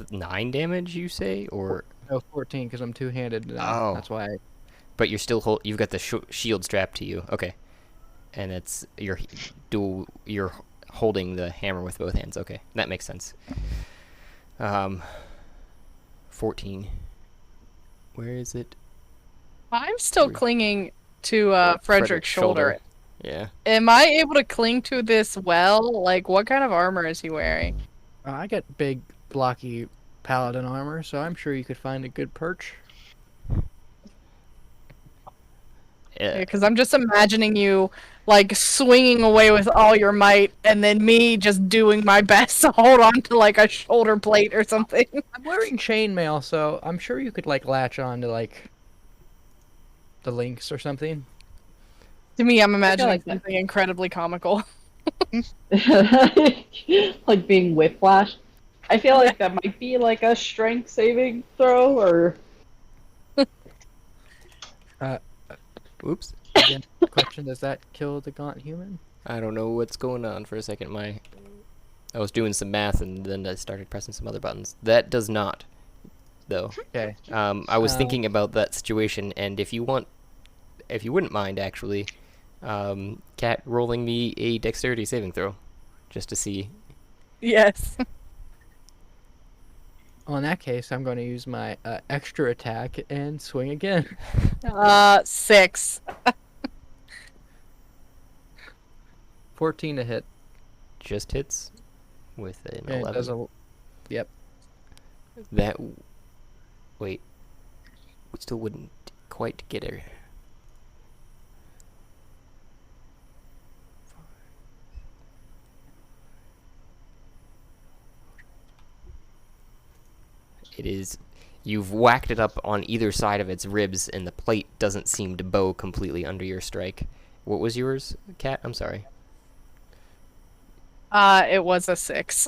9 damage, you say, or?
No, 14 because I'm two-handed now.
Oh.
That's why.
But you're still you've got the shield strapped to you. Okay. And it's you're holding the hammer with both hands. Okay, that makes sense. 14. Where is it?
I'm still clinging to Frederick's shoulder.
Yeah.
Am I able to cling to this well? Like, what kind of armor is he wearing?
I got big, blocky paladin armor, so I'm sure you could find a good perch.
Because I'm just imagining you, like, swinging away with all your might, and then me just doing my best to hold on to, like, a shoulder plate or something.
I'm wearing chainmail, so I'm sure you could, like, latch on to, like, the links or something.
To me, I'm imagining
like that.
something incredibly comical.
Like being whiplashed. I feel like that might be like a strength saving throw, or
Oops.
Again, question, does that kill the gaunt human?
I don't know what's going on for a second. I was doing some math and then I started pressing some other buttons. That does not, though.
Okay.
I was thinking about that situation, and if you wouldn't mind, actually, Cat rolling me a dexterity saving throw, just to see.
Yes.
Well, in that case, I'm going to use my extra attack and swing again.
6.
14 to hit.
Just hits with an
And it
11.
does yep.
That. Wait. We still wouldn't quite get her. It is. You've whacked it up on either side of its ribs, and the plate doesn't seem to bow completely under your strike. What was yours, Cat? I'm sorry.
It was a 6.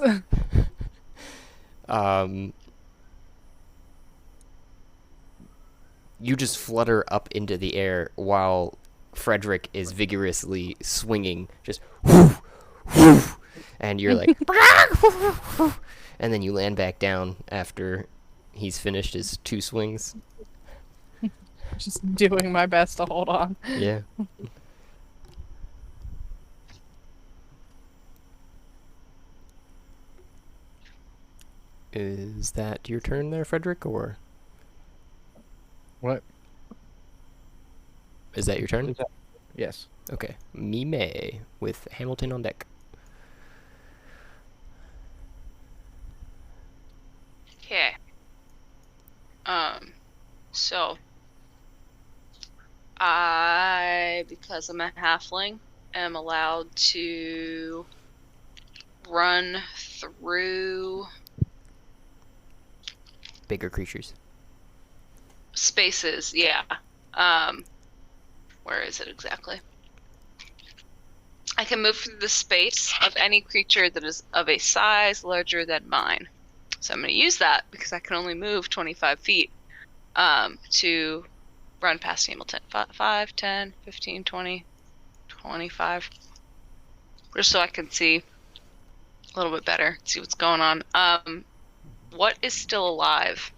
You just flutter up into the air while Frederick is vigorously swinging, just whoof, whoof, and you're like, and then you land back down after he's finished his 2 swings.
Just doing my best to hold on.
Yeah. Is that your turn there, Frederick, or
What?
is that your turn?
Yes.
Okay. Mime with Hamilton on deck.
Okay. So because I'm a halfling, am allowed to run through
Bigger creatures.
spaces. Yeah. Where is it exactly? I can move through the space of any creature that is of a size larger than mine. So I'm going to use that because I can only move 25 feet to run past Hamilton. 5, 10, 15, 20, 25. Just so I can see a little bit better, see what's going on. What is still alive?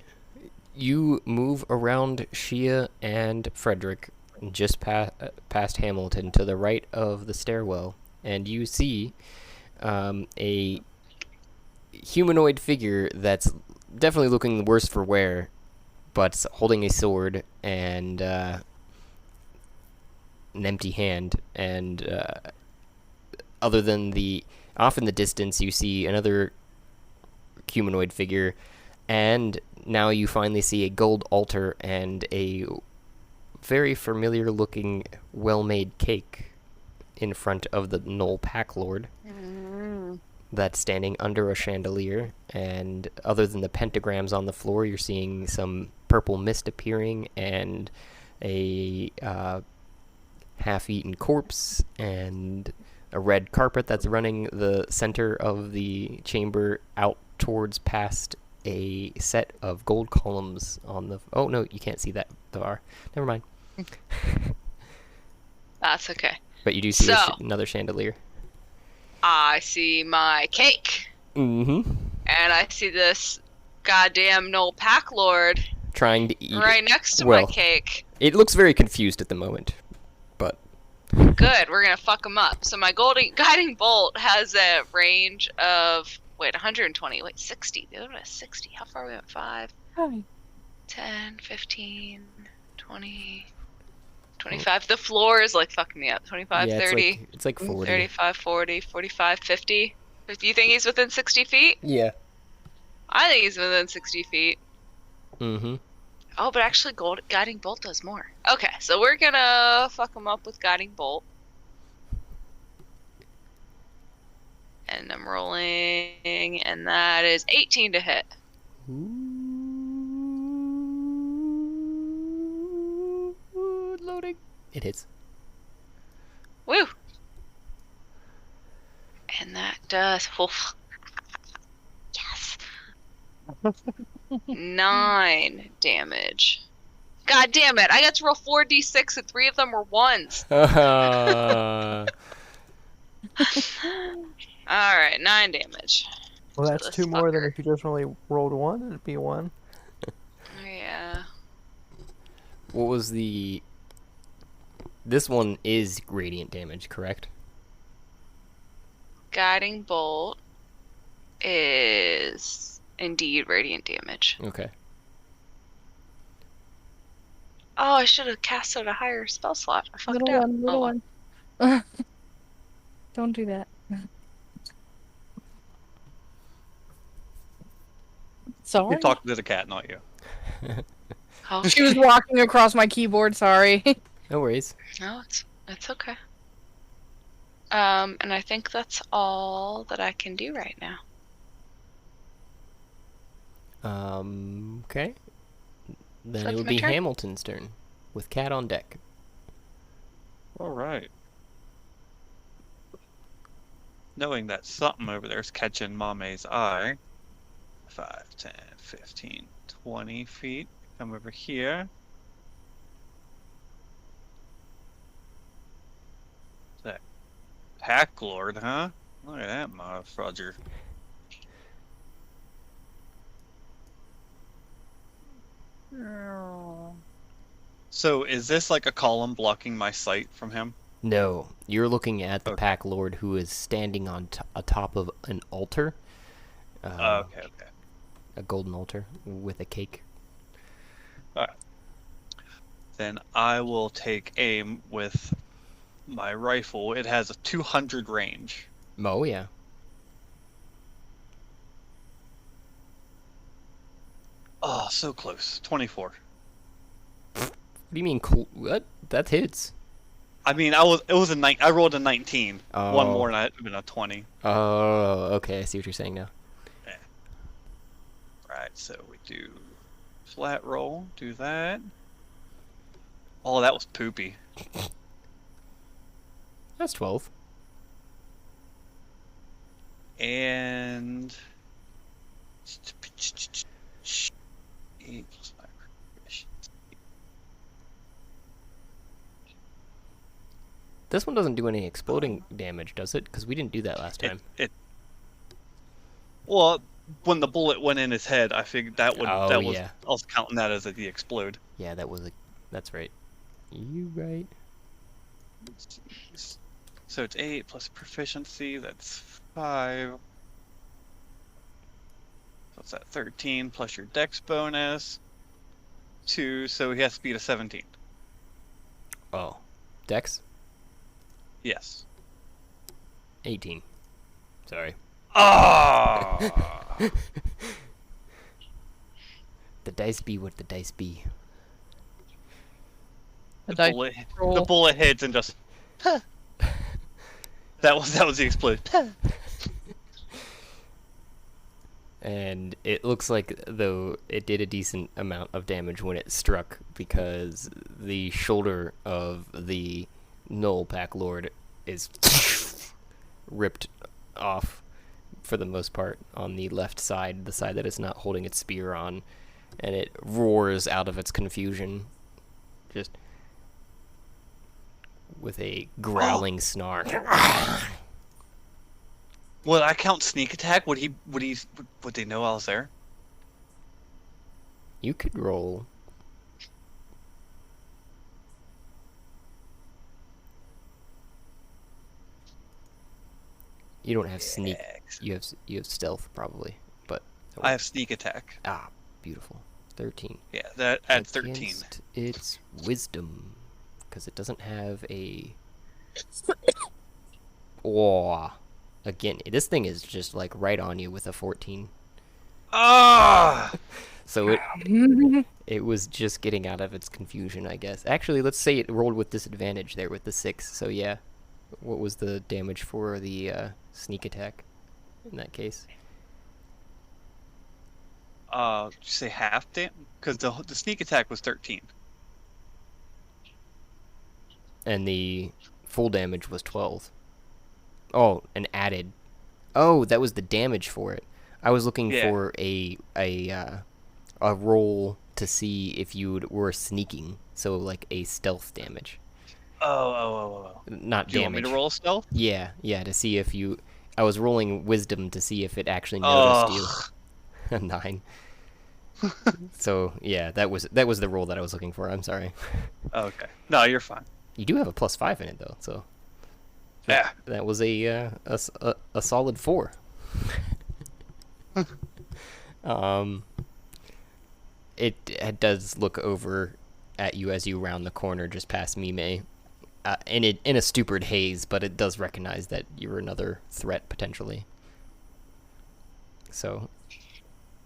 You move around Shia and Frederick just past Hamilton to the right of the stairwell, and you see a humanoid figure that's definitely looking worse for wear, but holding a sword and an empty hand. And other than off in the distance, you see another humanoid figure, and now you finally see a gold altar and a very familiar looking, well-made cake in front of the Knoll Pack Lord that's standing under a chandelier. And other than the pentagrams on the floor, you're seeing some purple mist appearing and a half-eaten corpse and a red carpet that's running the center of the chamber out towards past a set of gold columns on the... Oh, no, you can't see that bar. Never mind.
That's okay.
But you do see
So-
another chandelier.
I see my cake.
Mm-hmm.
And I see this goddamn Knoll Pack Lord
Trying to eat
right
it.
next to
Well,
my cake.
It looks very confused at the moment, but...
Good, we're gonna fuck him up. So my guiding bolt has a range of 120. Wait, 60. The other one is 60. How far are we at? 5, 10, 15, 20, 25. The floor is like fucking me up. 25,
yeah,
30,
it's like 40.
35, 40, 45, 50. Do you think he's within 60 feet?
Yeah.
I think he's within 60 feet.
Mm-hmm.
Oh, but actually guiding bolt does more. Okay, so we're gonna fuck him up with guiding bolt. And I'm rolling, and that is 18 to hit.
Loading. It hits.
Woo! And that does... Yes! 9 damage. God damn it, I got to roll 4d6 and 3 of them were 1s. Alright, 9 damage.
Well,
So
that's
this
2 more than
fucker.
if you just only rolled 1. It'd be 1.
Yeah.
What was the... This one is radiant damage, correct?
Guiding bolt is indeed radiant damage.
Okay.
Oh, I should have casted a higher spell slot. I fucked
Little
up.
one, little
Oh,
one. Don't do that. Sorry.
You're talking to the cat, not you.
well.
She was walking across my keyboard, sorry.
No worries.
No, it's okay. And I think that's all that I can do right now.
Okay. Then
So
it
it's
would
my
be
turn?
Hamilton's turn, with Cat on deck.
All right. Knowing that something over there is catching Mame's eye. 5, 10, 15, 20 feet. Come over here. That Pack Lord, huh? Look at that motherfucker. So is this like a column blocking my sight from him?
No, you're looking at the
Okay.
Pack Lord who is standing on atop of an altar.
Okay, okay.
A golden altar with a cake.
Then I will take aim with my rifle. It has a 200 range.
Oh, yeah.
Oh, so close. 24.
What do you mean, what? That hits.
I mean, it was a I rolled a 19. One more and I'd been a 20.
Oh, okay. I see what you're saying now.
Yeah. Right, so we do flat roll, do that. Oh, that was poopy.
That's 12.
And 8 plus 5.
This one doesn't do any exploding damage, does it? Because we didn't do that last time.
Well, when the bullet went in his head, I figured that would.
Oh,
that was.
yeah.
I was counting that as the explode.
Yeah, that's right. You right.
So it's 8 plus proficiency. That's 5. So it's at 13 plus your dex bonus. 2. So he has speed of 17.
Oh, Dex
Yes.
18. Sorry.
Ah.
The dice be what the dice be.
The bullet hits and just. That was the explosion.
And it looks like though it did a decent amount of damage when it struck because the shoulder of the Null Pack Lord is ripped off for the most part on the left side, the side that it's not holding its spear on, and it roars out of its confusion, just with a growling snark.
Would I count sneak attack? Would they know I was there?
You could roll. You don't have sneak. You have stealth probably, but
I have sneak attack.
Ah, beautiful. 13.
Yeah, that adds 13.
Against its wisdom, because it doesn't have a. Oh, again, this thing is just like right on you with a 14.
Ah!
So it was just getting out of its confusion, I guess. Actually, let's say it rolled with disadvantage there with the 6. So yeah, what was the damage for the sneak attack in that case?
Did you say half damage? Because the sneak attack was 13.
And the full damage was 12. Oh, and added. Oh, that was the damage for it. I was looking for a roll to see if you were sneaking, so like a stealth damage.
Oh.
Not
Do you
damage.
want me to roll stealth?
Yeah, to see if you. I was rolling wisdom to see if it actually noticed you. A 9. So yeah, that was the roll that I was looking for. I'm sorry.
Okay. No, you're fine.
You do have a +5 in it though, so.
Yeah.
That was a solid 4. It does look over at you as you round the corner just past Mime, in a stupid haze, but it does recognize that you're another threat potentially. So.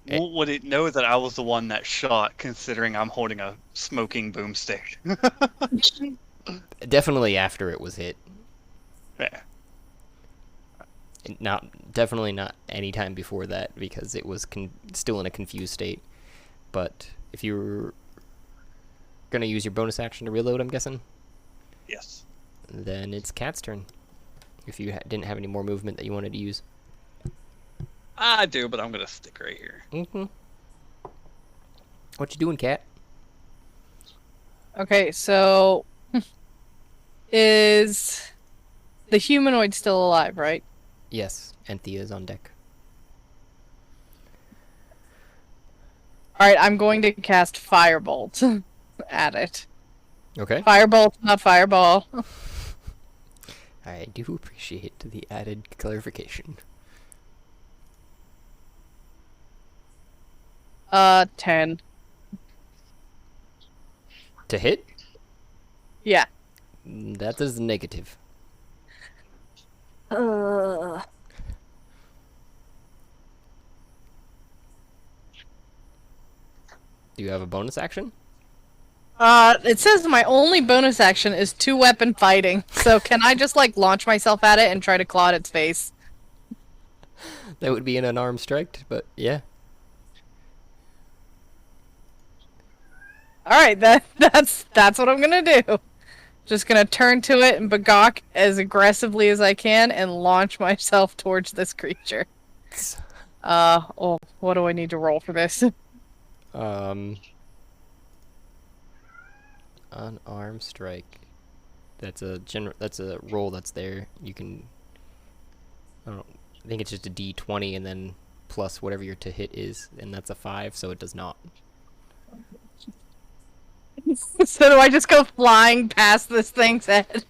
Would it know that I was the one that shot, considering I'm holding a smoking boomstick?
Definitely after it was hit.
Yeah.
Definitely not any time before that, because it was still in a confused state. But if you're gonna use your bonus action to reload, I'm guessing?
Yes.
Then it's Cat's turn. If you didn't have any more movement that you wanted to use.
I do, but I'm gonna stick right here.
Mm-hmm. What you doing, Cat?
Okay, so is the humanoid still alive, right?
Yes, Anthea's on deck.
Alright, I'm going to cast Firebolt at it.
Okay.
Firebolt, not Fireball.
I do appreciate the added clarification.
10.
To hit?
Yeah.
That is negative.
Uh.
Do you have a bonus action?
It says my only bonus action is 2-weapon fighting. So can I just like launch myself at it and try to claw at its face?
That would be an unarmed strike, but yeah.
All right, that's what I'm gonna do. Just gonna turn to it and begawk as aggressively as I can and launch myself towards this creature. What do I need to roll for this?
Unarmed strike. That's a roll that's there. You can. I think it's just a D20 and then plus whatever your to hit is, and that's a 5, so it does not.
So do I just go flying past this thing's head?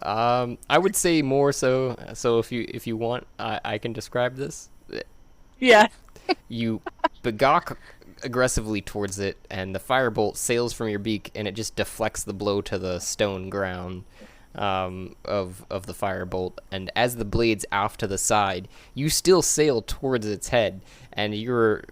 I would say more so. So if you want, I can describe this.
Yeah.
You begawk aggressively towards it, and the firebolt sails from your beak, and it just deflects the blow to the stone ground of the firebolt. And as the blade's off to the side, you still sail towards its head, and you're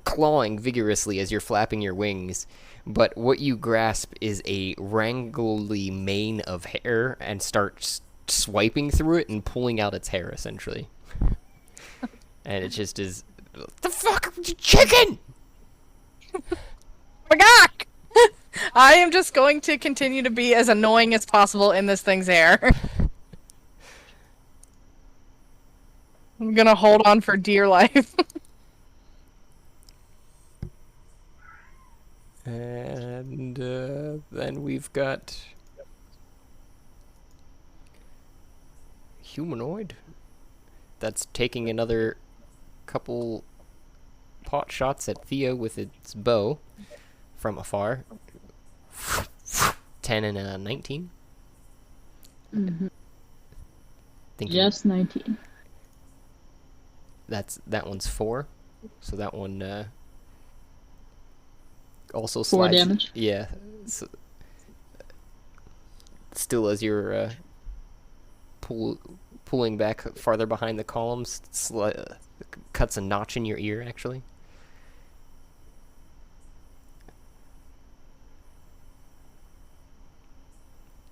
clawing vigorously as you're flapping your wings. But what you grasp is a wrangly mane of hair and start swiping through it and pulling out its hair, essentially. And it just is, the fuck, chicken!
Begawk! I am just going to continue to be as annoying as possible in this thing's hair. I'm gonna hold on for dear life.
And then we've got humanoid that's taking another couple pot shots at Thea with its bow from afar. 10 and a 19.
Mm-hmm.
Thinking
Just 19.
that one's 4, so that one also
4
slides.
damage.
Yeah. So, still, as you're pulling back farther behind the columns, cuts a notch in your ear, actually.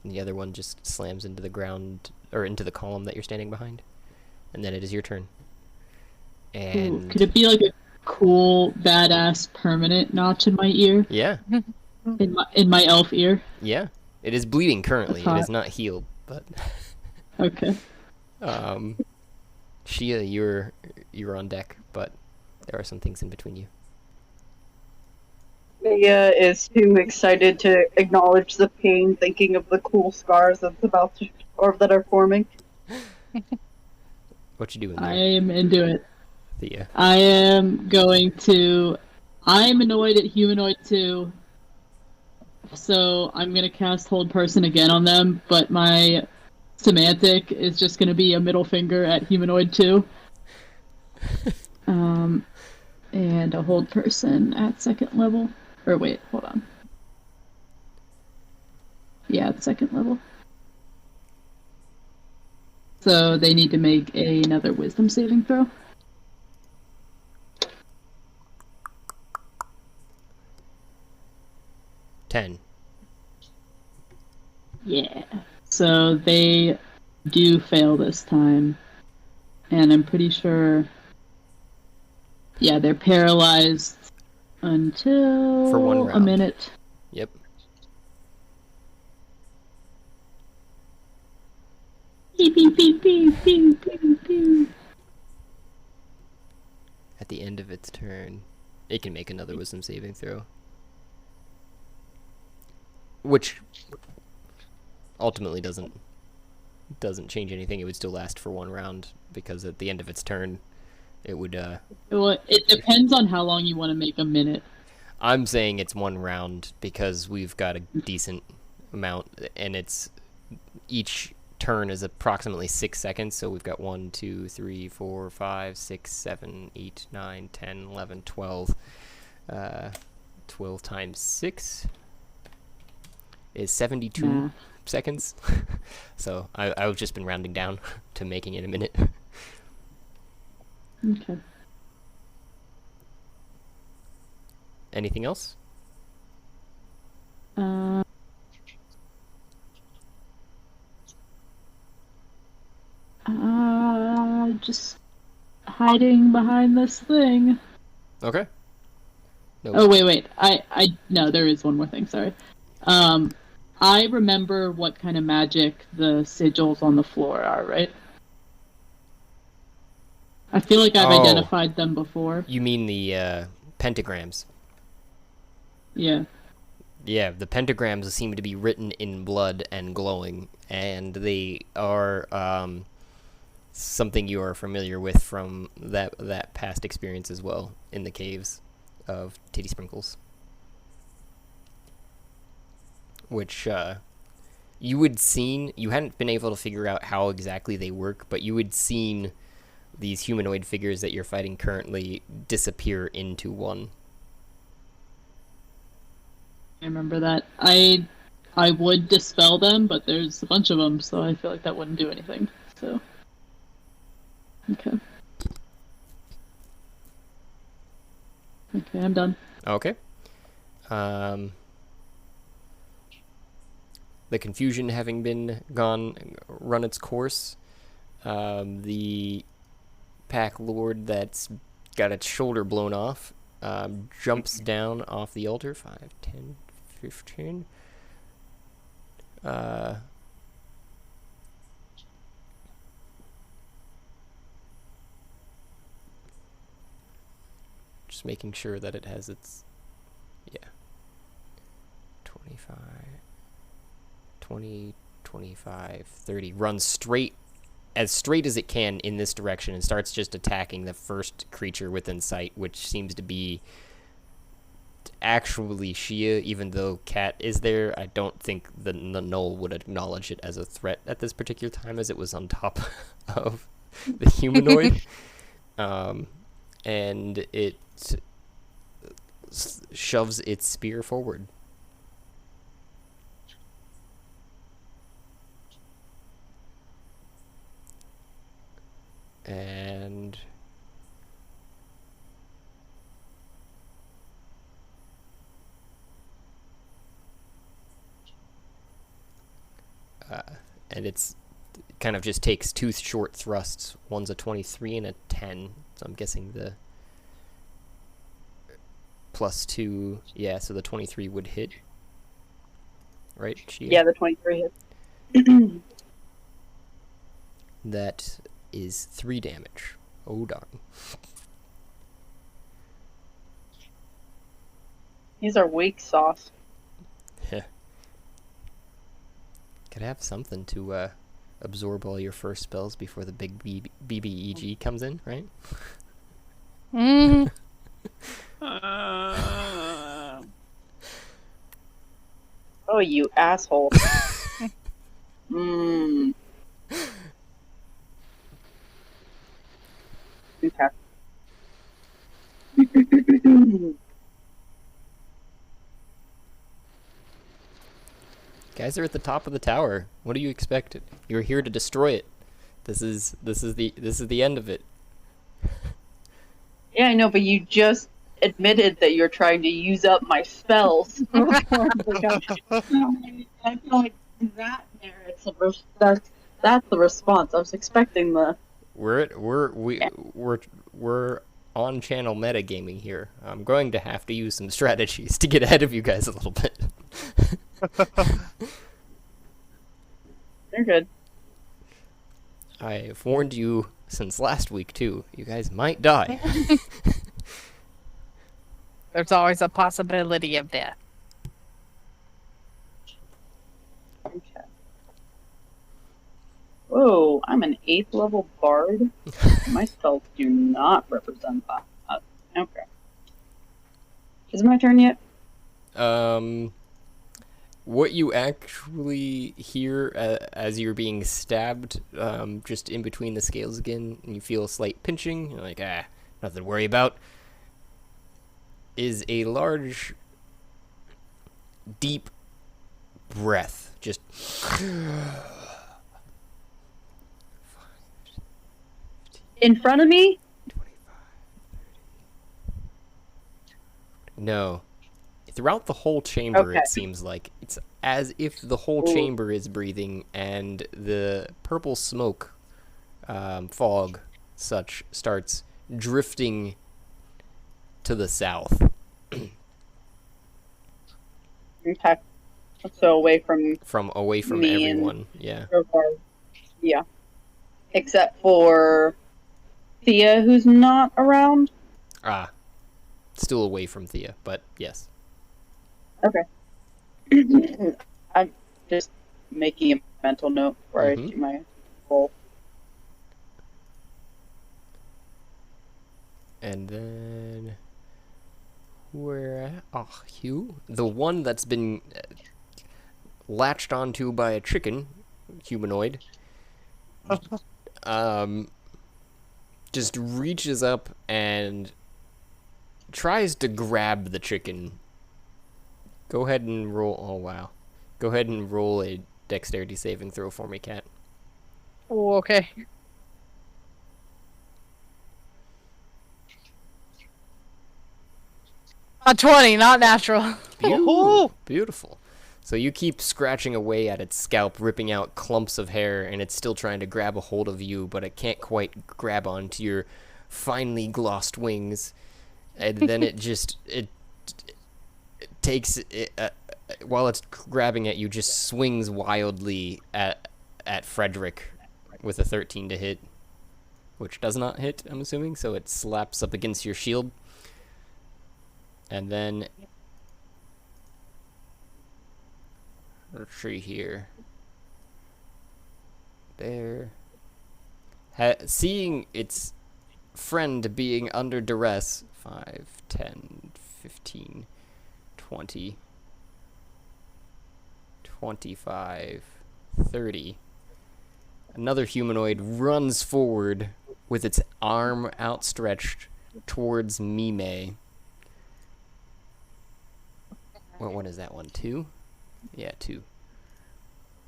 And the other one just slams into the ground, or into the column that you're standing behind. And then it is your turn. And
Ooh, could it be like a cool, badass, permanent notch in my ear?
yeah,
In my elf ear?
yeah. It is bleeding currently.
That's
It is
hot.
not healed, but
Okay.
Shia, you're on deck, but there are some things in between you.
Mia is too excited to acknowledge the pain, thinking of the cool scars that's about to, or that are forming.
What you doing
I
there,
am into it.
Thea?
I am going to. I'm annoyed at Humanoid 2, so I'm going to cast Hold Person again on them, but my semantic is just going to be a middle finger at Humanoid 2. And a Hold Person at 2nd level. Or wait, hold on. Yeah, at 2nd level. So they need to make another Wisdom saving throw.
Ten.
Yeah. So they do fail this time. And I'm pretty sure. Yeah, they're paralyzed until
For 1
a
round.
minute.
Yep.
Beep, beep, beep, beep, beep, beep, beep.
At the end of its turn, it can make another Wisdom saving throw. Which ultimately doesn't change anything. It would still last for 1 round, because at the end of its turn, it would.
Well, it depends on how long you want to make a minute.
I'm saying it's 1 round because we've got a decent amount, and it's each turn is approximately 6 seconds. So we've got 1, 2, 3, 4, 5, 6, 7, 8, 9, 10, 11, 12. 12 times 6 is 72
Yeah.
seconds. So I've just been rounding down to making it a minute.
Okay.
Anything else?
Uh, just hiding behind this thing.
Okay. No.
Oh wait. No, there is one more thing. Sorry. I remember what kind of magic the sigils on the floor are, right? I feel like I've
Oh.
identified them before.
You mean the pentagrams?
Yeah.
Yeah, the pentagrams seem to be written in blood and glowing, and they are something you are familiar with from that past experience as well in the caves of Titty Sprinkles, which you hadn't been able to figure out how exactly they work, but you had seen these humanoid figures that you're fighting currently disappear into one.
I remember that. I would dispel them, but there's a bunch of them, so I feel like that wouldn't do anything. So, okay. Okay, I'm done.
Okay. The confusion having been run its course, the pack lord that's got its shoulder blown off jumps down off the altar. 5, 10, 15. Just making sure that it has its, 25, 20, 25, 30. Runs straight as it can in this direction and starts just attacking the first creature within sight, which seems to be actually Shia, even though Cat is there. I don't think the Knoll would acknowledge it as a threat at this particular time, as it was on top of the humanoid. And it shoves its spear forward. And it's kind of just takes two short thrusts. One's a 23 and a 10. So I'm guessing the +2, yeah, so the 23 would hit. Right?
Yeah, the 23 hits.
That is 3 damage. Oh darn.
These are weak sauce.
Could have something to absorb all your first spells before the big BBEG comes in, right?
Mm.
Oh, you asshole. Okay.
Guys are at the top of the tower. What do you expect? You're here to destroy it. This is the end of it.
Yeah, I know, but you just admitted that you're trying to use up my spells. I feel like that merits that's the response. I was expecting the.
We're on channel metagaming here. I'm going to have to use some strategies to get ahead of you guys a little bit.
They're good.
I've warned you since last week too. You guys might die.
There's always a possibility of death.
Okay. Whoa, I'm an 8th level bard. My spells do not represent that. Okay. Is it my turn yet?
What you actually hear as you're being stabbed, just in between the scales again, and you feel a slight pinching, you're like, nothing to worry about, is a large, deep breath. Just...
In front of me?
No. throughout the whole chamber,
Okay.
it seems like. It's as if the whole chamber is breathing, and the purple smoke, fog, such, starts drifting to the south.
Okay. So away from
Away from
Me and-
everyone, yeah.
yeah, except for Thea, who's not around.
Ah, still away from Thea, but yes.
Okay. I'm just making a mental note before I do my roll.
And then where? Oh, Hugh, the one that's been latched onto by a chicken humanoid, just reaches up and tries to grab the chicken. Go ahead and roll. Oh wow! Go ahead and roll a dexterity saving throw for me, Cat.
Oh, okay. A 20, not natural.
Beautiful. So you keep scratching away at its scalp, ripping out clumps of hair, and it's still trying to grab a hold of you, but it can't quite grab onto your finely glossed wings. And then it takes while it's grabbing at you, just swings wildly at Frederick with a 13 to hit, which does not hit, I'm assuming. So it slaps up against your shield, and then let's see here. There. Seeing its friend being under duress, 5, 10, 15, 20, 25, 30. Another humanoid runs forward with its arm outstretched towards Mime. What is that one? 2? Yeah, 2.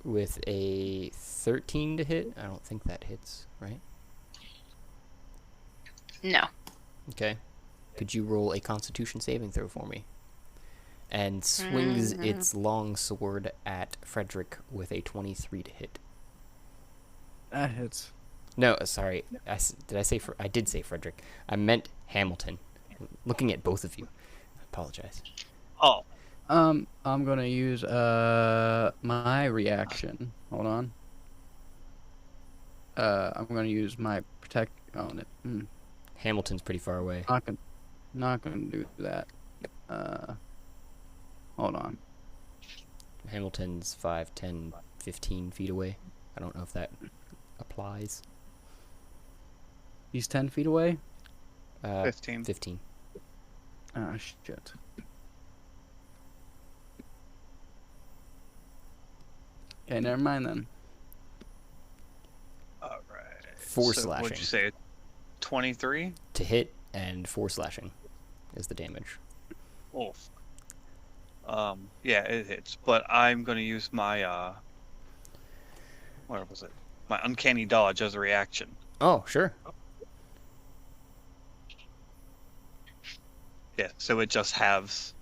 With a 13 to hit? I don't think that hits, right?
No.
Okay. Could you roll a Constitution saving throw for me? And swings its long sword at Frederick with a 23 to hit.
That hits.
No, sorry. I did say Frederick. I meant Hamilton. Looking at both of you. I apologize.
Oh.
I'm gonna use my reaction. Hold on. I'm gonna use my protect. Oh, no.
Hamilton's pretty far away.
Not gonna do that. Hold on.
Hamilton's 5, 10, 15 feet away. I don't know if that applies.
He's 10 feet away.
15.
15.
Ah, shit. Okay, never mind then.
All right.
4
so
slashing.
What'd you say? 23?
To hit and 4 slashing is the damage.
Oof. Yeah, it hits. But I'm gonna use my where was it? My uncanny dodge as a reaction.
Oh, sure.
Yeah, so it just halves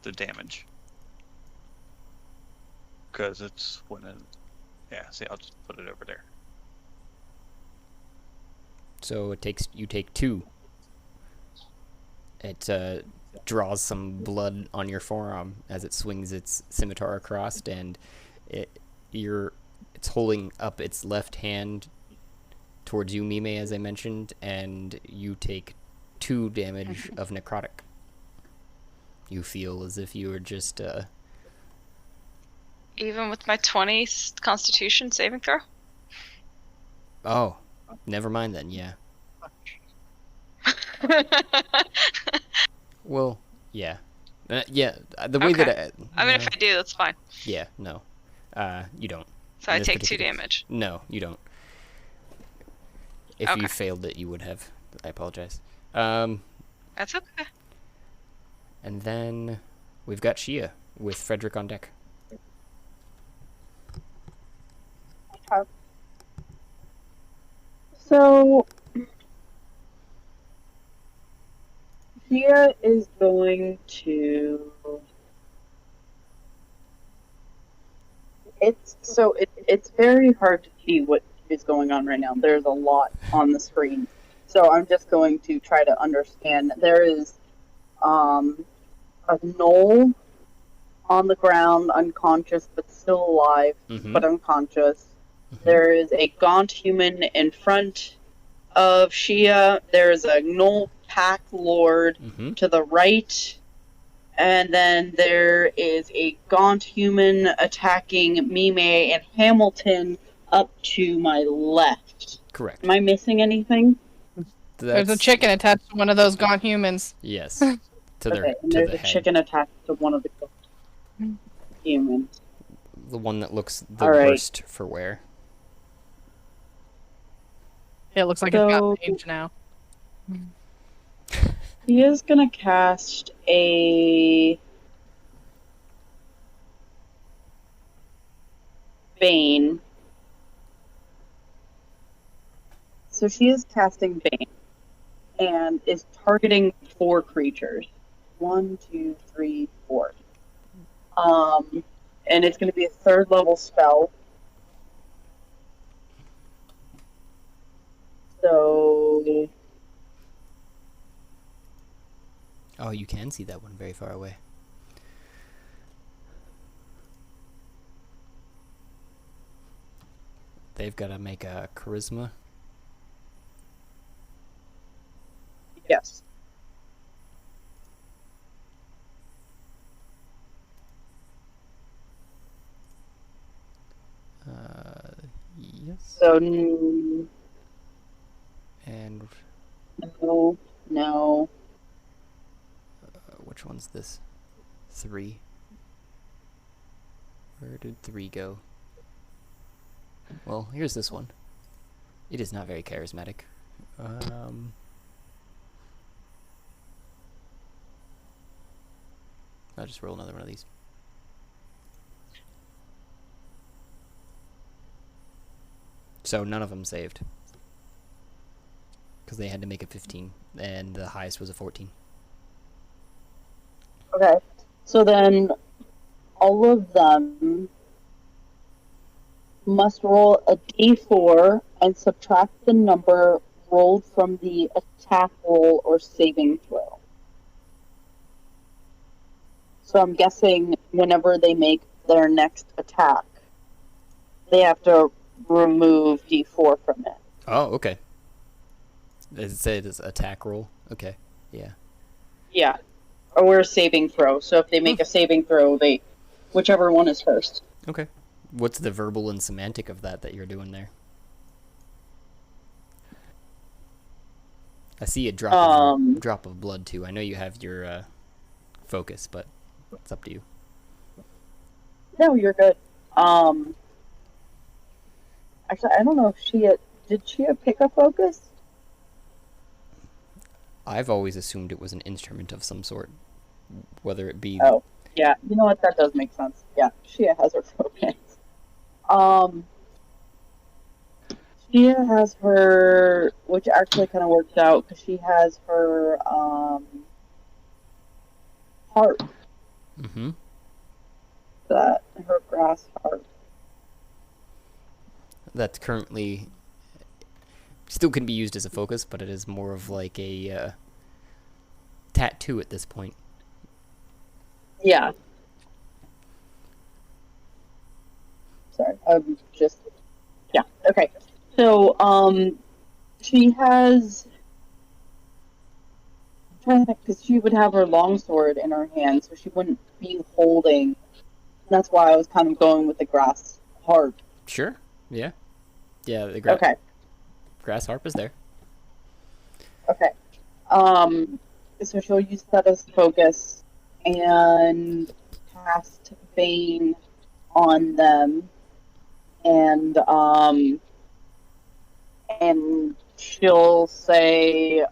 the damage. Because it's when it... Yeah, see, I'll just put it over there.
So you take 2. It draws some blood on your forearm as it swings its scimitar across, and it's holding up its left hand towards you, Mime, as I mentioned, and you take 2 damage of necrotic. You feel as if you were just
Even with my 20 Constitution saving throw?
Oh, never mind then, yeah. Well, yeah. Yeah, the way that
I mean, if I do, that's fine.
Yeah, no. You don't.
So
In
I
this
take 2
particular-
damage.
No, you don't. If
Okay.
you failed it, you would have. I apologize.
That's okay.
And then we've got Shia with Frederick on deck.
So Tia is going to. It's very hard to see what is going on right now. There's a lot on the screen, so I'm just going to try to understand. There is a knoll on the ground, unconscious but still alive, but unconscious. There is a gaunt human in front of Shia. There's a Gnoll Pack Lord to the right. And then there is a gaunt human attacking Mime and Hamilton up to my left.
Correct.
Am I missing anything?
There's a chicken attached to one of those gaunt humans.
Yes. To their
Okay, and
to
there's
the
a
head.
chicken attached to one of the humans.
The one that looks the
All right.
worst for wear.
Yeah, it looks like it's got
So-
age now.
He is gonna cast a Bane. So she is casting Bane and is targeting 4 creatures. 1, 2, 3, 4. And it's gonna be a 3rd level spell. So
Oh, you can see that one very far away. They've got to make a charisma.
yes.
Yes.
So
And
no.
which one's this? 3. Where did 3 go? Well, here's this one. It is not very charismatic. I'll just roll another one of these. So none of them saved. Because they had to make a 15, and the highest was a 14.
Okay. So then all of them must roll a d4 and subtract the number rolled from the attack roll or saving throw. So I'm guessing whenever they make their next attack, they have to remove d4 from it.
Oh, okay. Does it say it's attack roll? Okay, yeah.
Yeah. Or a saving throw. So if they make a saving throw, whichever one is first.
Okay. What's the verbal and semantic of that you're doing there? I see a drop of blood too. I know you have your focus, but it's up to you.
No, you're good. Actually, I don't know if did she pick a focus?
I've always assumed it was an instrument of some sort, whether it be.
Oh, yeah. You know what? That does make sense. Yeah, Shia has her focus. Shia has her, which actually kind of works out because she has her harp.
Mm-hmm.
Her grass harp.
That's currently still can be used as a focus, but it is more of like a tattoo at this point.
Yeah. Sorry, I'm just. Yeah. Okay. So, she has. I'm trying to think, because she would have her longsword in her hand, so she wouldn't be holding. That's why I was kind of going with the grass harp.
Sure. Yeah. Yeah. The
Okay.
grass harp is there.
Okay. So she'll use that as focus and cast Bane on them, and she'll say,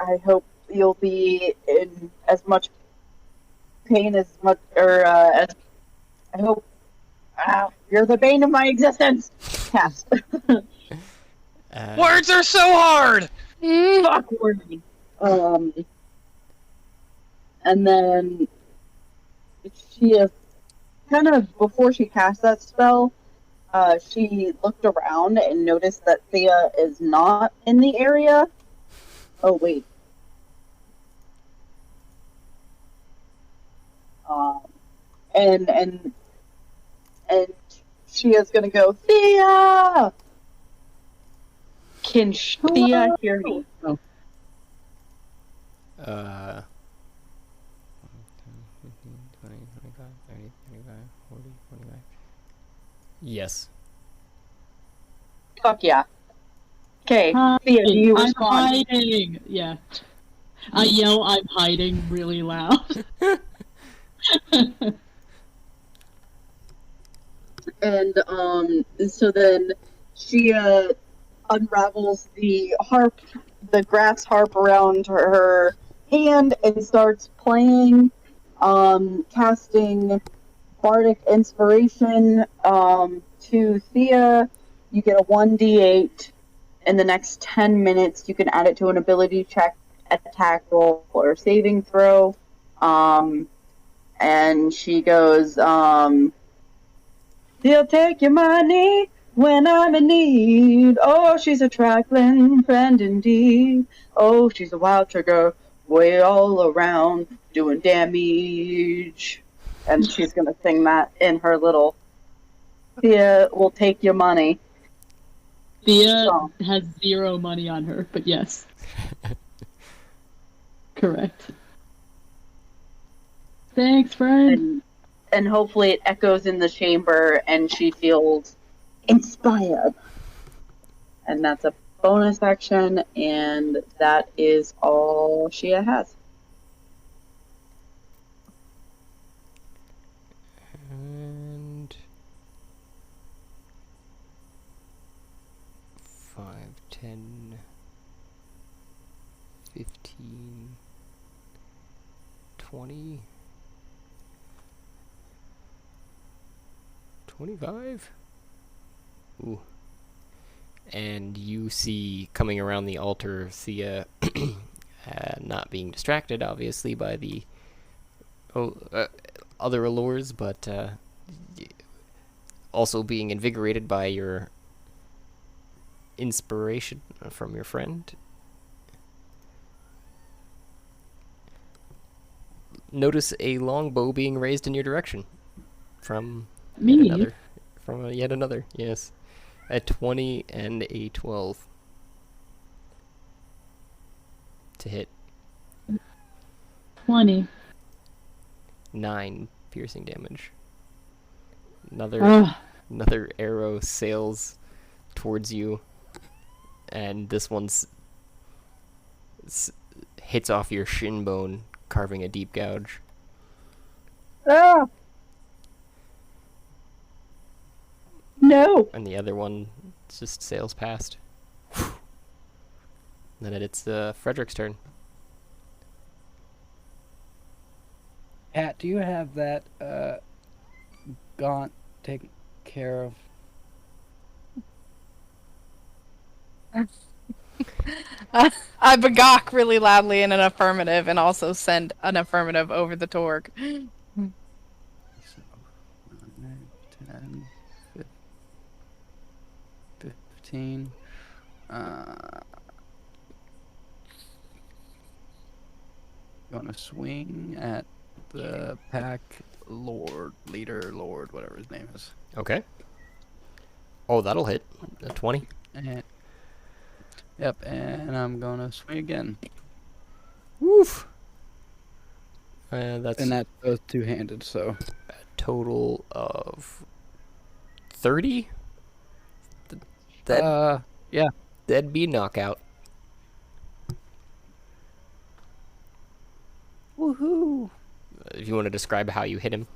I hope you'll be in as much pain as I hope you're the bane of my existence. cast.
Words are so hard.
Fuck word. And then she kind of before she cast that spell, she looked around and noticed that Thea is not in the area. Oh wait. And she is gonna go, Thea! Can Thea hear me?
Oh.
15, 20, 25, 30, 35, 40, 45. Yes.
Fuck yeah. Okay, Thea, do you
I'm
respond?
hiding. Yeah. I yell, I'm hiding really loud.
And so then she unravels the harp, the grass harp around her hand and starts playing, casting bardic inspiration to Thea. You get a 1d8. In the next 10 minutes, you can add it to an ability check, attack roll, or saving throw. And she goes, he'll take your money when I'm in need. Oh, she's a trifling friend indeed. Oh, she's a wild trigger, way all around, doing damage. And she's gonna sing that in her little Thea will take your money.
Thea
song.
has 0 money on her, but yes. Correct. Thanks, friend.
And hopefully it echoes in the chamber and she feels inspired. And that's a bonus action, and that is all she has.
And 5, 10, 15, 20, 25? Ooh. And you see coming around the altar Thea not being distracted, obviously, by the other allures, but also being invigorated by your inspiration from your friend. Notice a longbow being raised in your direction from
Me?
yet another, yes. A 20 and a 12 to hit.
20.
9 piercing damage.
Ugh.
Another arrow sails towards you, and this one's hits off your shin bone, carving a deep gouge.
Ah! No!
And the other one just sails past. Then it's Frederick's turn.
Pat, do you have that gaunt taken care of?
I begawk really loudly in an affirmative and also send an affirmative over the torque.
10, 15. Gonna swing at the pack leader, whatever his name is.
Okay. Oh, that'll hit. A 20.
And, yep, and I'm gonna swing again.
Woof.
And that's both two-handed, so.
A total of 30?
Yeah.
That'd be a knockout.
Woohoo!
If you want to describe how you hit him.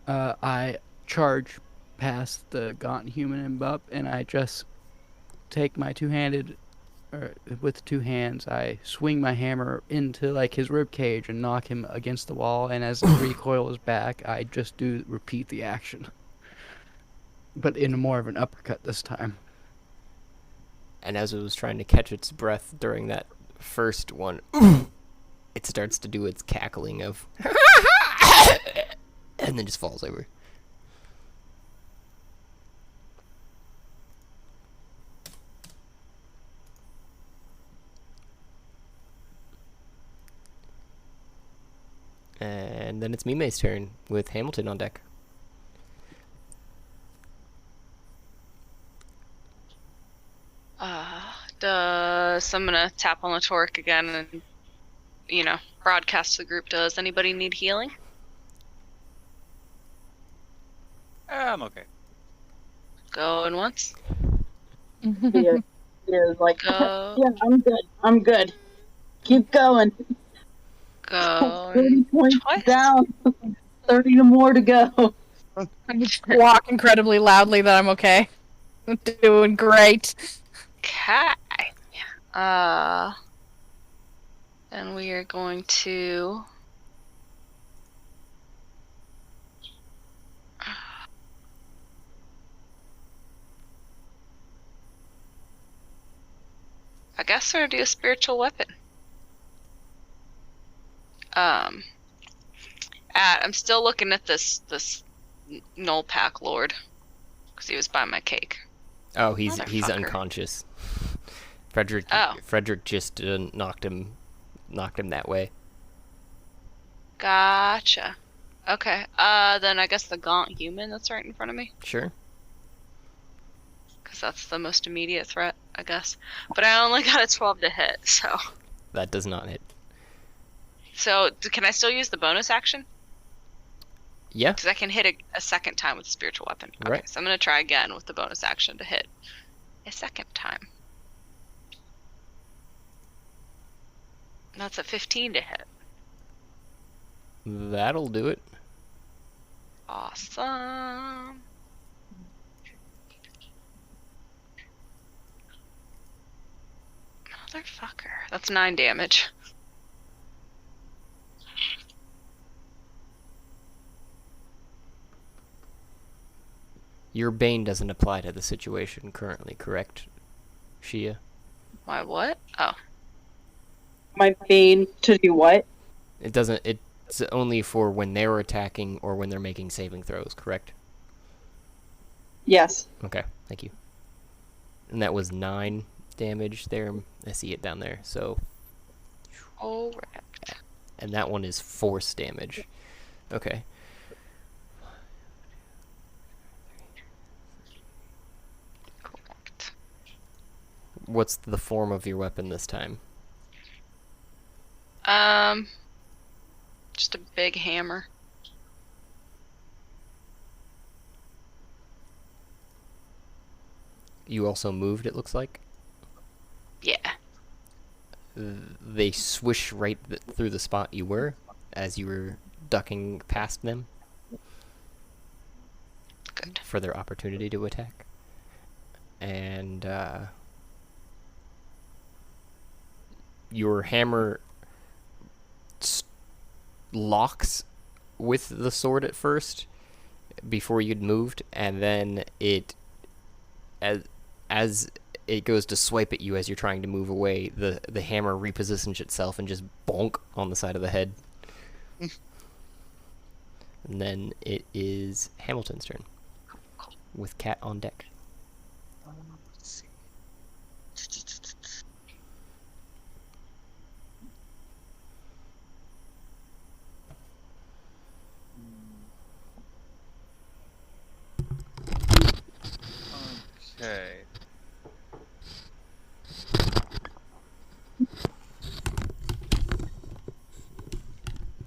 I charge past the gaunt human and bup, and I just take my two-handed, with two hands, I swing my hammer into like his rib cage and knock him against the wall. And as it recoils back, I just repeat the action. but in more of an uppercut this time.
And as it was trying to catch its breath during that first one, it starts to do its cackling of and then just falls over. And then it's Mime's turn with Hamilton on deck.
So I'm gonna tap on the torque again and, broadcast to the group. Does anybody need healing?
I'm okay.
Going once.
Yeah, like,
Go.
yeah, I'm good. Keep going.
Going
30 points
twice.
down. 30 more to go.
I just walk incredibly loudly that I'm okay. I'm doing great.
Okay. And we are going to. I guess we're gonna do a spiritual weapon. I'm still looking at this Null Pack Lord, because he was by my cake.
Oh, he's
Motherfucker.
unconscious. Frederick just knocked him that way.
Gotcha. Okay. Then I guess the gaunt human that's right in front of me,
Sure.
because that's the most immediate threat, I guess. But I only got a 12 to hit, so.
That does not hit.
So can I still use the bonus action?
Yeah.
Because I can hit a second time with a spiritual weapon. Okay,
Right.
so I'm gonna try again with the bonus action to hit a second time. That's a 15 to hit.
That'll do it.
Awesome. Motherfucker. That's 9 damage.
Your Bane doesn't apply to the situation currently, correct, Shia?
My what? Oh.
My bane to do what?
It doesn't. It's only for when they're attacking or when they're making saving throws, correct?
Yes.
Okay, thank you. And that was 9 damage there. I see it down there. So,
Correct.
and that one is force damage. Okay.
Correct.
What's the form of your weapon this time?
Just a big hammer.
You also moved, it looks like.
Yeah.
They swish right through the spot you were as you were ducking past them
Good.
for their opportunity to attack. And your hammer locks with the sword at first before you'd moved, and then it as it goes to swipe at you as you're trying to move away, the hammer repositions itself and just bonk on the side of the head. And then it is Hamilton's turn with Cat on deck.
Let's see. Okay.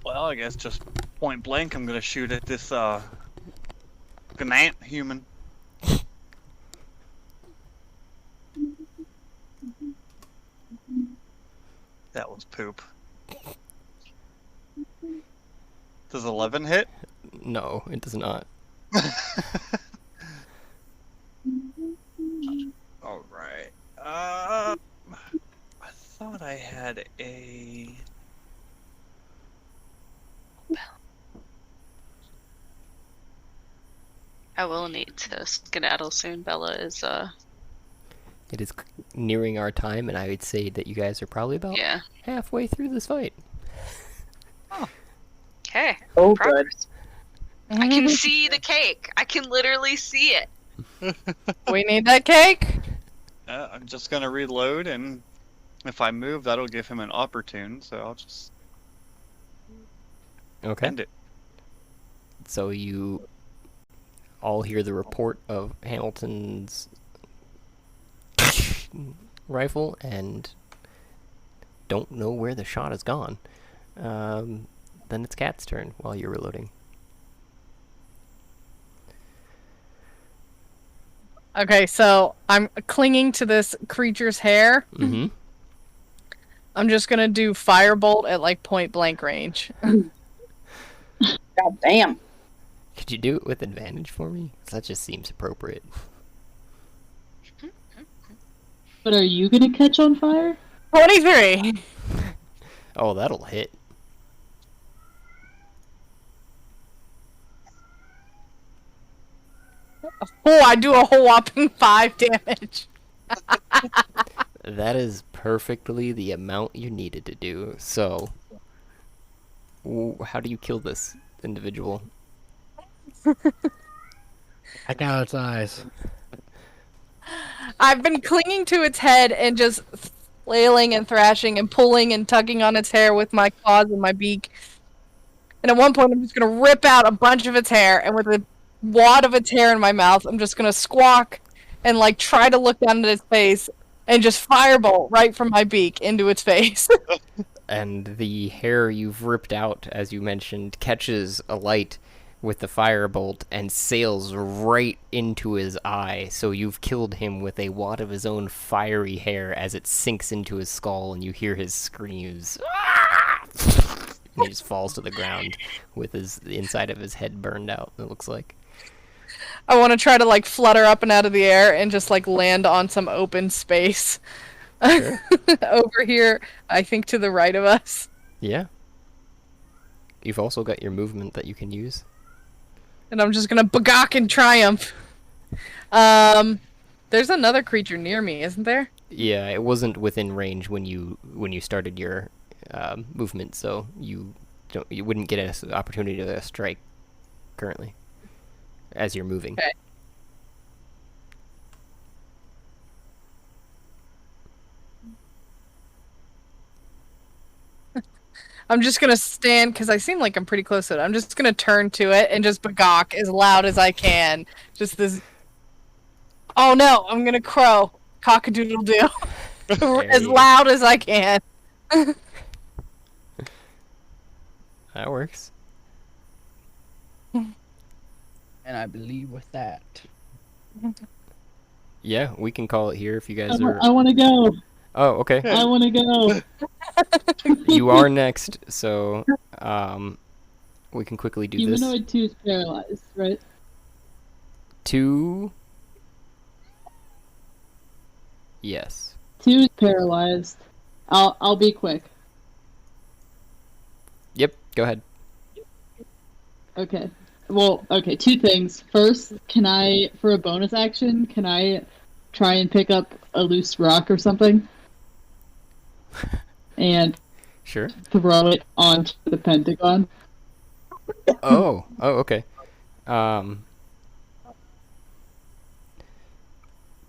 Well, I guess just point blank, I'm gonna shoot at this gnat human. That was poop. Does 11 hit?
No, it does not.
All right. I thought I had a.
we'll need to skedaddle soon. Bella is,
It is nearing our time, and I would say that you guys are probably about
yeah.
halfway through this fight.
Okay.
Oh, good.
Progress. I can see the cake. I can literally see it.
We need that cake.
I'm just gonna reload, and if I move, that'll give him an opportune. So I'll just
Okay.
end it.
So you all hear the report of Hamilton's rifle and don't know where the shot has gone. Then it's Cat's turn while you're reloading.
Okay, so I'm clinging to this creature's hair.
Mm-hmm.
I'm just gonna do firebolt at like point blank range.
God damn.
Could you do it with advantage for me? 'Cause that just seems appropriate.
But are you gonna catch on fire?
23.
Oh, that'll hit.
Oh, I do a whole whopping 5 damage.
That is perfectly the amount you needed to do. So, how do you kill this individual?
Check out its eyes.
I've been clinging to its head and just flailing and thrashing and pulling and tugging on its hair with my claws and my beak. And at one point, I'm just going to rip out a bunch of its hair, and with a wad of its hair in my mouth, I'm just going to squawk and like try to look down at its face and just firebolt right from my beak into its face.
And the hair you've ripped out, as you mentioned, catches alight with the firebolt and sails right into his eye. So you've killed him with a wad of his own fiery hair as it sinks into his skull, and you hear his screams. And he just falls to the ground with the inside of his head burned out, it looks like.
I want to try to like flutter up and out of the air and just like land on some open space.
Sure.
Over here, I think to the right of us.
Yeah. You've also got your movement that you can use.
And I'm just gonna bagok in triumph. There's another creature near me, isn't there?
Yeah, it wasn't within range when you started your movement, so you wouldn't get an opportunity to strike currently as you're moving.
Okay. I'm just gonna stand because I seem like I'm pretty close to it. I'm just gonna turn to it and just bagok as loud as I can. Just this. Oh no! I'm gonna crow, cock-a-doodle-doo, as loud as I can.
That works.
And I believe with that.
Yeah, we can call it here if you guys are.
I want to go.
Oh, okay.
I want to go.
You are next, so we can quickly do this.
Humanoid 2 is paralyzed, right?
2. Yes.
2 is paralyzed. I'll be quick.
Yep. Go ahead.
Okay. Well, okay, 2 things. First, for a bonus action, can I try and pick up a loose rock or something? And
Sure.
throw it onto the pentagon?
Oh, okay.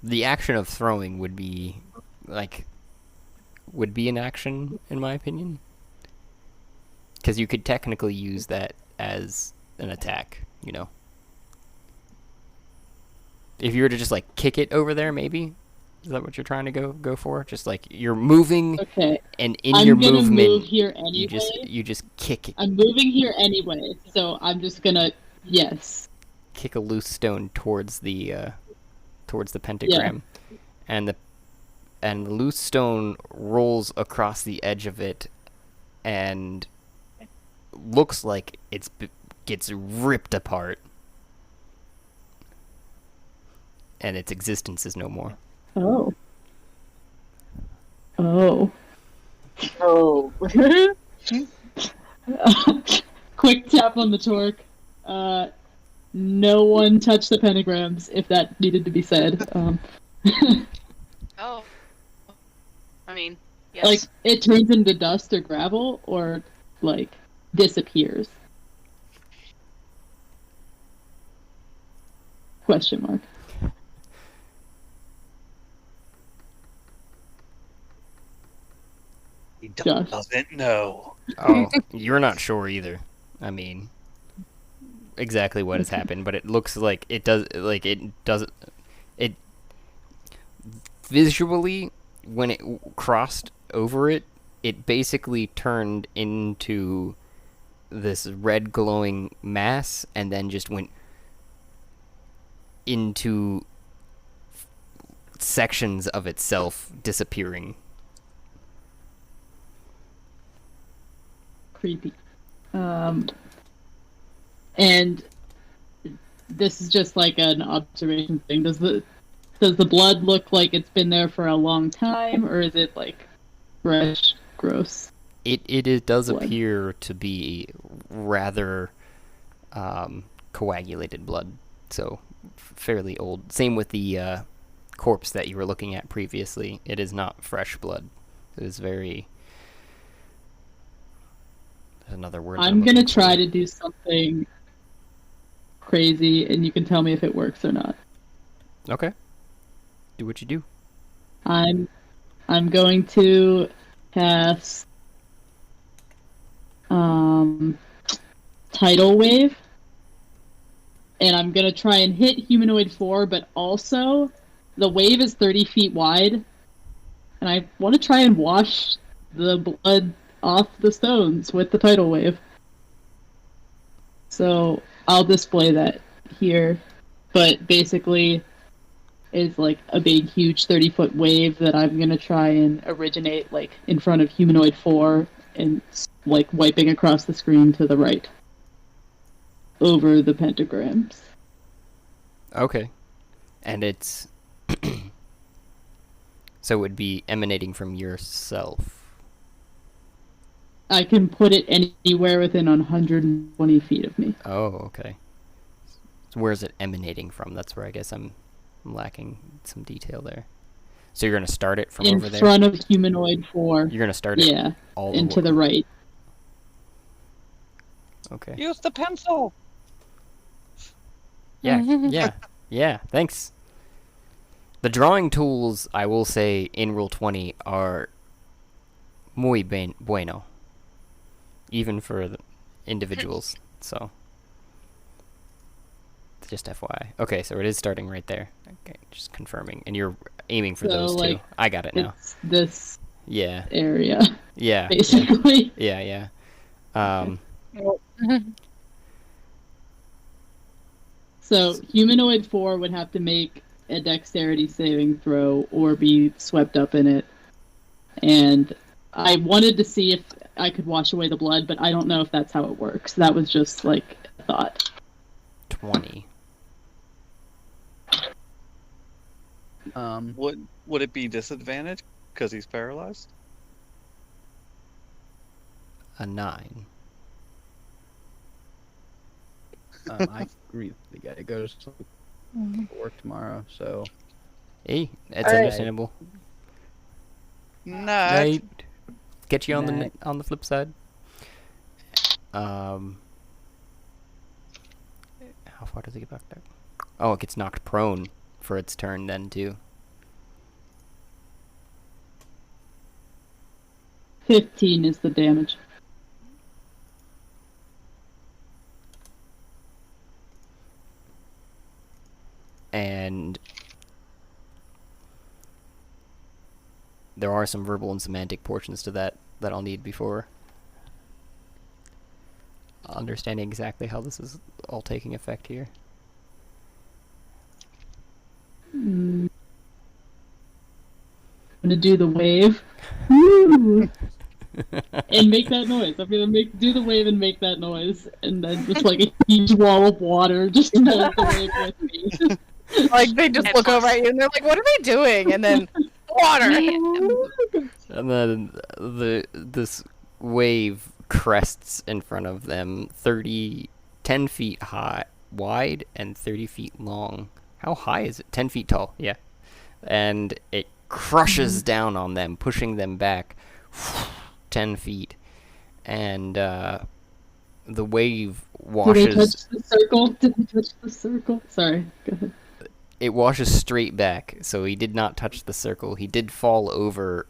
The action of throwing would be an action in my opinion, because you could technically use that as an attack, you know. If you were to just like kick it over there, maybe. Is that what you're trying to go for? Just like you're moving,
Okay.
and in
I'm
your
gonna
movement,
move here anyway.
you just kick
I'm moving here anyway, so I'm just gonna
kick a loose stone towards the pentagram, and the loose stone rolls across the edge of it, and looks like gets ripped apart, and its existence is no more.
Oh. Oh.
Oh.
Quick tap on the torque. no one touched the pentagrams, if that needed to be said.
Oh. I mean, yes.
Like, it turns into dust or gravel, or, like, disappears. Question mark.
He
Josh.
doesn't know.
Oh, you're not sure either. I mean, exactly what has happened, but it looks like it does. Like it doesn't. It visually, when it crossed over it, it basically turned into this red glowing mass, and then just went into sections of itself disappearing.
Creepy. And this is just like an observation thing. Does the blood look like it's been there for a long time, or is it like fresh, gross?
It does
blood?
appear to be rather coagulated blood, so fairly old. Same with the corpse that you were looking at previously. It is not fresh blood. It is very... There's another word.
I'm gonna try to do something crazy, and you can tell me if it works or not.
Okay. Do what you do.
I'm going to cast Tidal Wave, and I'm gonna try and hit Humanoid 4, but also the wave is 30 feet wide, and I want to try and wash the blood off the stones with the Tidal Wave. So I'll display that here, but basically is like a big, huge 30-foot wave that I'm gonna try and originate like in front of Humanoid 4 and like wiping across the screen to the right over the pentagrams.
Okay. And it's... So it would be emanating from yourself.
I can put it anywhere within 120 feet of me.
Oh, okay. So where is it emanating from? That's where I guess I'm lacking some detail there. So you're going to start it from over there?
In front of Humanoid 4.
You're going to start it all
and to the right.
Okay.
Use the pencil.
Yeah, thanks. The drawing tools, I will say, in Roll20 are muy bueno. Even for the individuals, so. Just FYI. Okay, so it is starting right there. Okay, just confirming. And you're aiming for those two.
Like,
I got it now.
It's this area.
Yeah.
Basically.
Yeah.
So Humanoid 4 would have to make a dexterity saving throw or be swept up in it. And I wanted to see if I could wash away the blood, but I don't know if that's how it works. That was just like a thought.
20.
Would it be disadvantage because he's paralyzed?
A 9.
I agree with the guy. It goes to work tomorrow, so.
Hey, that's
All right.
understandable.
Night.
Get you on
Night.
the flip side. How far does it get back there? Oh, it gets knocked prone for its turn then too.
15 is the damage.
And there are some verbal and semantic portions to that I'll need before understanding exactly how this is all taking effect here.
I'm gonna do the wave. Woo! And make that noise. I'm gonna do the wave and make that noise, and then just like a huge wall of water just flows the wave with me.
Like they just look over at you and they're like, "What are they doing?" And then water.
And then this wave crests in front of them, 10 feet high, wide and 30 feet long. How high is it? 10 feet tall, yeah. And it crushes down on them, pushing them back 10 feet. And the wave washes...
Did they touch the circle? Did they touch the circle? Sorry, go ahead.
It washes straight back, so he did not touch the circle. He did fall over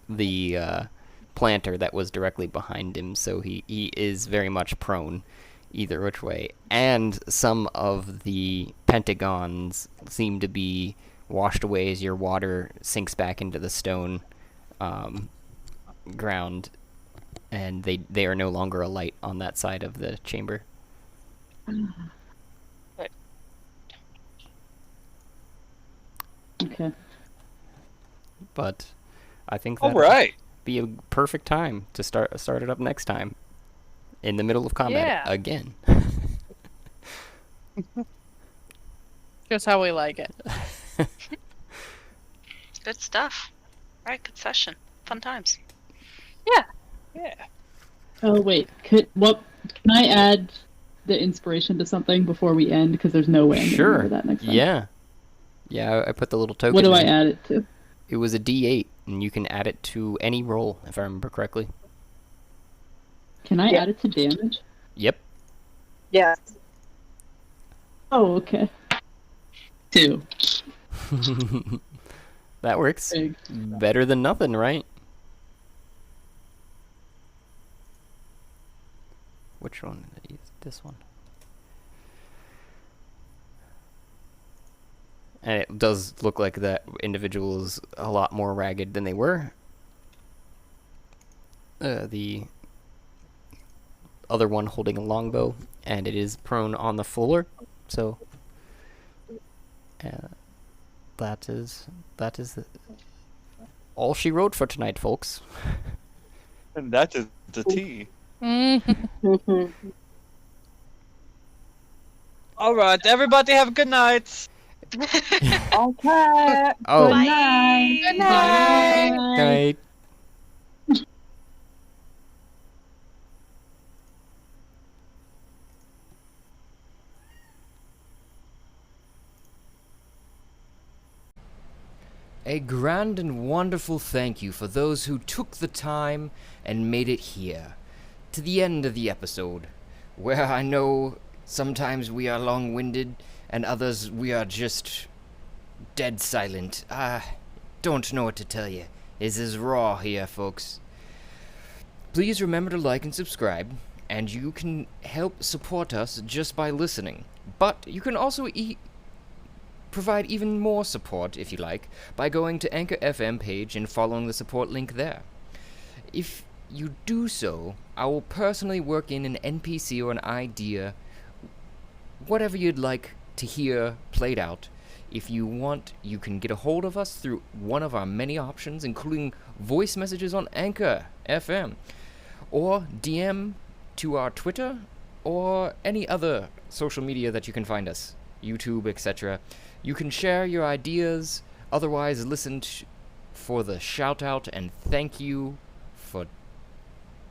the planter that was directly behind him, so he is very much prone either which way. And some of the pentagons seem to be washed away as your water sinks back into the stone ground, and they are no longer alight on that side of the chamber.
Okay.
But I think
All
that
right.
be a perfect time to start it up next time in the middle of combat
Yeah.
again.
Just how we like it.
Good stuff. All right, good session. Fun times.
Yeah.
Oh wait, can I add the inspiration to something before we end? Because there's no way I'm gonna
Sure.
remember that next time.
Yeah, I put the little token
What do I
there.
add it to?
It was a D8, and you can add it to any roll, if I remember correctly.
Can I
Yeah.
add it to damage?
Yep.
Yeah.
Oh, okay. 2.
That works.
Big.
Better than nothing, right? Which one did I use? This one. And it does look like that individual is a lot more ragged than they were. The other one holding a longbow, and it is prone on the floor. So that is all she wrote for tonight, folks.
And that is the tea.
Mhm.
All right, everybody have a good night.
Okay.
Oh,
Good night.
Good night.
right.
A grand and wonderful thank you for those who took the time and made it here, to the end of the episode, where I know sometimes we are long-winded, and others we are just dead silent. I don't know what to tell you. This is raw here, folks. Please remember to like and subscribe, and you can help support us just by listening. But you can also provide even more support, if you like, by going to Anchor FM page and following the support link there. If you do so, I will personally work in an NPC or an idea, whatever you'd like to hear played out. If you want, you can get a hold of us through one of our many options, including voice messages on Anchor FM, or DM to our Twitter, or any other social media that you can find us, YouTube, etc. You can share your ideas, otherwise listen for the shout out and thank you for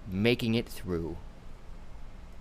making it through.